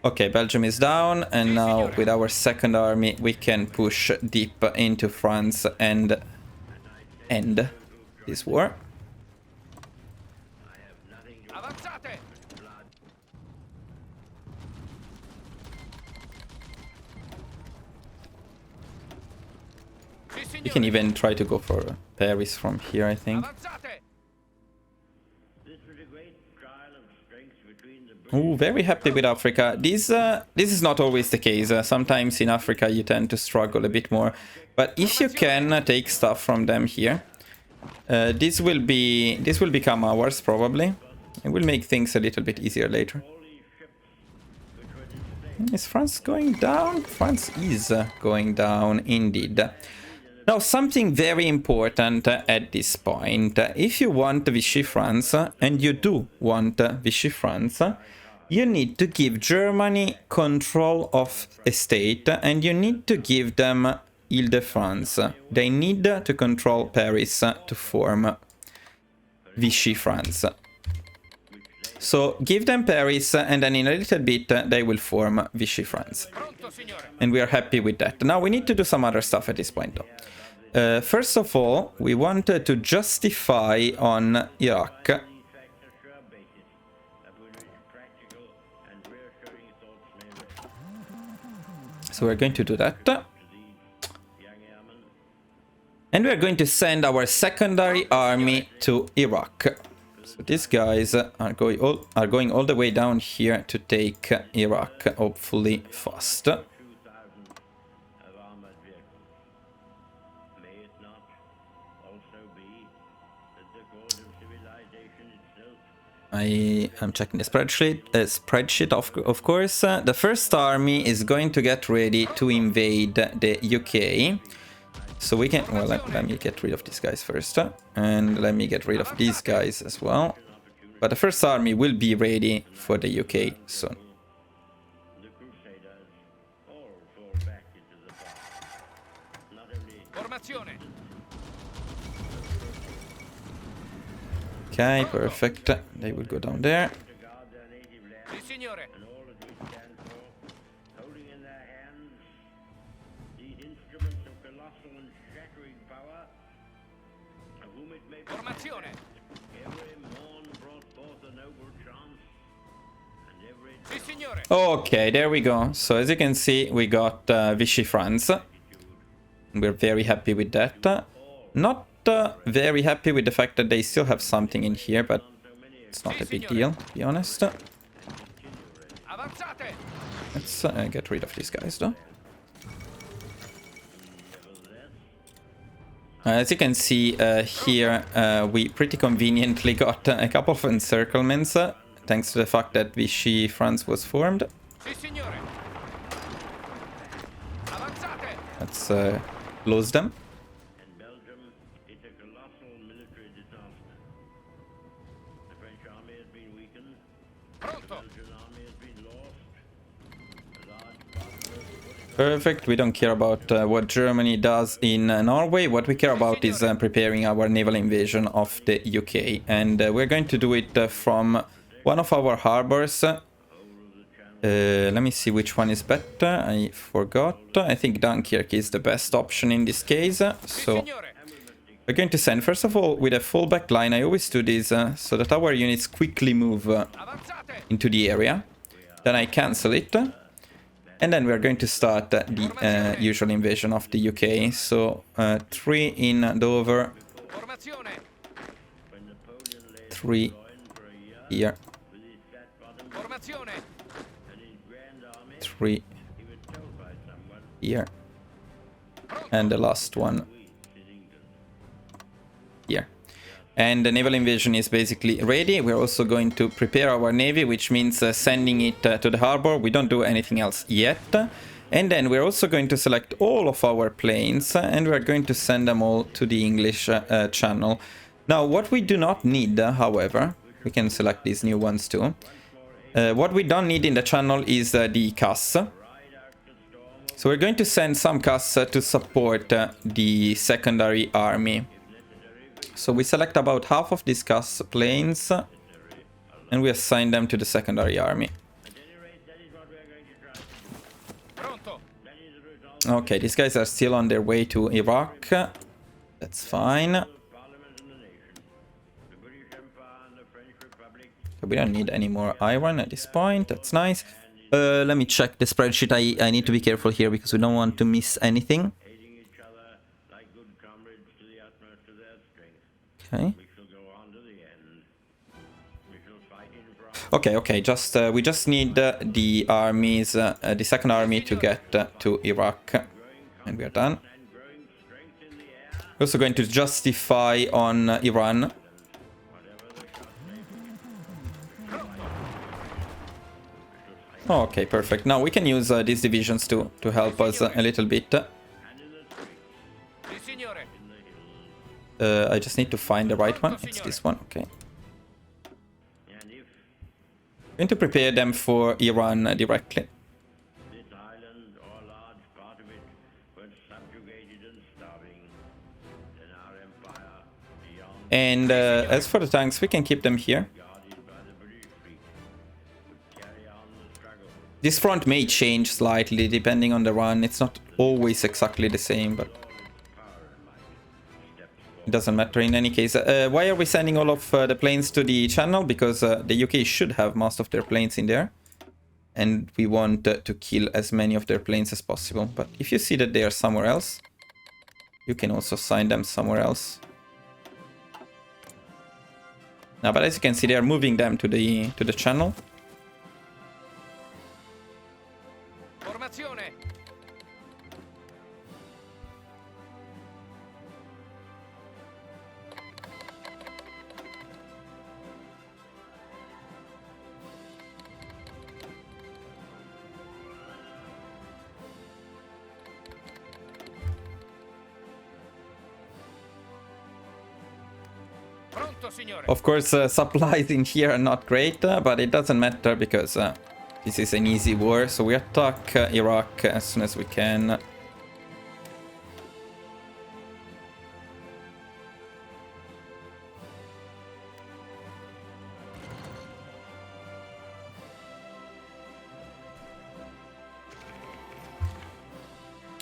Okay, Belgium is down, and now with our second army, we can push deep into France and end this war. We can even try to go for Paris from here, I think. Ooh, very happy with Africa. This is not always the case. Sometimes in Africa you tend to struggle a bit more. But if you can take stuff from them here, this will become ours probably. It will make things a little bit easier later. Is France going down? France is going down indeed. Now, something very important at this point. If you want Vichy France, and you do want Vichy France, you need to give Germany control of a state, and you need to give them Ile-de-France. They need to control Paris to form Vichy France. So give them Paris, and then in a little bit they will form Vichy France. And we are happy with that. Now we need to do some other stuff at this point though. First of all, we wanted to justify on Iraq. So we're going to do that. And we're going to send our secondary army to Iraq. So these guys are going all the way down here to take Iraq, hopefully fast. I am checking the spreadsheet of course. The first army is going to get ready to invade the UK. So we can, well, let me get rid of these guys first, and let me get rid of these guys as well. But the first army will be ready for the UK soon. Okay, perfect. They will go down there. Okay, there we go. So as you can see, we got Vichy France. We're very happy with that. Not very happy with the fact that they still have something in here, but it's not a big deal, to be honest. Let's get rid of these guys, though. As you can see here, we pretty conveniently got a couple of encirclements, thanks to the fact that Vichy France was formed. Let's close them. Perfect, we don't care about what Germany does in Norway. What we care about is preparing our naval invasion of the UK. And we're going to do it from one of our harbors. Let me see which one is better. I forgot. I think Dunkirk is the best option in this case. So we're going to send, first of all, with a full back line. I always do this so that our units quickly move into the area. Then I cancel it. And then we're going to start the usual invasion of the UK. So 3 in Dover. 3 here. 3 here. And the last one here. And the naval invasion is basically ready. We're also going to prepare our navy, which means sending it to the harbor. We don't do anything else yet. And then we're also going to select all of our planes, and we're going to send them all to the English channel. Now, what we do not need, however, we can select these new ones too. What we don't need in the channel is the CAS. So we're going to send some CAS to support the secondary army. So we select about half of these CAS planes and we assign them to the secondary army. Okay, these guys are still on their way to Iraq. That's fine. We don't need any more iron at this point. That's nice. Let me check the spreadsheet. I need to be careful here because we don't want to miss anything. Okay. Okay, just we just need the armies, the second army to get to Iraq, and we are done. We're also going to justify on Iran. Oh, okay, perfect. Now we can use these divisions to help us a little bit. Sì, signore. I just need to find the right one. It's this one, okay. Going to prepare them for Iran directly. This island, or a large part of it, was subjugated and starving. Then our empire, beyond And as for the tanks, we can keep them here. guarded by the British fleet, would carry on the struggle. This front may change slightly depending on the run. It's not always exactly the same, but it doesn't matter in any case. Why are we sending all of the planes to the channel? Because the UK should have most of their planes in there. And we want to kill as many of their planes as possible. But if you see that they are somewhere else, you can also assign them somewhere else. Now, but as you can see, they are moving them to the channel. Formazione. Pronto, signore. Of course, supplies in here are not great, but it doesn't matter because this is an easy war. So we attack Iraq as soon as we can.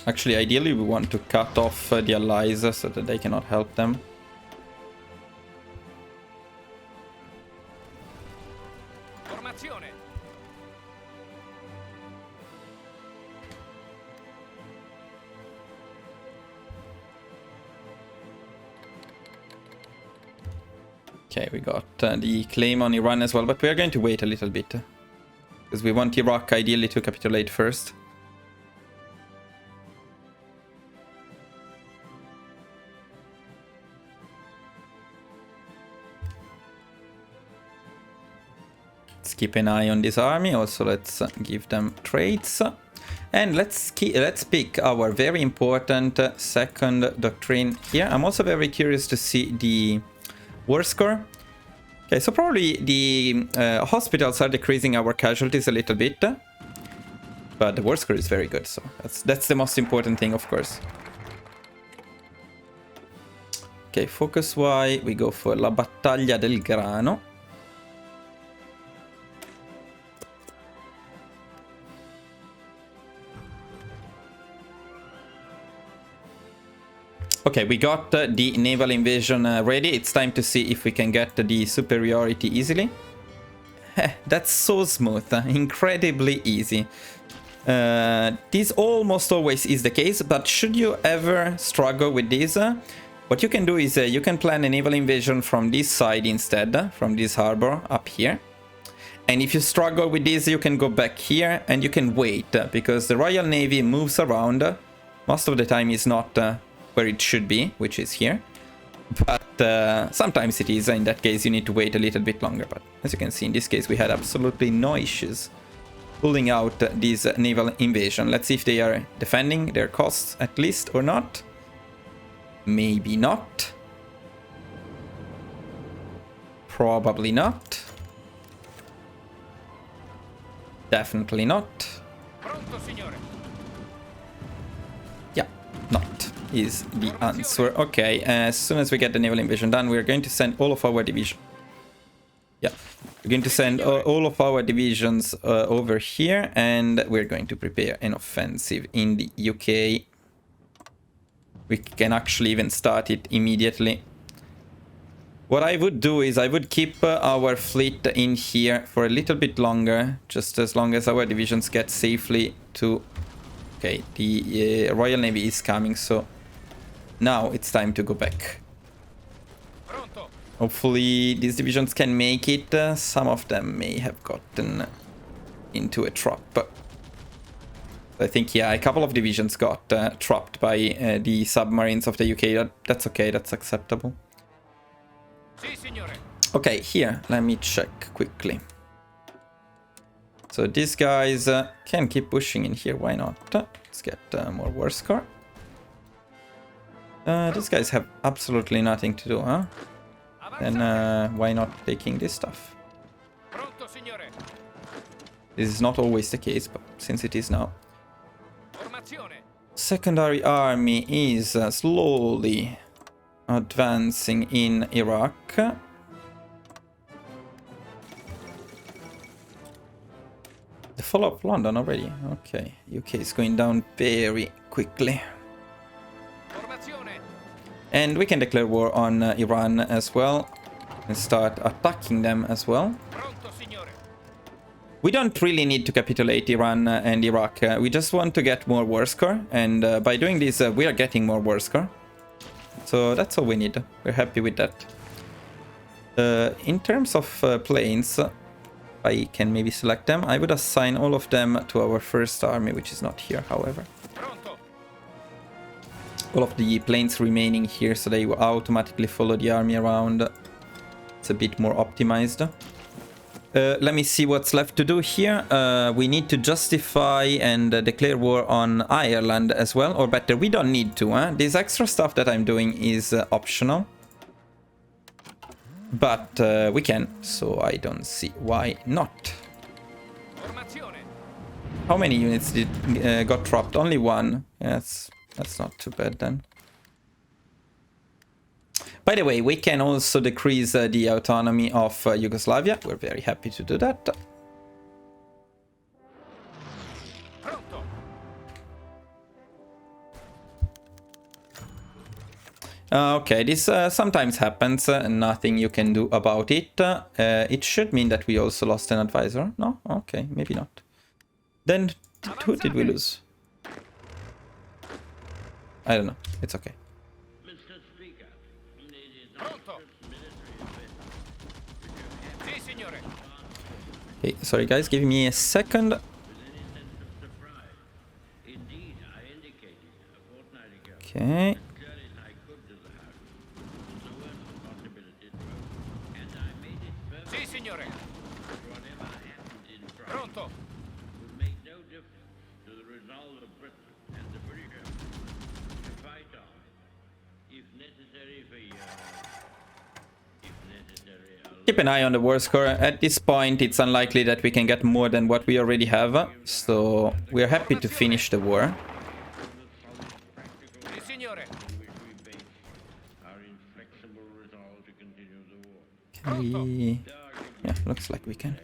Actually, ideally, we want to cut off the allies so that they cannot help them. Formazione. Okay, we got the claim on Iran as well, but we are going to wait a little bit. Because we want Iraq ideally to capitulate first. Let's keep an eye on this army. Also, let's give them trades. And let's pick our very important second doctrine here. I'm also very curious to see the war score. Okay, so probably the hospitals are decreasing our casualties a little bit. But the war score is very good, so that's the most important thing, of course. Okay, focus-wise, we go for La Battaglia del Grano. Okay, we got the naval invasion ready. It's time to see if we can get the superiority easily. That's so smooth, incredibly easy. This almost always is the case, but should you ever struggle with this, what you can do is you can plan a naval invasion from this side instead, from this harbor up here. And if you struggle with this, you can go back here and you can wait, because the Royal Navy moves around. Most of the time it's not where it should be, which is here. But sometimes it is. In that case, you need to wait a little bit longer. But as you can see, in this case, we had absolutely no issues pulling out this naval invasion. Let's see if they are defending their costs at least or not. Maybe not. Probably not. Definitely not. Pronto, signore. Yeah, not is the answer. Okay, as soon as we get the naval invasion done, we're going to send all of our division. Yeah, we're going to send all of our divisions over here, and we're going to prepare an offensive in the UK. We can actually even start it immediately. What I would do is I would keep our fleet in here for a little bit longer, just as long as our divisions get safely to... Okay, the Royal Navy is coming, so now it's time to go back. Pronto. Hopefully these divisions can make it. Some of them may have gotten into a trap. I think, yeah, a couple of divisions got trapped by the submarines of the UK. That's okay, that's acceptable. Sì, signore. Okay, here, let me check quickly. So these guys can keep pushing in here, why not? Let's get more war score. These guys have absolutely nothing to do, huh? Then why not taking this stuff? Pronto, signore. This is not always the case, but since it is now. Formazione. Secondary army is slowly advancing in Iraq. The fall of London already. Okay, UK is going down very quickly. Formazione. And we can declare war on Iran as well and start attacking them as well. Pronto, signore. We don't really need to capitulate Iran and Iraq. We just want to get more war score, and by doing this we are getting more war score. So that's all we need. We're happy with that. In terms of planes, I can maybe select them. I would assign all of them to our first army, which is not here, however. Pronto. All of the planes remaining here, so they will automatically follow the army around. It's a bit more optimized. Let me see what's left to do here. We need to justify and declare war on Ireland as well. Or better, we don't need to. Huh? This extra stuff that I'm doing is optional. But we can, so I don't see why not. Formazione. How many units did got dropped? Only one. Yes, that's not too bad then. By the way, we can also decrease the autonomy of Yugoslavia. We're very happy to do that. Pronto. Okay, this sometimes happens. Nothing you can do about it. It should mean that we also lost an advisor. No? Okay, maybe not. Then who did we lose? I don't know. It's okay. Mr. Speaker, it is Pronto. Sì, signore. Okay, sorry guys, give me a second. with any sense of surprise. Indeed, I indicated a fortnight ago Okay. clearly I could do the House. The worst possibilities were, and I made it perfect. Sì, signore. Whatever happened in France Pronto. would make no difference to the resolve of Britain and the British to fight on, if necessary for years, if necessary alone. Keep an eye on the war score. At this point, it's unlikely that we can get more than what we already have. So we're happy to finish the war. Sì, signore. On which we base our inflexible resolve to continue the war. Can we... Yeah, looks like we can.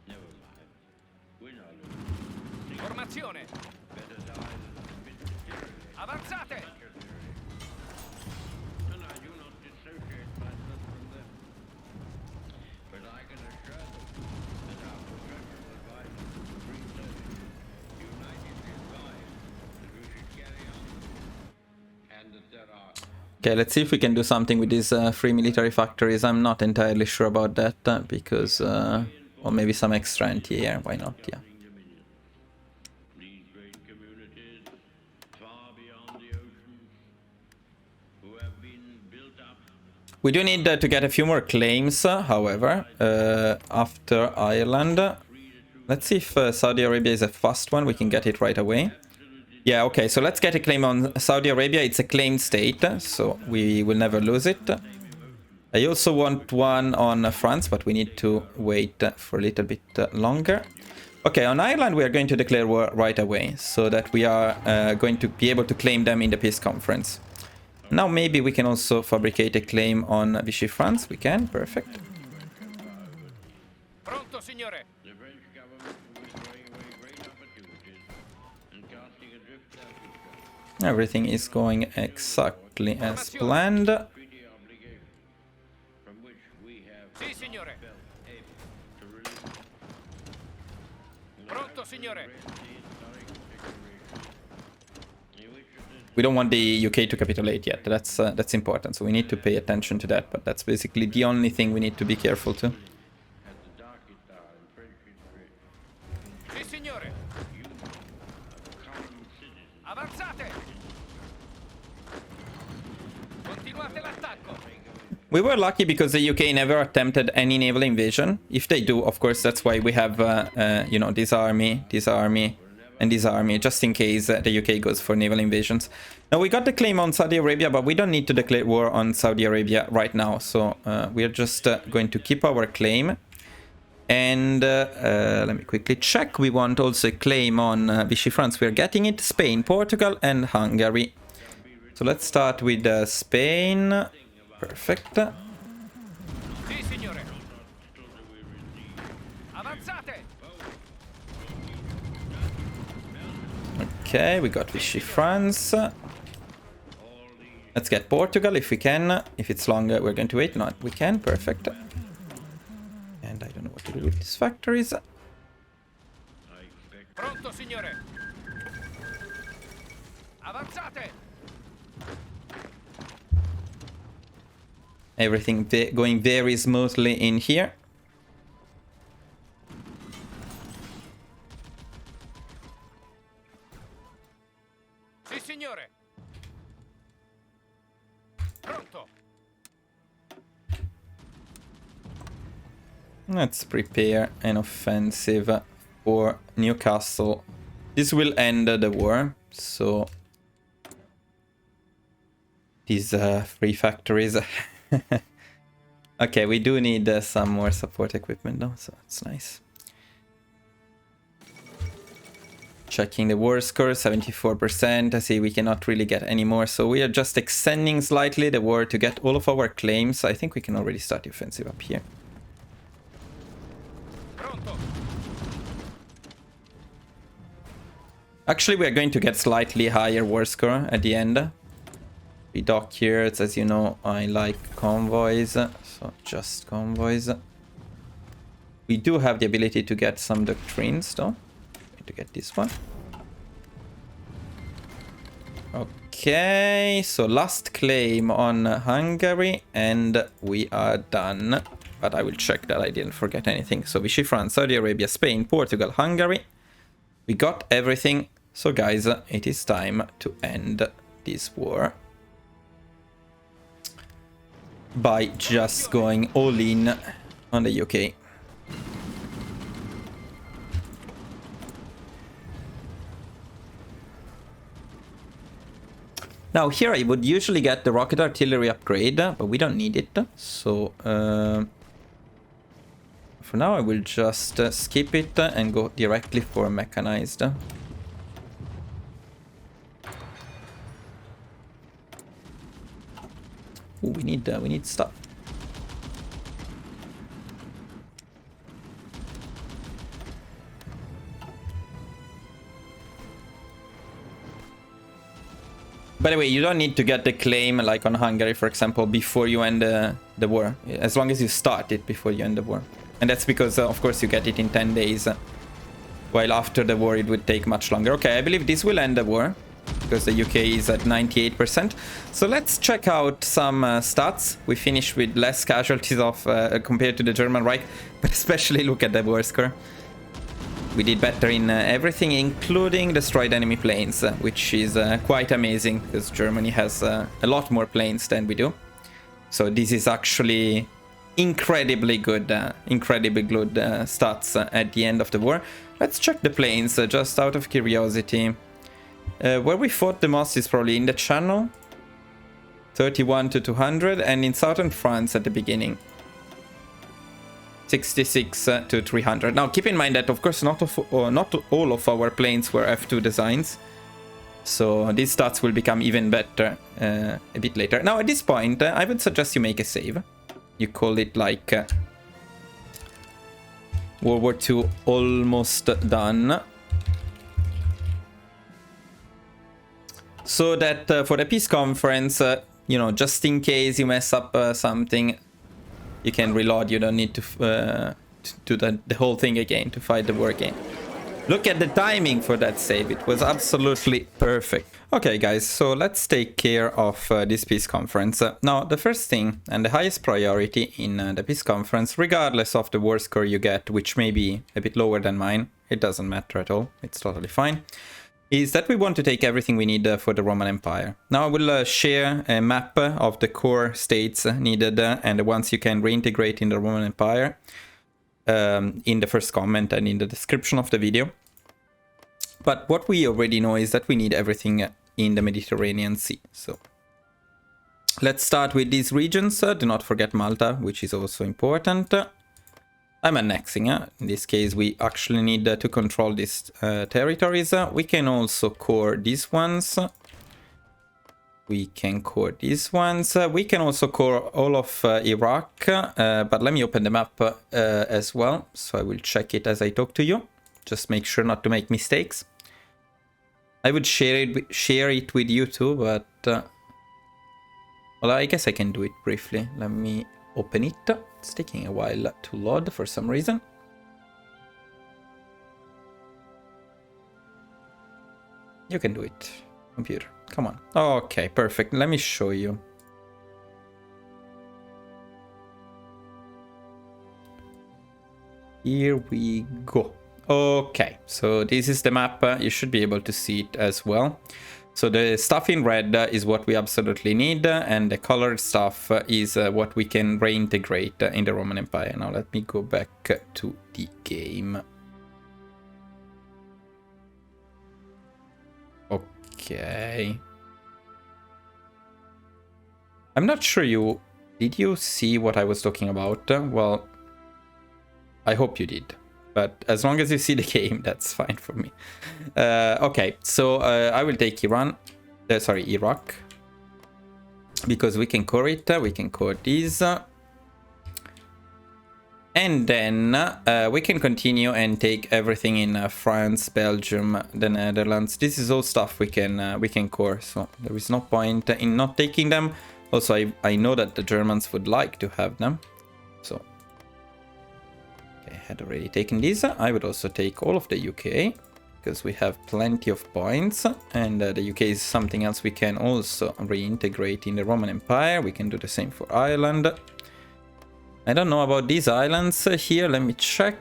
Never mind. We're not losing. Formazione. Better die than submit to tyranny. Avanzate. And I do not dissociate myself from them. But I can assure them that our professional advisors of the Free Service unitedly advise that we should carry on, and that there are Okay, let's see if we can do something with these free military factories. I'm not entirely sure about that because... or maybe some extra anti-air, why not, yeah. dominion. These great communities, far beyond the oceans, who have been built up We do need to get a few more claims, however, after Ireland. Let's see if Saudi Arabia is a fast one. We can get it right away. Yeah, okay, so let's get a claim on Saudi Arabia. It's a claimed state, so we will never lose it. I also want one on France, but we need to wait for a little bit longer. Okay, on Ireland we are going to declare war right away, so that we are going to be able to claim them in the peace conference. Now maybe we can also fabricate a claim on Vichy France. We can, perfect. Pronto, signore. the French government who is throwing away great opportunities and casting adrift their future. Everything is going exactly as planned. Treaty obligation from which we have Sì, signore. felt able to release. Pronto, signore. The historic declaration in which it is We don't want the UK to capitulate yet. That's important. So we need to pay attention to that. But that's basically the only thing we need to be careful to. at the darkest hour in French history, Sì, signore. common citizens Avanzate. Continuate l'attacco. We were lucky because the UK never attempted any naval invasion. If they do, of course, that's why we have, you know, this army, and this army, just in case the UK goes for naval invasions. Now, we got the claim on Saudi Arabia, but we don't need to declare war on Saudi Arabia right now. So we are just going to keep our claim. And let me quickly check. We want also a claim on Vichy France. We're getting it. Spain, Portugal, and Hungary. So let's start with Spain. Perfect. Sì, signore. Avanzate. Okay, we got Vichy France. Let's get Portugal if we can. If it's longer, we're going to wait. No, we can. Perfect. And I don't know what to do with these factories. Pronto, signore. Avanzate. Everything going very smoothly in here. Sì, signore. Pronto. Let's prepare an offensive for Newcastle. This will end the war, so these free factories. Okay, we do need some more support equipment though, so that's nice. Checking the war score, 74%. I see we cannot really get any more, so we are just extending slightly the war to get all of our claims. I think we can already start the offensive up here. Pronto. Actually, we are going to get slightly higher war score at the end. We dock here. It's, as you know, I like convoys, so just convoys. We do have the ability to get some doctrines though. Going to get this one. Okay, so last claim on Hungary and we are done. But I will check that I didn't forget anything. So Vichy France, Saudi Arabia, Spain, Portugal, Hungary. We got everything. So guys, it is time to end this war by just going all in on the UK. Now here I would usually get the rocket artillery upgrade, but we don't need it. So for now I will just skip it and go directly for mechanized. Ooh, we need stuff. By the way, you don't need to get the claim like on Hungary, for example, before you end the war. As long as you start it before you end the war. And that's because, of course, you get it in 10 days. While after the war, it would take much longer. Okay, I believe this will end the war, because the UK is at 98%. So let's check out some stats. We finished with less casualties of compared to the German Reich, but especially look at the war score. We did better in everything, including destroyed enemy planes, which is quite amazing, because Germany has a lot more planes than we do. So this is actually incredibly good stats at the end of the war. Let's check the planes, just out of curiosity. Where we fought the most is probably in the Channel, 31 to 200, and in southern France at the beginning, 66 to 300. Now keep in mind that of course not all of our planes were F2 designs, so these stats will become even better a bit later. Now at this point I would suggest you make a save. You call it like World War II almost done. So that for the peace conference, you know, just in case you mess up something, you can reload. You don't need to do the whole thing again, to fight the war again. Look at the timing for that save. It was absolutely perfect. Okay, guys, so let's take care of this peace conference. Now, the first thing and the highest priority in the peace conference, regardless of the war score you get, which may be a bit lower than mine, it doesn't matter at all. It's totally fine. is that we want to take everything we need for the Roman Empire. Now I will share a map of the core states needed and the ones you can reintegrate in the Roman Empire in the first comment and in the description of the video. But what we already know is that we need everything in the Mediterranean Sea. So let's start with these regions. Do not forget Malta, which is also important. I'm annexing. In this case, we actually need to control these territories. We can also core these ones. We can core these ones. We can also core all of Iraq. But let me open the map as well. So I will check it as I talk to you. Just make sure not to make mistakes. I would share it with you too, but... well, I guess I can do it briefly. Let me open it. It's taking a while to load for some reason. You can do it, computer. Come on. Okay, perfect. Let me show you. Here we go. Okay, so this is the map. You should be able to see it as well. So the stuff in red is what we absolutely need, and the colored stuff is what we can reintegrate in the Roman Empire. Now let me go back to the game. Okay. I'm not sure did you see what I was talking about? Well, I hope you did. But as long as you see the game, that's fine for me. Okay, so I will take Iraq, because we can core it, we can core these. And then we can continue and take everything in France, Belgium, the Netherlands. This is all stuff we can core, so there is no point in not taking them. Also, I know that the Germans would like to have them, so... I had already taken these. I would also take all of the UK, because we have plenty of points, and the UK is something else we can also reintegrate in the Roman Empire. We can do the same for Ireland. I don't know about these islands here. Let me check.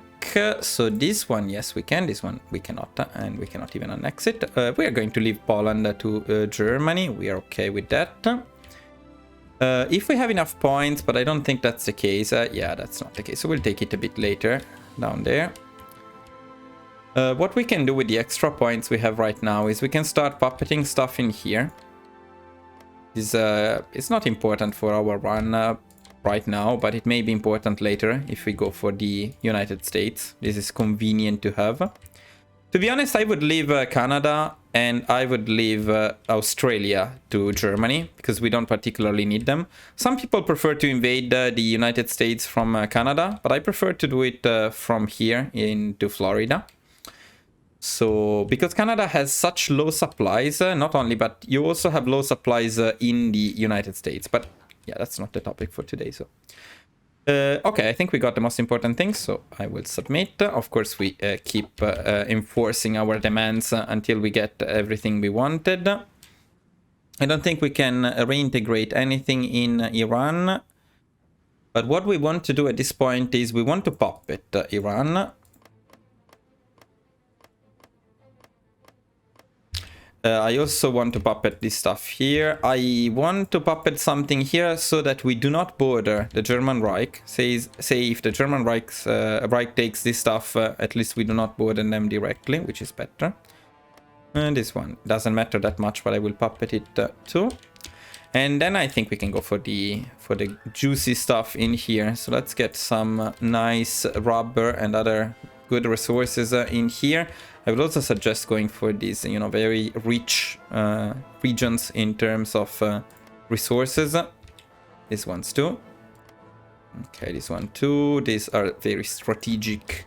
So this one, yes, we can. This one we cannot, and we cannot even annex it. We are going to leave Poland to Germany. We are okay with that. If we have enough points, but I don't think that's the case. Yeah, that's not the case. So we'll take it a bit later down there. What we can do with the extra points we have right now is we can start puppeting stuff in here. It's not important for our run right now, but it may be important later if we go for the United States. This is convenient to have. To be honest, I would leave Canada and I would leave Australia to Germany, because we don't particularly need them. Some people prefer to invade the United States from Canada, but I prefer to do it from here into Florida. So, because Canada has such low supplies, not only, but you also have low supplies in the United States. But yeah, that's not the topic for today, so... okay, I think we got the most important things, so I will submit. Of course, we keep enforcing our demands until we get everything we wanted. I don't think we can reintegrate anything in Iran. But what we want to do at this point is we want to puppet Iran. I also want to puppet this stuff here. I want to puppet something here so that we do not border the German Reich. Say if the German Reich takes this stuff, at least we do not border them directly, which is better. And this one doesn't matter that much, but I will puppet it too. And then I think we can go for the juicy stuff in here. So let's get some nice rubber and other good resources in here. I would also suggest going for these, you know, very rich regions in terms of resources. These ones too. Okay, this one too. These are very strategic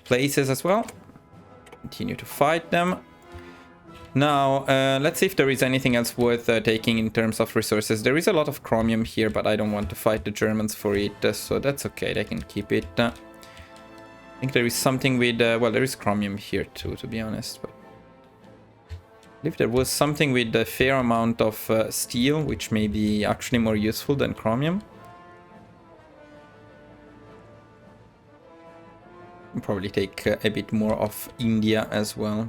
places as well. Continue to fight them. Now, let's see if there is anything else worth taking in terms of resources. There is a lot of chromium here, but I don't want to fight the Germans for it, so that's okay. They can keep it. I think there is something with... well, there is chromium here too, to be honest. But I believe there was something with a fair amount of steel, which may be actually more useful than chromium. I'll probably take a bit more of India as well.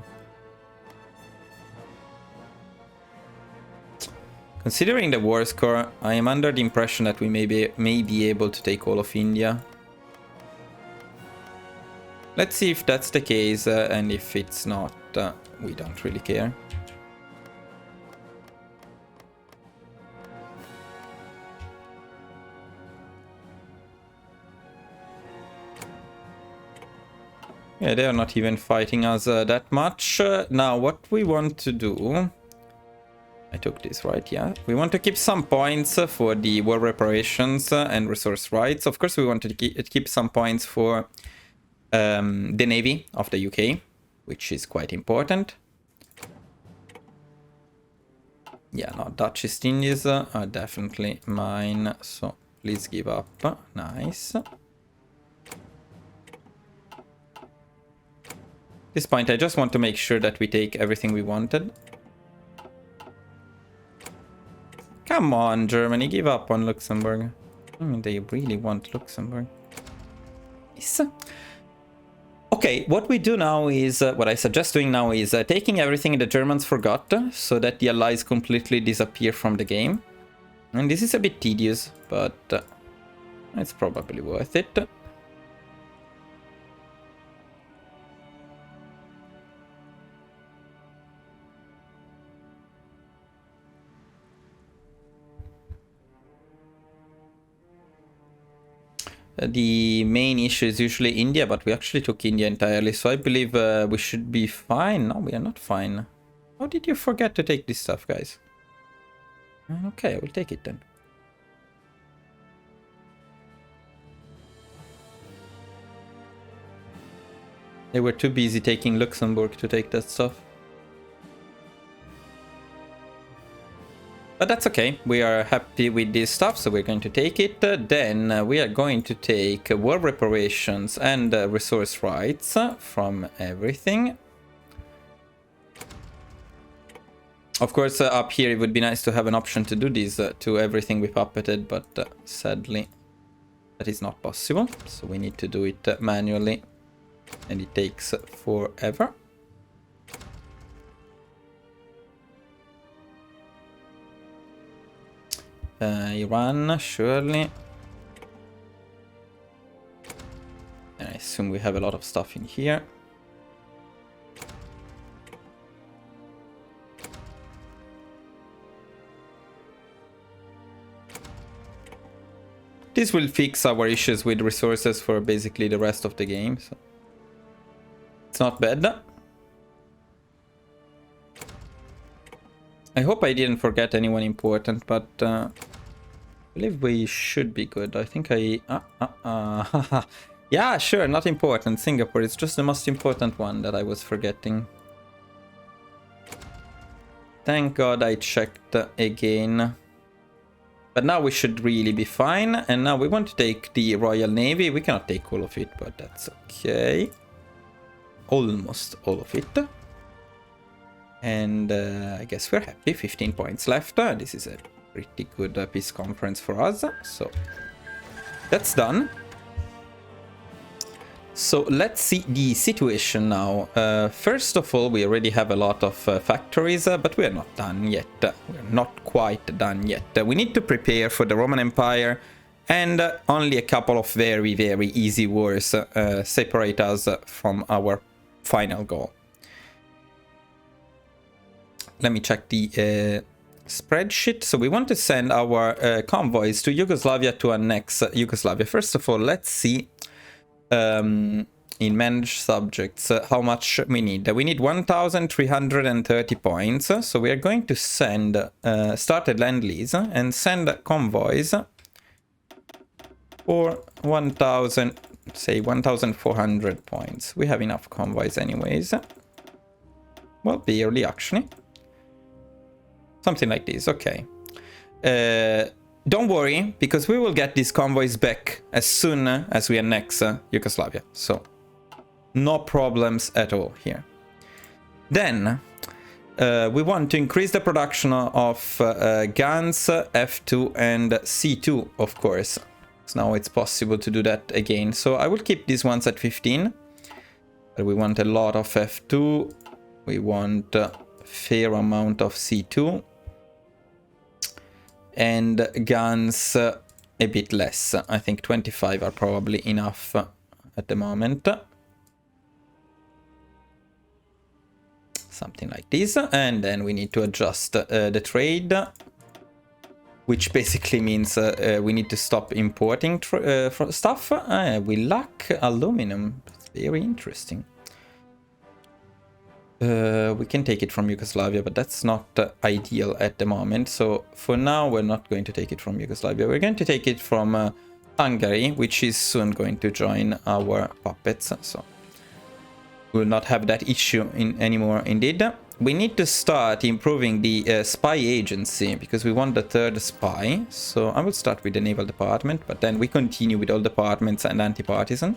Considering the war score, I am under the impression that we may be able to take all of India. Let's see if that's the case, and if it's not, we don't really care. Yeah, they are not even fighting us that much. Now, what we want to do... I took this, right? Yeah. We want to keep some points for the war reparations and resource rights. Of course, we want to keep some points for the Navy of the UK, which is quite important. Yeah, no, Dutch East Indies are definitely mine, so please give up. Nice. At this point, I just want to make sure that we take everything we wanted. Come on, Germany, give up on Luxembourg. I mean, they really want Luxembourg. Yes. Okay, what we do now is, what I suggest doing now is taking everything the Germans forgot, so that the allies completely disappear from the game. And this is a bit tedious, but it's probably worth it. The main issue is usually India, but we actually took India entirely, so I believe we should be fine. No, we are not fine. How did you forget to take this stuff, guys? Okay, I will take it then. They were too busy taking Luxembourg to take that stuff. But that's okay, we are happy with this stuff, so we're going to take it. Then we are going to take war reparations and resource rights from everything. Of course, up here it would be nice to have an option to do this to everything we puppeted, but sadly that is not possible. So we need to do it manually, and it takes forever. Iran, surely. And I assume we have a lot of stuff in here. This will fix our issues with resources for basically the rest of the game, so it's not bad. I hope I didn't forget anyone important, but I believe we should be good. I think I... Yeah, sure, not important. Singapore is just the most important one that I was forgetting. Thank God I checked again. But now we should really be fine. And now we want to take the Royal Navy. We cannot take all of it, but that's okay. Almost all of it. And I guess we're happy. 15 points left. This is a pretty good peace conference for us. So that's done. So let's see the situation now. First of all, we already have a lot of factories, but we are not done yet. We're not quite done yet. We need to prepare for the Roman Empire, and only a couple of very, very easy wars separate us from our final goal. Let me check the spreadsheet. So we want to send our convoys to Yugoslavia to annex Yugoslavia. First of all, let's see in managed subjects how much we need. We need 1,330 points. So we are going to send started Lend-Lease and send convoys for 1,000, say 1,400 points. We have enough convoys anyways. Well, barely actually. Something like this, okay. Don't worry, because we will get these convoys back as soon as we annex Yugoslavia. So, no problems at all here. Then, we want to increase the production of guns, F2 and C2, of course. So now it's possible to do that again. So I will keep these ones at 15. But we want a lot of F2. We want a fair amount of C2. and guns a bit less. I think 25 are probably enough at the moment. Something like this. And then we need to adjust the trade, which basically means we need to stop importing stuff. We lack aluminum. Very interesting. We can take it from Yugoslavia, but that's not ideal at the moment. So for now, we're not going to take it from Yugoslavia. We're going to take it from Hungary, which is soon going to join our puppets. So we'll not have that issue anymore indeed. We need to start improving the spy agency because we want the third spy. So I will start with the naval department, but then we continue with all departments and anti-partisan.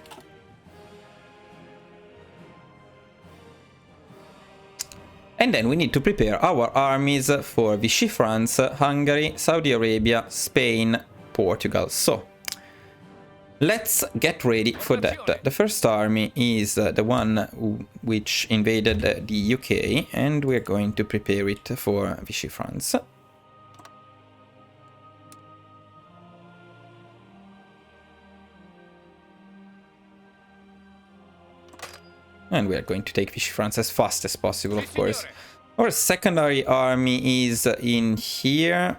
And then we need to prepare our armies for Vichy France, Hungary, Saudi Arabia, Spain, Portugal. So let's get ready for that. The first army is the one which invaded the UK, and we're going to prepare it for Vichy France. And we are going to take Vichy France as fast as possible, of course. Our secondary army is in here.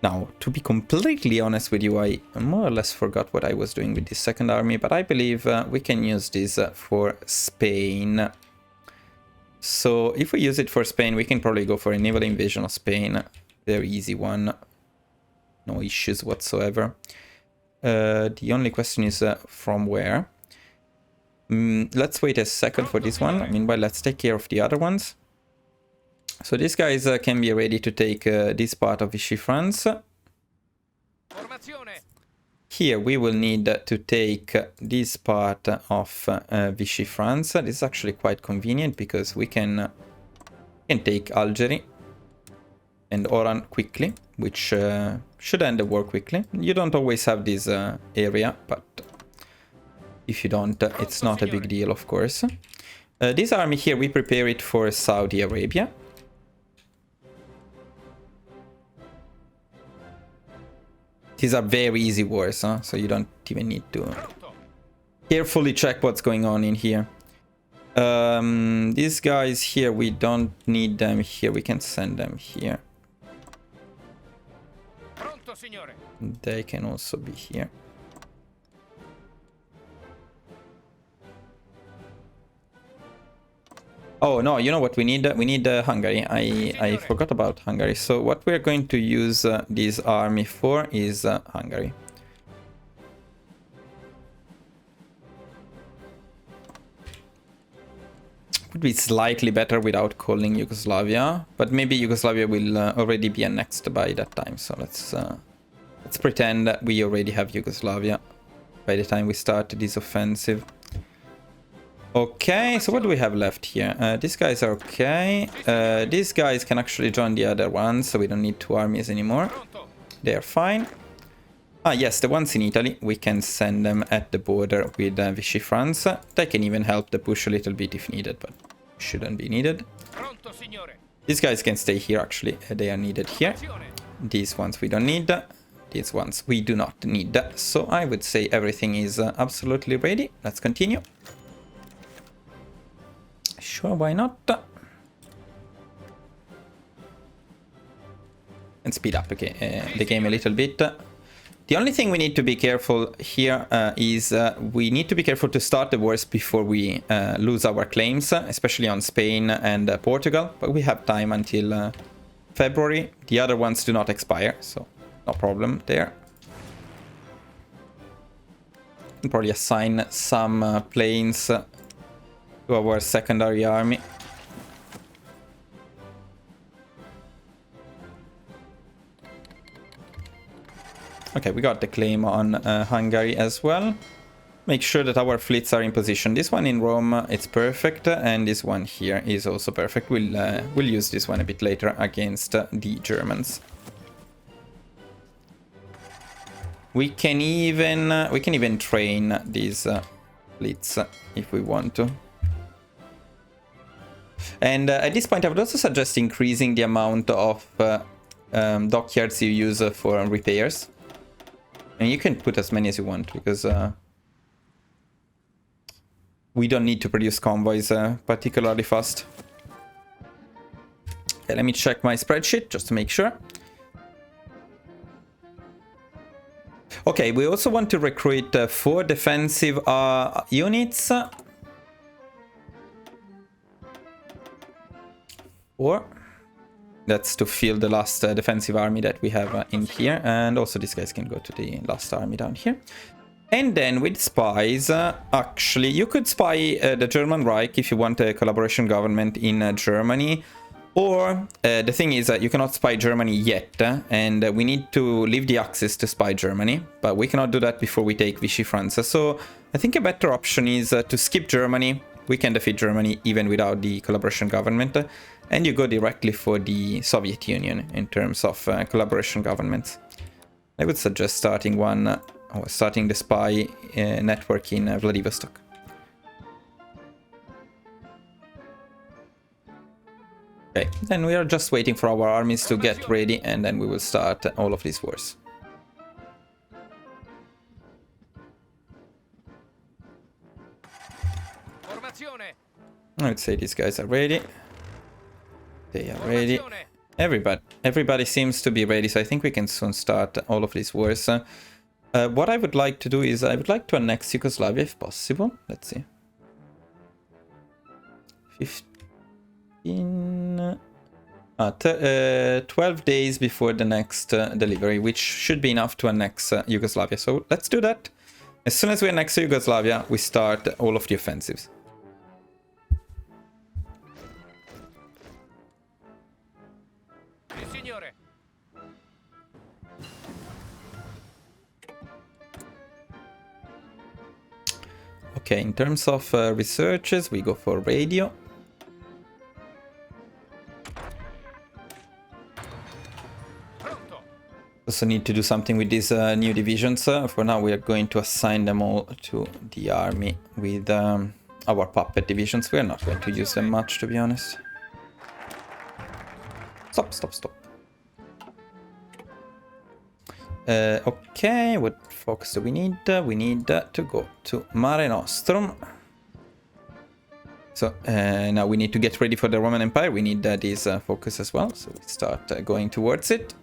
Now, to be completely honest with you, I more or less forgot what I was doing with this second army, but I believe we can use this for Spain. So if we use it for Spain, we can probably go for a naval invasion of Spain. Very easy one. No issues whatsoever. The only question is from where? Let's wait a second for this one. Meanwhile, let's take care of the other ones. So these guys can be ready to take this part of Vichy France. Here we will need to take this part of Vichy France. This is actually quite convenient because we can take Algeria and Oran quickly, which should end the war quickly. You don't always have this area, but if you don't, it's not a big deal, of course. This army here, we prepare it for Saudi Arabia. These are very easy wars, huh? So you don't even need to carefully check what's going on in here. These guys here, we don't need them here. We can send them here. They can also be here. Oh no, you know what we need? We need Hungary. I forgot about Hungary. So what we're going to use this army for is Hungary. Would be slightly better without calling Yugoslavia, but maybe Yugoslavia will already be annexed by that time. So let's pretend that we already have Yugoslavia by the time we start this offensive. Okay, so what do we have left here? These guys are okay. These guys can actually join the other ones, so we don't need two armies anymore. They are fine. Ah, yes, the ones in Italy, we can send them at the border with Vichy France. They can even help the push a little bit if needed, but shouldn't be needed. These guys can stay here, actually. They are needed here. These ones we don't need. These ones we do not need. So I would say everything is absolutely ready. Let's continue. Sure, why not? And speed up, okay, the game a little bit. The only thing we need to be careful here is we need to be careful to start the wars before we lose our claims, especially on Spain and Portugal. But we have time until February. The other ones do not expire, so no problem there. We'll probably assign some planes to our secondary army. Okay, we got the claim on Hungary as well. Make sure that our fleets are in position. This one in Rome, it's perfect, and this one here is also perfect. We'll use this one a bit later against the Germans. We can even train these fleets if we want to. And at this point, I would also suggest increasing the amount of dockyards you use for repairs. And you can put as many as you want, because we don't need to produce convoys particularly fast. Okay, let me check my spreadsheet just to make sure. Okay, we also want to recruit 4 defensive units. 4. That's to fill the last defensive army that we have in here. And also these guys can go to the last army down here. And then with spies, actually, you could spy the German Reich if you want a collaboration government in Germany. Or the thing is that you cannot spy Germany yet, and we need to leave the Axis to spy Germany, but we cannot do that before we take Vichy France. So I think a better option is to skip Germany. We can defeat Germany even without the collaboration government, and you go directly for the Soviet Union in terms of collaboration governments. I would suggest starting starting the spy network in Vladivostok. Okay, then we are just waiting for our armies to get ready, and then we will start all of these wars. I would say these guys are ready. They are ready. Everybody seems to be ready, so I think we can soon start all of these wars. What I would like to do is I would like to annex Yugoslavia if possible. Let's see. 12 days before the next delivery, which should be enough to annex Yugoslavia. So let's do that. As soon as we annex Yugoslavia, we start all of the offensives. Okay, in terms of researches, we go for radio. Also need to do something with these new divisions. For now, we are going to assign them all to the army with our puppet divisions. We are not going to use them much, to be honest. Stop. Okay, what focus do we need? We need to go to Mare Nostrum. So now we need to get ready for the Roman Empire. We need this focus as well, so we start going towards it.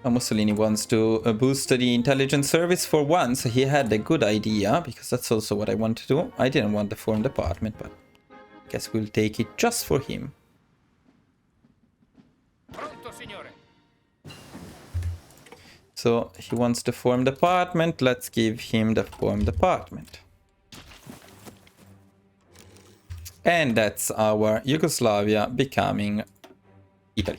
Mussolini wants to boost the intelligence service for once. He had a good idea, because that's also what I want to do. I didn't want the foreign department, but I guess we'll take it just for him. So he wants the foreign department. Let's give him the foreign department. And that's our Yugoslavia becoming Italy.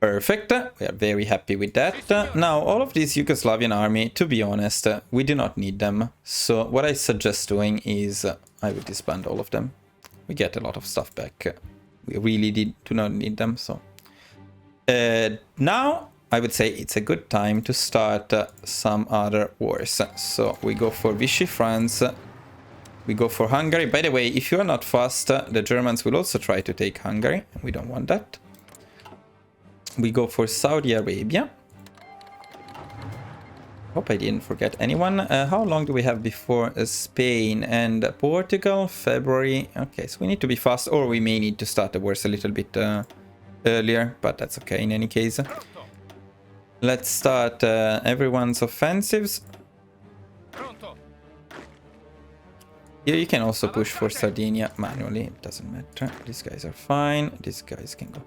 Perfect. We are very happy with that. Now, all of this Yugoslavian army, to be honest, we do not need them. So what I suggest doing is I will disband all of them. We get a lot of stuff back. We really do not need them. So now I would say it's a good time to start some other wars. So we go for Vichy France. We go for Hungary. By the way, if you are not fast, the Germans will also try to take Hungary. We don't want that. We go for Saudi Arabia. Hope I didn't forget anyone. How long do we have before Spain and Portugal? February. Okay, so we need to be fast, or we may need to start the wars a little bit earlier, but that's okay in any case. Let's start everyone's offensives. Here you can also push for Sardinia manually. It doesn't matter. These guys are fine. These guys can go.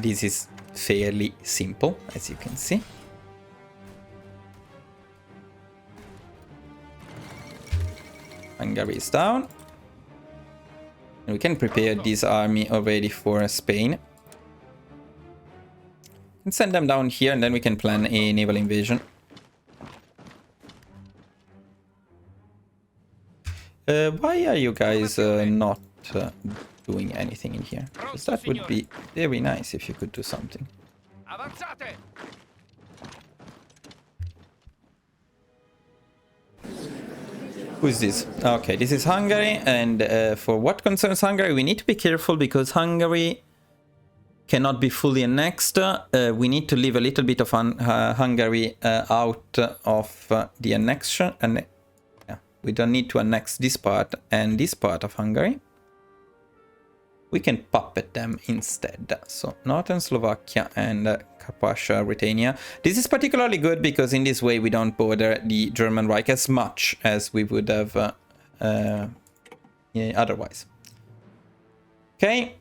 This is fairly simple, as you can see. Hungary is down. And we can prepare this army already for Spain. And send them down here, and then we can plan a naval invasion. Why are you guys not doing anything in here? Because that would be very nice if you could do something. Who is this? Okay, this is Hungary, and for what concerns Hungary, we need to be careful because Hungary cannot be fully annexed. We need to leave a little bit of Hungary out of the annexion, and yeah, we don't need to annex this part and this part of Hungary. We can puppet them instead. So Northern Slovakia and Carpathia, Ruthenia. This is particularly good because in this way we don't bother the German Reich as much as we would have yeah, otherwise. Okay.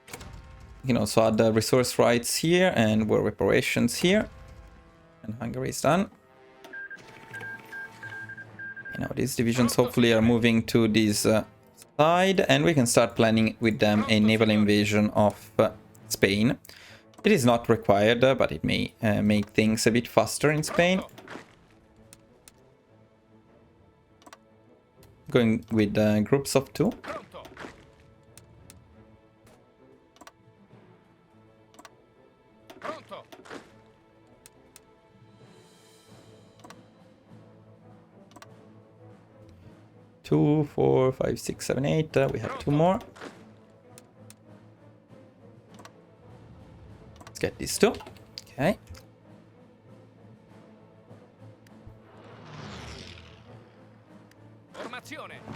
You can also add the resource rights here and war reparations here. And Hungary is done. You know, these divisions hopefully are moving to this side, and we can start planning with them a naval invasion of Spain. It is not required, but it may make things a bit faster in Spain. Going with groups of 2. Pronto. 2, 4, 5, 6, 7, 8. We have 2 more. Let's get these 2. Okay.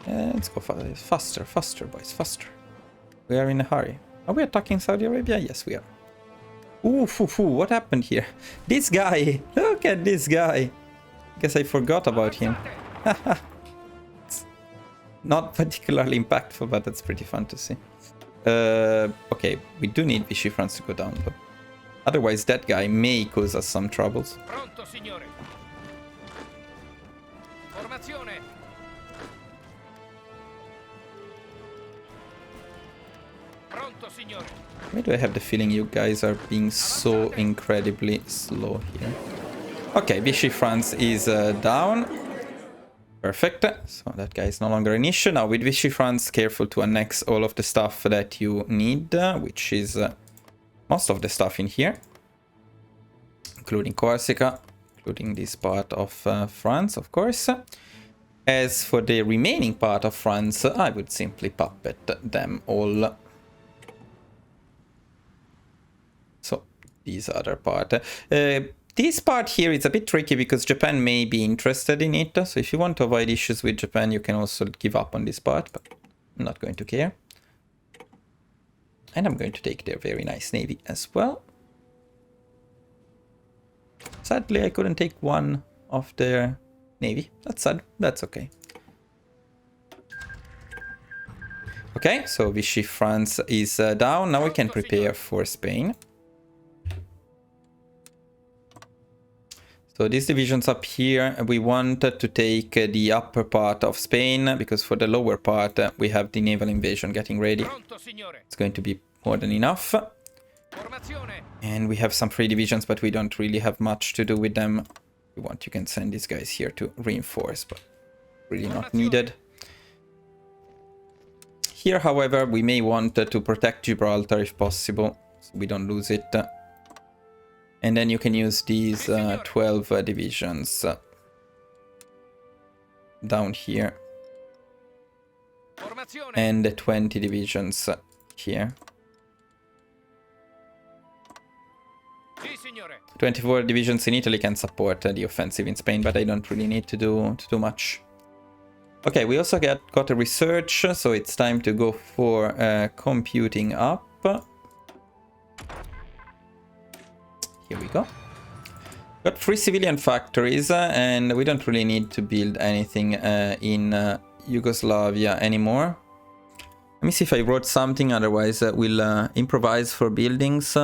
Let's go faster, faster, boys, faster. We are in a hurry. Are we attacking Saudi Arabia? Yes, we are. Ooh, what happened here? This guy! Look at this guy! Guess I forgot about him. Not particularly impactful, but that's pretty fun to see. Okay, we do need Vichy France to go down, though. Otherwise, that guy may cause us some troubles. Pronto, signore. Formazione. Pronto, signore. Why do I have the feeling you guys are being so incredibly slow here? Okay, Vichy France is down. Perfect. So that guy is no longer an issue. Now with Vichy France, careful to annex all of the stuff that you need, which is most of the stuff in here, including Corsica, including this part of France, of course. As for the remaining part of France, I would simply puppet them all. So these other part. This part here is a bit tricky because Japan may be interested in it. So if you want to avoid issues with Japan, you can also give up on this part, but I'm not going to care. And I'm going to take their very nice navy as well. Sadly, I couldn't take one of their navy. That's sad. That's okay. Okay, so Vichy France is down. Now we can prepare for Spain. So these divisions up here, we wanted to take the upper part of Spain, because for the lower part, we have the naval invasion getting ready. It's going to be more than enough. And we have some free divisions, but we don't really have much to do with them. If you want, you can send these guys here to reinforce, but really not needed. Here, however, we may want to protect Gibraltar if possible, so we don't lose it. And then you can use these 12 divisions down here. And the 20 divisions here. 24 divisions in Italy can support the offensive in Spain, but I don't really need to do much. Okay, we also got a research, so it's time to go for computing up. Here we go. Got 3 civilian factories, and we don't really need to build anything in Yugoslavia anymore. Let me see if I wrote something, otherwise we'll improvise for buildings.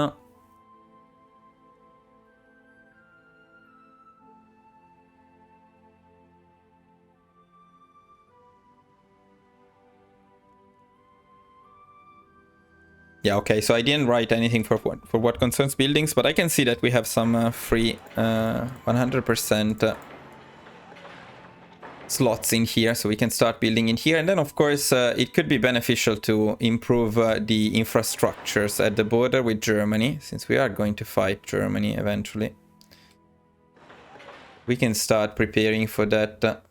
Yeah, okay, so I didn't write anything for what concerns buildings, but I can see that we have some free 100% slots in here, so we can start building in here. And then, of course, it could be beneficial to improve the infrastructures at the border with Germany, since we are going to fight Germany eventually. We can start preparing for that.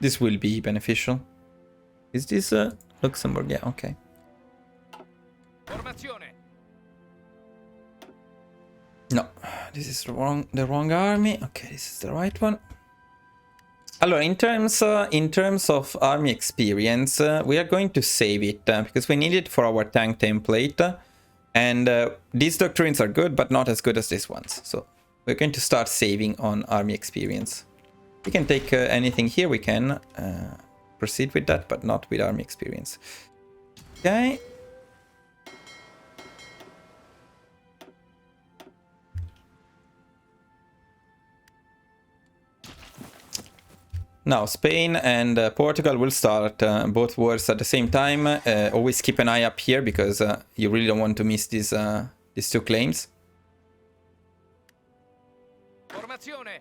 This will be beneficial. Is this Luxembourg? Yeah, okay. Formazione. No, this is the wrong army. Okay, this is the right one. Allora, in terms of army experience, we are going to save it because we need it for our tank template. And these doctrines are good, but not as good as these ones. So we're going to start saving on army experience. We can take anything here. We can proceed with that, but not with army experience. Okay. Now, Spain and Portugal will start both wars at the same time. Always keep an eye up here because you really don't want to miss these two claims. Formazione.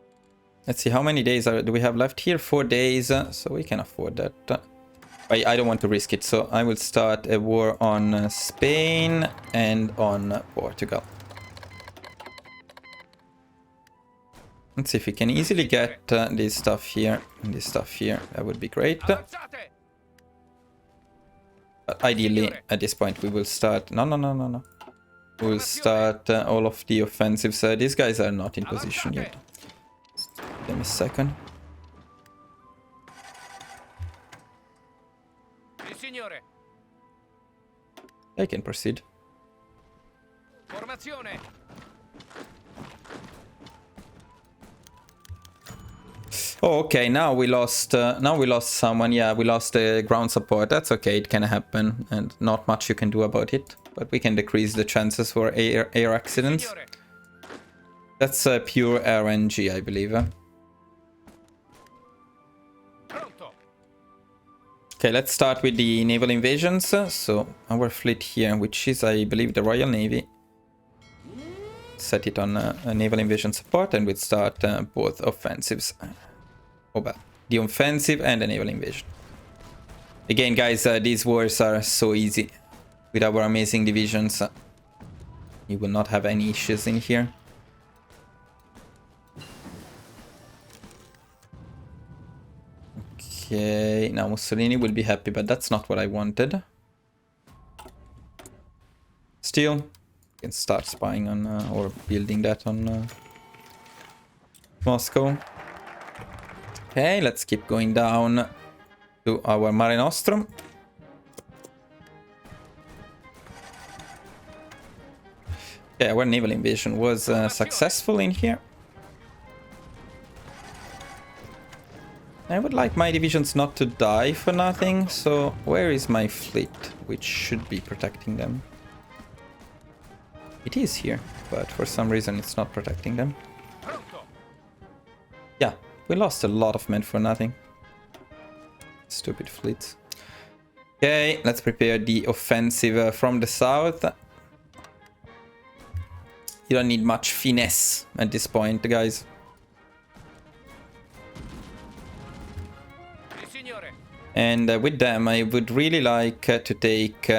Let's see, how many days do we have left here? 4 days, so we can afford that. I don't want to risk it, so I will start a war on Spain and on Portugal. Let's see if we can easily get this stuff here and this stuff here. That would be great. Avanzate. But ideally, at this point, we will start... No. We will start all of the offensives. These guys are not in position yet. Give me a second. Sì, signore. I can proceed. Formazione. Oh, okay. Now we lost someone. Yeah, we lost the ground support. That's okay. It can happen, and not much you can do about it. But we can decrease the chances for air accidents. Signore. That's pure RNG, I believe. Pronto. Okay, let's start with the naval invasions. So our fleet here, which is, I believe, the Royal Navy. Set it on a naval invasion support, and we'll start both offensives. Oh, well, the offensive and the naval invasion. Again, guys, these wars are so easy. With our amazing divisions, you will not have any issues in here. Okay, now Mussolini will be happy, but that's not what I wanted. Still, you can start spying on, or building that on Moscow. Okay, let's keep going down to our Mare Nostrum. Okay, our naval invasion was successful in here. I would like my divisions not to die for nothing, so where is my fleet, which should be protecting them? It is here, but for some reason it's not protecting them. Pronto. Yeah, we lost a lot of men for nothing. Stupid fleets. Okay, let's prepare the offensive from the south. You don't need much finesse at this point, guys. Sì, signore. And with them, I would really like to take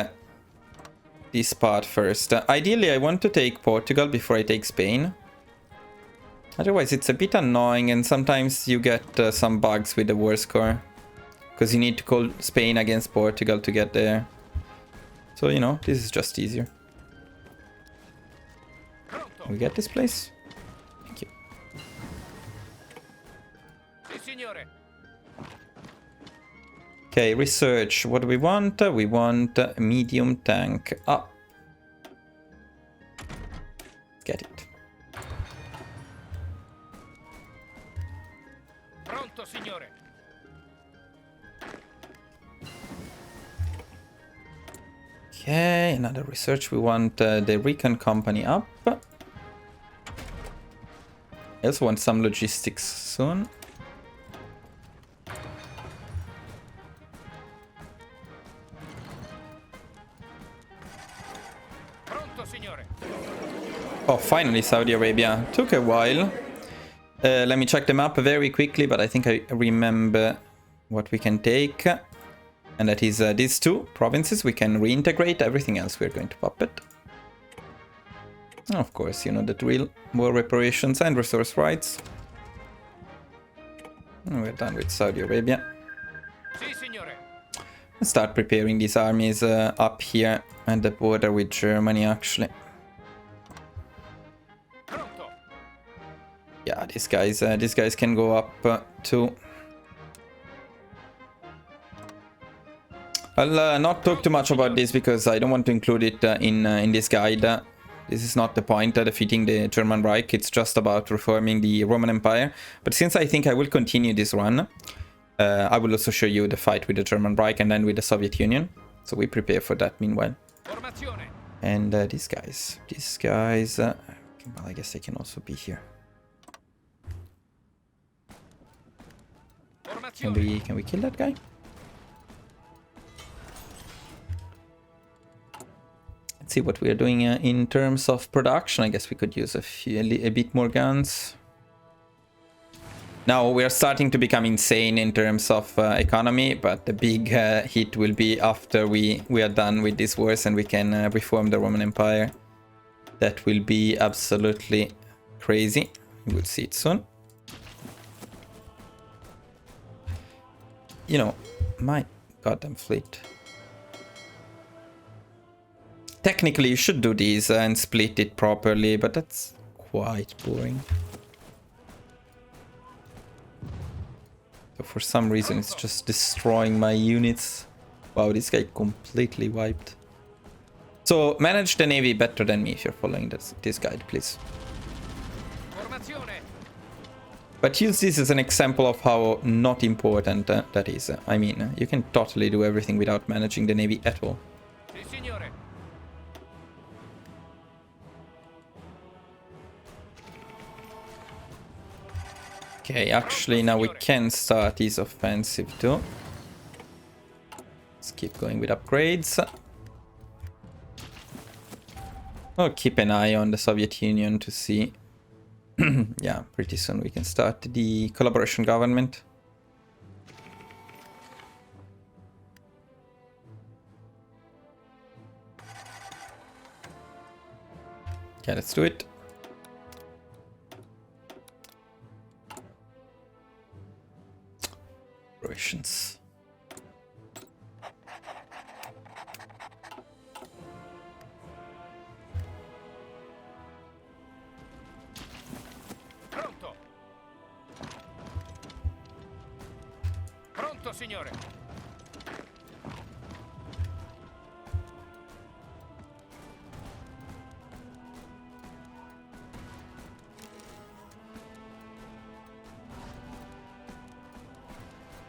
this part first. Ideally, I want to take Portugal before I take Spain. Otherwise, it's a bit annoying, and sometimes you get some bugs with the war score. Because you need to call Spain against Portugal to get there. So, you know, this is just easier. Pronto. We get this place? Thank you. Sì, signore. Okay, research. What do we want? We want a medium tank. Ah. Get it. Pronto, signore. Okay, another research. We want the recon company up. I also want some logistics soon. Pronto, signore. Oh, finally Saudi Arabia. Took a while. Let me check the map very quickly, but I think I remember what we can take. And that is these two provinces. We can reintegrate. Everything else we're going to puppet. Of course, you know the drill. War reparations and resource rights. And we're done with Saudi Arabia. Start preparing these armies up here at the border with Germany, actually. Pronto. Yeah, these guys can go up too. I'll not talk too much about this because I don't want to include it in this guide. This is not the point, defeating the German Reich. It's just about reforming the Roman Empire. But since I think I will continue this run, I will also show you the fight with the German Reich and then with the Soviet Union. So we prepare for that meanwhile. Formazione. And these guys, well, I guess they can also be here. Formazione. Can we kill that guy? Let's see what we are doing in terms of production. I guess we could use a bit more guns. Now we are starting to become insane in terms of economy, but the big hit will be after we are done with these wars and we can reform the Roman Empire. That will be absolutely crazy. We'll see it soon. You know, my goddamn fleet. Technically, you should do these and split it properly, but that's quite boring. So for some reason, it's just destroying my units. Wow, this guy completely wiped. So manage the navy better than me if you're following this guide, please. Formazione. But use this as an example of how not important that is. I mean, you can totally do everything without managing the navy at all. Sì, signore. Okay, actually now we can start this offensive too. Let's keep going with upgrades. I'll keep an eye on the Soviet Union to see. Yeah, pretty soon we can start the collaboration government. Okay, let's do it. Operations. Pronto. Pronto, signore.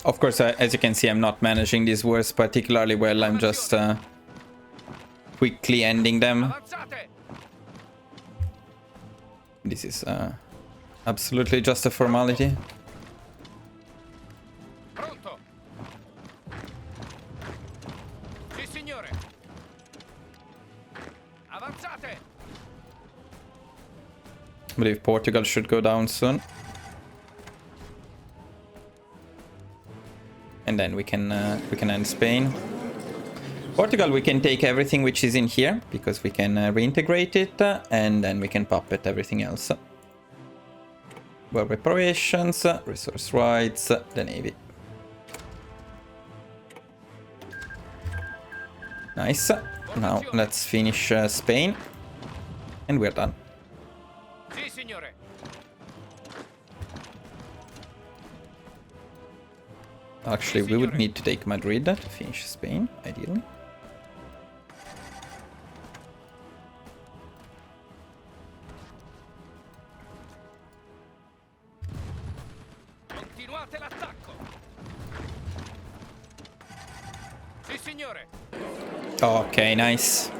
Of course, as you can see, I'm not managing these wars particularly well. I'm just quickly ending them. Avanzate. This is absolutely just a formality. Pronto. Sì, signore. Avanzate. I believe Portugal should go down soon. And then we can end Spain. Portugal, we can take everything which is in here because we can reintegrate it, and then we can puppet everything else. War reparations, resource rights, the navy. Nice. Now let's finish Spain, and we're done. Sì, signore. Actually, we would need to take Madrid to finish Spain, ideally. Continuate l'attacco. Sì, signore. Okay, nice.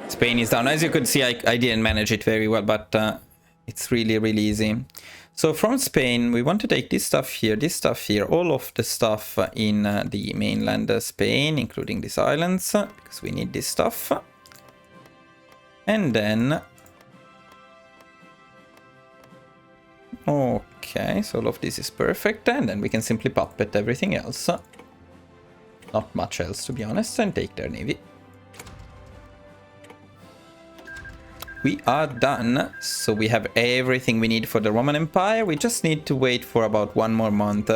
Spain is down. As you could see, I didn't manage it very well, but it's really, really easy. So from Spain, we want to take this stuff here, all of the stuff in the mainland Spain, including these islands, because we need this stuff. And then... Okay, so all of this is perfect, and then we can simply puppet everything else. Not much else, to be honest, and take their navy. We are done, so we have everything we need for the Roman Empire. We just need to wait for about 1 more month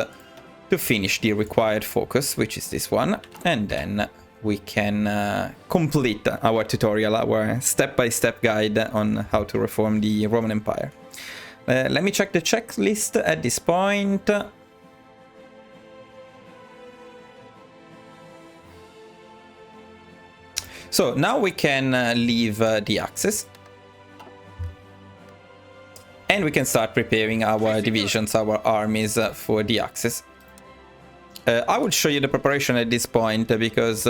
to finish the required focus, which is this one, and then we can complete our tutorial, our step-by-step guide on how to reform the Roman Empire. Let me check the checklist at this point. So now we can leave the Axis. And we can start preparing our divisions, our armies for the Axis. I will show you the preparation at this point because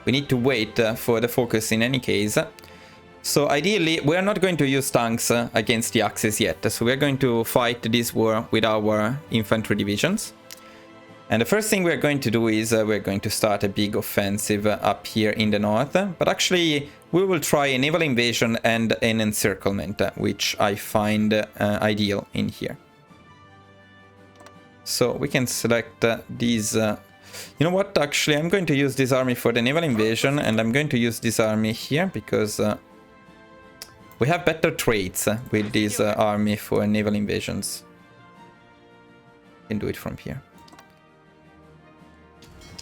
we need to wait for the focus in any case. So ideally, we are not going to use tanks against the Axis yet. So we are going to fight this war with our infantry divisions. And the first thing we're going to do is we're going to start a big offensive up here in the north. But actually, we will try a naval invasion and an encirclement, which I find ideal in here. So we can select these... you know what? Actually, I'm going to use this army for the naval invasion, and I'm going to use this army here because we have better traits with this army for naval invasions. We can do it from here.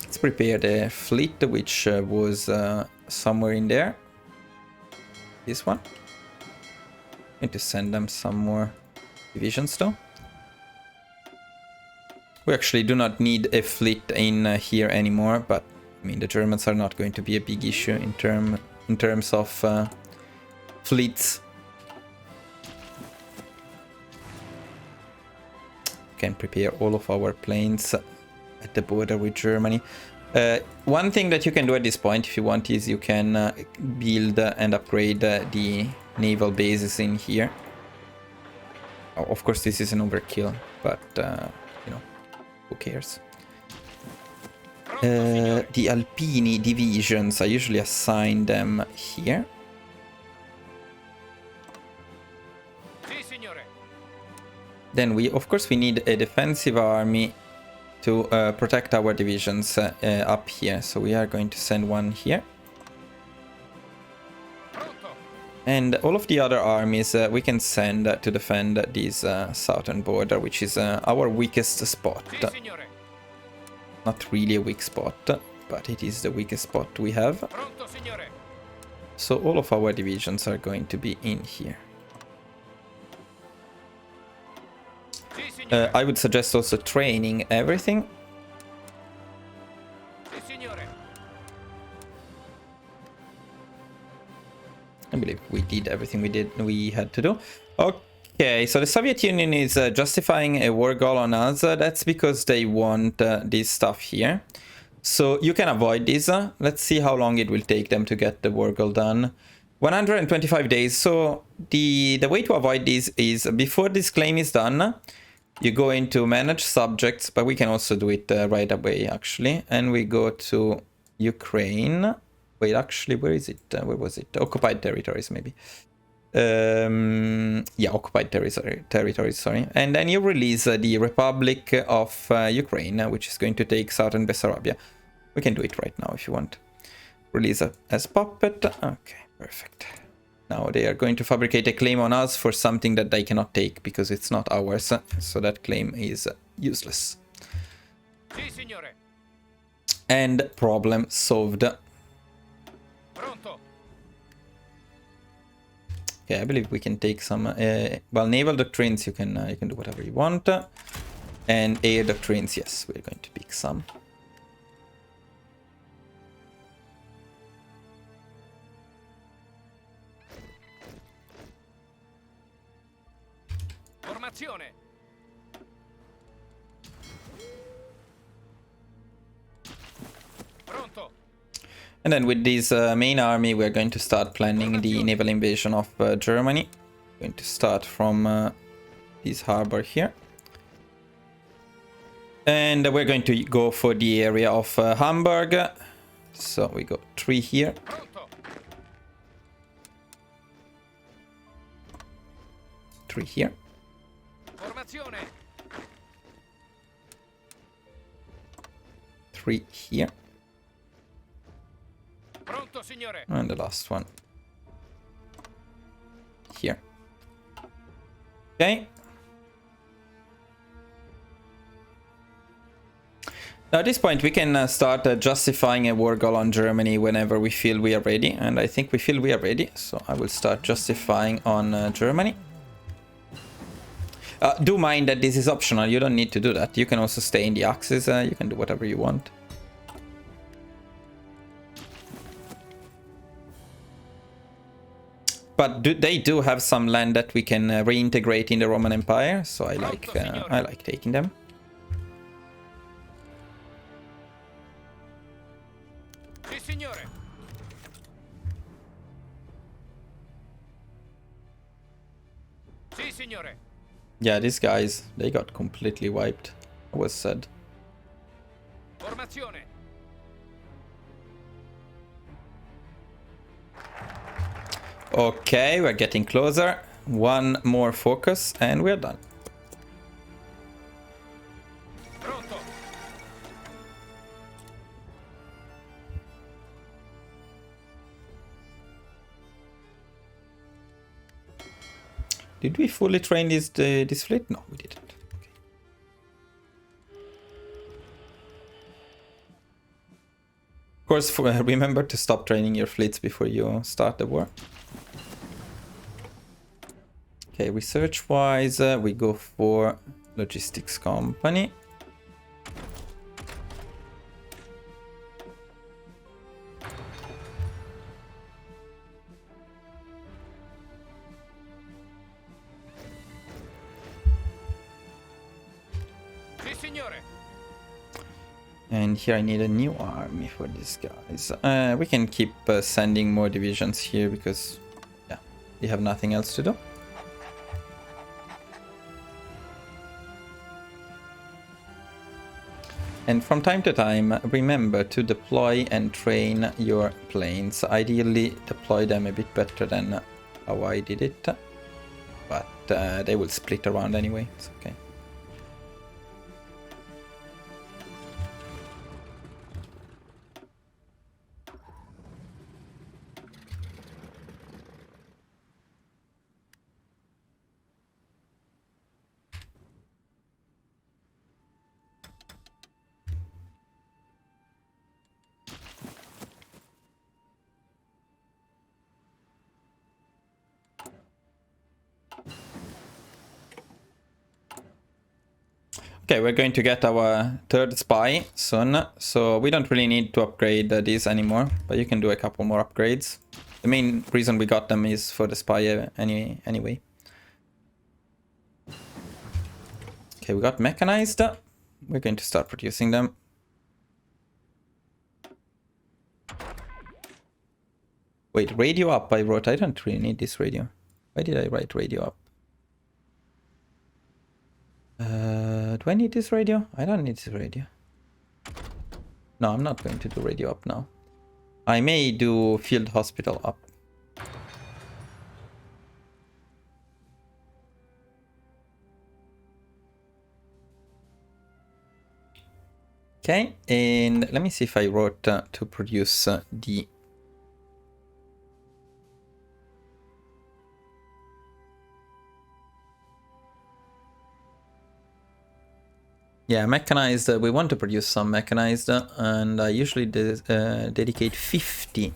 Let's prepare the fleet, which was somewhere in there. This one. Going to send them some more divisions though. We actually do not need a fleet in here anymore, but I mean the Germans are not going to be a big issue in terms of fleets. Can prepare all of our planes at the border with Germany. One thing that you can do at this point, if you want, is you can build and upgrade the naval bases in here. Oh, of course, this is an overkill, but you know, who cares? The Alpini divisions, I usually assign them here. Then we, of course, we need a defensive army to protect our divisions up here. So we are going to send one here. And all of the other armies we can send to defend this southern border, which is our weakest spot. Not really a weak spot, but it is the weakest spot we have. So all of our divisions are going to be in here. I would suggest also training everything. I believe we did everything we had to do. Okay, so the Soviet Union is justifying a war goal on us. That's because they want this stuff here. So you can avoid this. Let's see how long it will take them to get the war goal done. 125 days. So the way to avoid this is before this claim is done, you go into manage subjects, but we can also do it right away, actually. And we go to Ukraine. Wait, actually, where is it? Where was it? Occupied territories, maybe. Yeah, occupied territories, sorry. And then you release the Republic of Ukraine, which is going to take southern Bessarabia. We can do it right now if you want. Release as puppet. Okay, perfect. Now they are going to fabricate a claim on us for something that they cannot take because it's not ours. So that claim is useless. And problem solved. Okay, I believe we can take some. Well, naval doctrines you can do whatever you want, and air doctrines, yes, we're going to pick some. And then with this main army, we're going to start planning the naval invasion of Germany. We're going to start from this harbor here. And we're going to go for the area of Hamburg. So we go 3 here. 3 here. 3 here. And the last one here. Okay. Now at this point we can start justifying a war goal on Germany whenever we feel we are ready, and I think we feel we are ready, so I will start justifying on Germany. Do mind that this is optional, you don't need to do that. You can also stay in the Axis, you can do whatever you want. But they do have some land that we can reintegrate in the Roman Empire, so I like taking them. Sì, signore. Sì, signore. Yeah, these guys, they got completely wiped, it was said. Formazione. Okay, we're getting closer. One more focus and we're done. Pronto. Did we fully train this fleet? No, we didn't. Okay. Of course, remember to stop training your fleets before you start the war. Okay, research-wise, we go for logistics company. Sì, signore. And here I need a new army for these guys. We can keep sending more divisions here because, yeah, we have nothing else to do. And from time to time, remember to deploy and train your planes. Ideally, deploy them a bit better than how I did it. But they will split around anyway, it's okay. Okay, we're going to get our third spy soon, so we don't really need to upgrade these anymore, but you can do a couple more upgrades. The main reason we got them is for the spy anyway. Okay, we got mechanized. We're going to start producing them. Wait, radio up I wrote. I don't really need this radio. Why did I write radio up? Do I need this radio? I don't need this radio. No, I'm not going to do radio up now. I may do field hospital up. Okay, and let me see if I wrote to produce the... Yeah, mechanized, we want to produce some mechanized, and I usually dedicate 50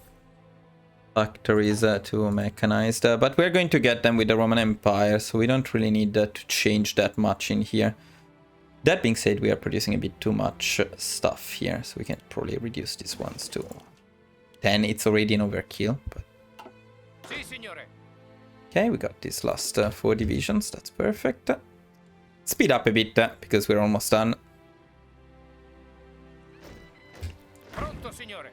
factories to mechanized, but we're going to get them with the Roman Empire, so we don't really need to change that much in here. That being said, we are producing a bit too much stuff here, so we can probably reduce these ones to 10. It's already an overkill, but... Sì, signore. Okay, we got these last 4 divisions, that's perfect. Speed up a bit, because we're almost done. Pronto, signore.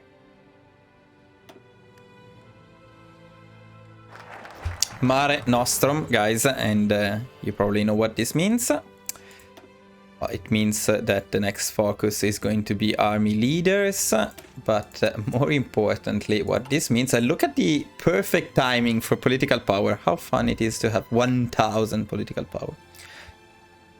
Mare Nostrum, guys, and you probably know what this means. It means that the next focus is going to be army leaders, but more importantly, what this means, and look at the perfect timing for political power. How fun it is to have 1000 political power.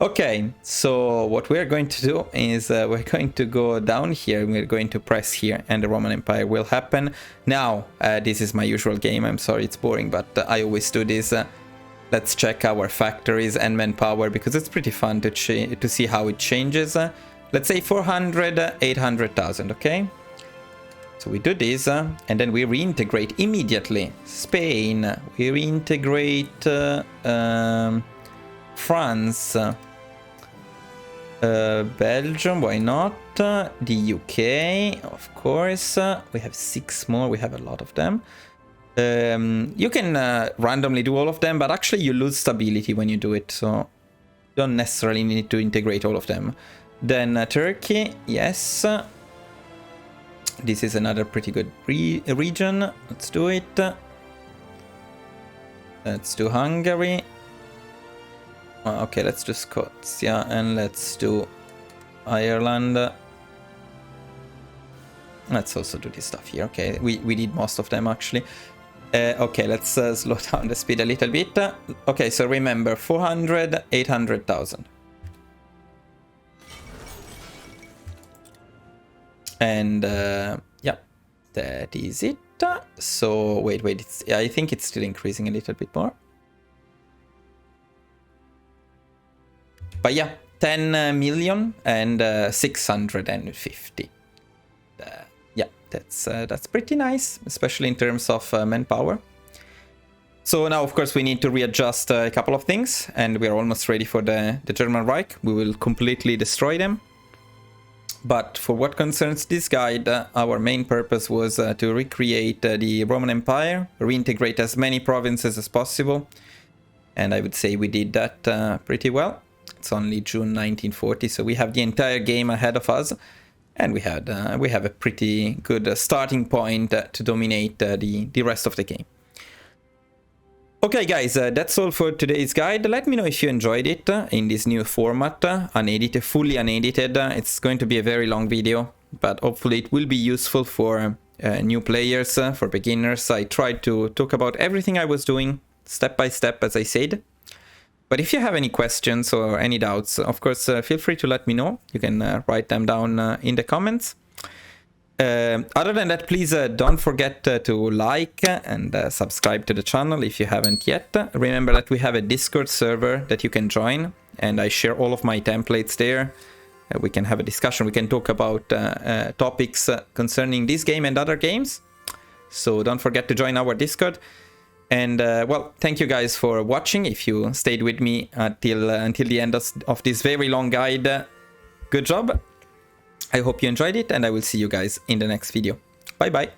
Okay, so what we're going to do is we're going to go down here, we're going to press here, and the Roman Empire will happen. Now, this is my usual game, I'm sorry it's boring, but I always do this. Let's check our factories and manpower, because it's pretty fun to see how it changes. let's say 400, 800,000, okay? So we do this, and then we reintegrate immediately. Spain, we reintegrate France, Belgium, why not? The UK, of course. We have 6 more, we have a lot of them. You can randomly do all of them, but actually you lose stability when you do it, so you don't necessarily need to integrate all of them. Then Turkey, yes. This is another pretty good region. Let's do it. Let's do Hungary. Okay, let's do Scotia, and let's do Ireland. Let's also do this stuff here. Okay, we did most of them actually. Okay, let's slow down the speed a little bit. Okay, so remember 400, 800,000. And yeah, that is it. So wait, I think it's still increasing a little bit more. But yeah, 10 million and 650. Yeah, that's pretty nice, especially in terms of manpower. So now, of course, we need to readjust a couple of things, and we're almost ready for the German Reich. We will completely destroy them. But for what concerns this guide, our main purpose was to recreate the Roman Empire, reintegrate as many provinces as possible. And I would say we did that pretty well. It's only June 1940, so we have the entire game ahead of us. And we have a pretty good starting point to dominate the rest of the game. Okay guys, that's all for today's guide. Let me know if you enjoyed it in this new format, unedited, fully unedited. It's going to be a very long video, but hopefully it will be useful for new players, for beginners. I tried to talk about everything I was doing step by step, as I said. But if you have any questions or any doubts, of course, feel free to let me know. You can write them down in the comments. Other than that, please don't forget to like and subscribe to the channel if you haven't yet. Remember that we have a Discord server that you can join, and I share all of my templates there. We can have a discussion, we can talk about topics concerning this game and other games. So don't forget to join our Discord. And well, thank you guys for watching. If you stayed with me until the end of this very long guide, good job. I hope you enjoyed it, and I will see you guys in the next video. Bye bye.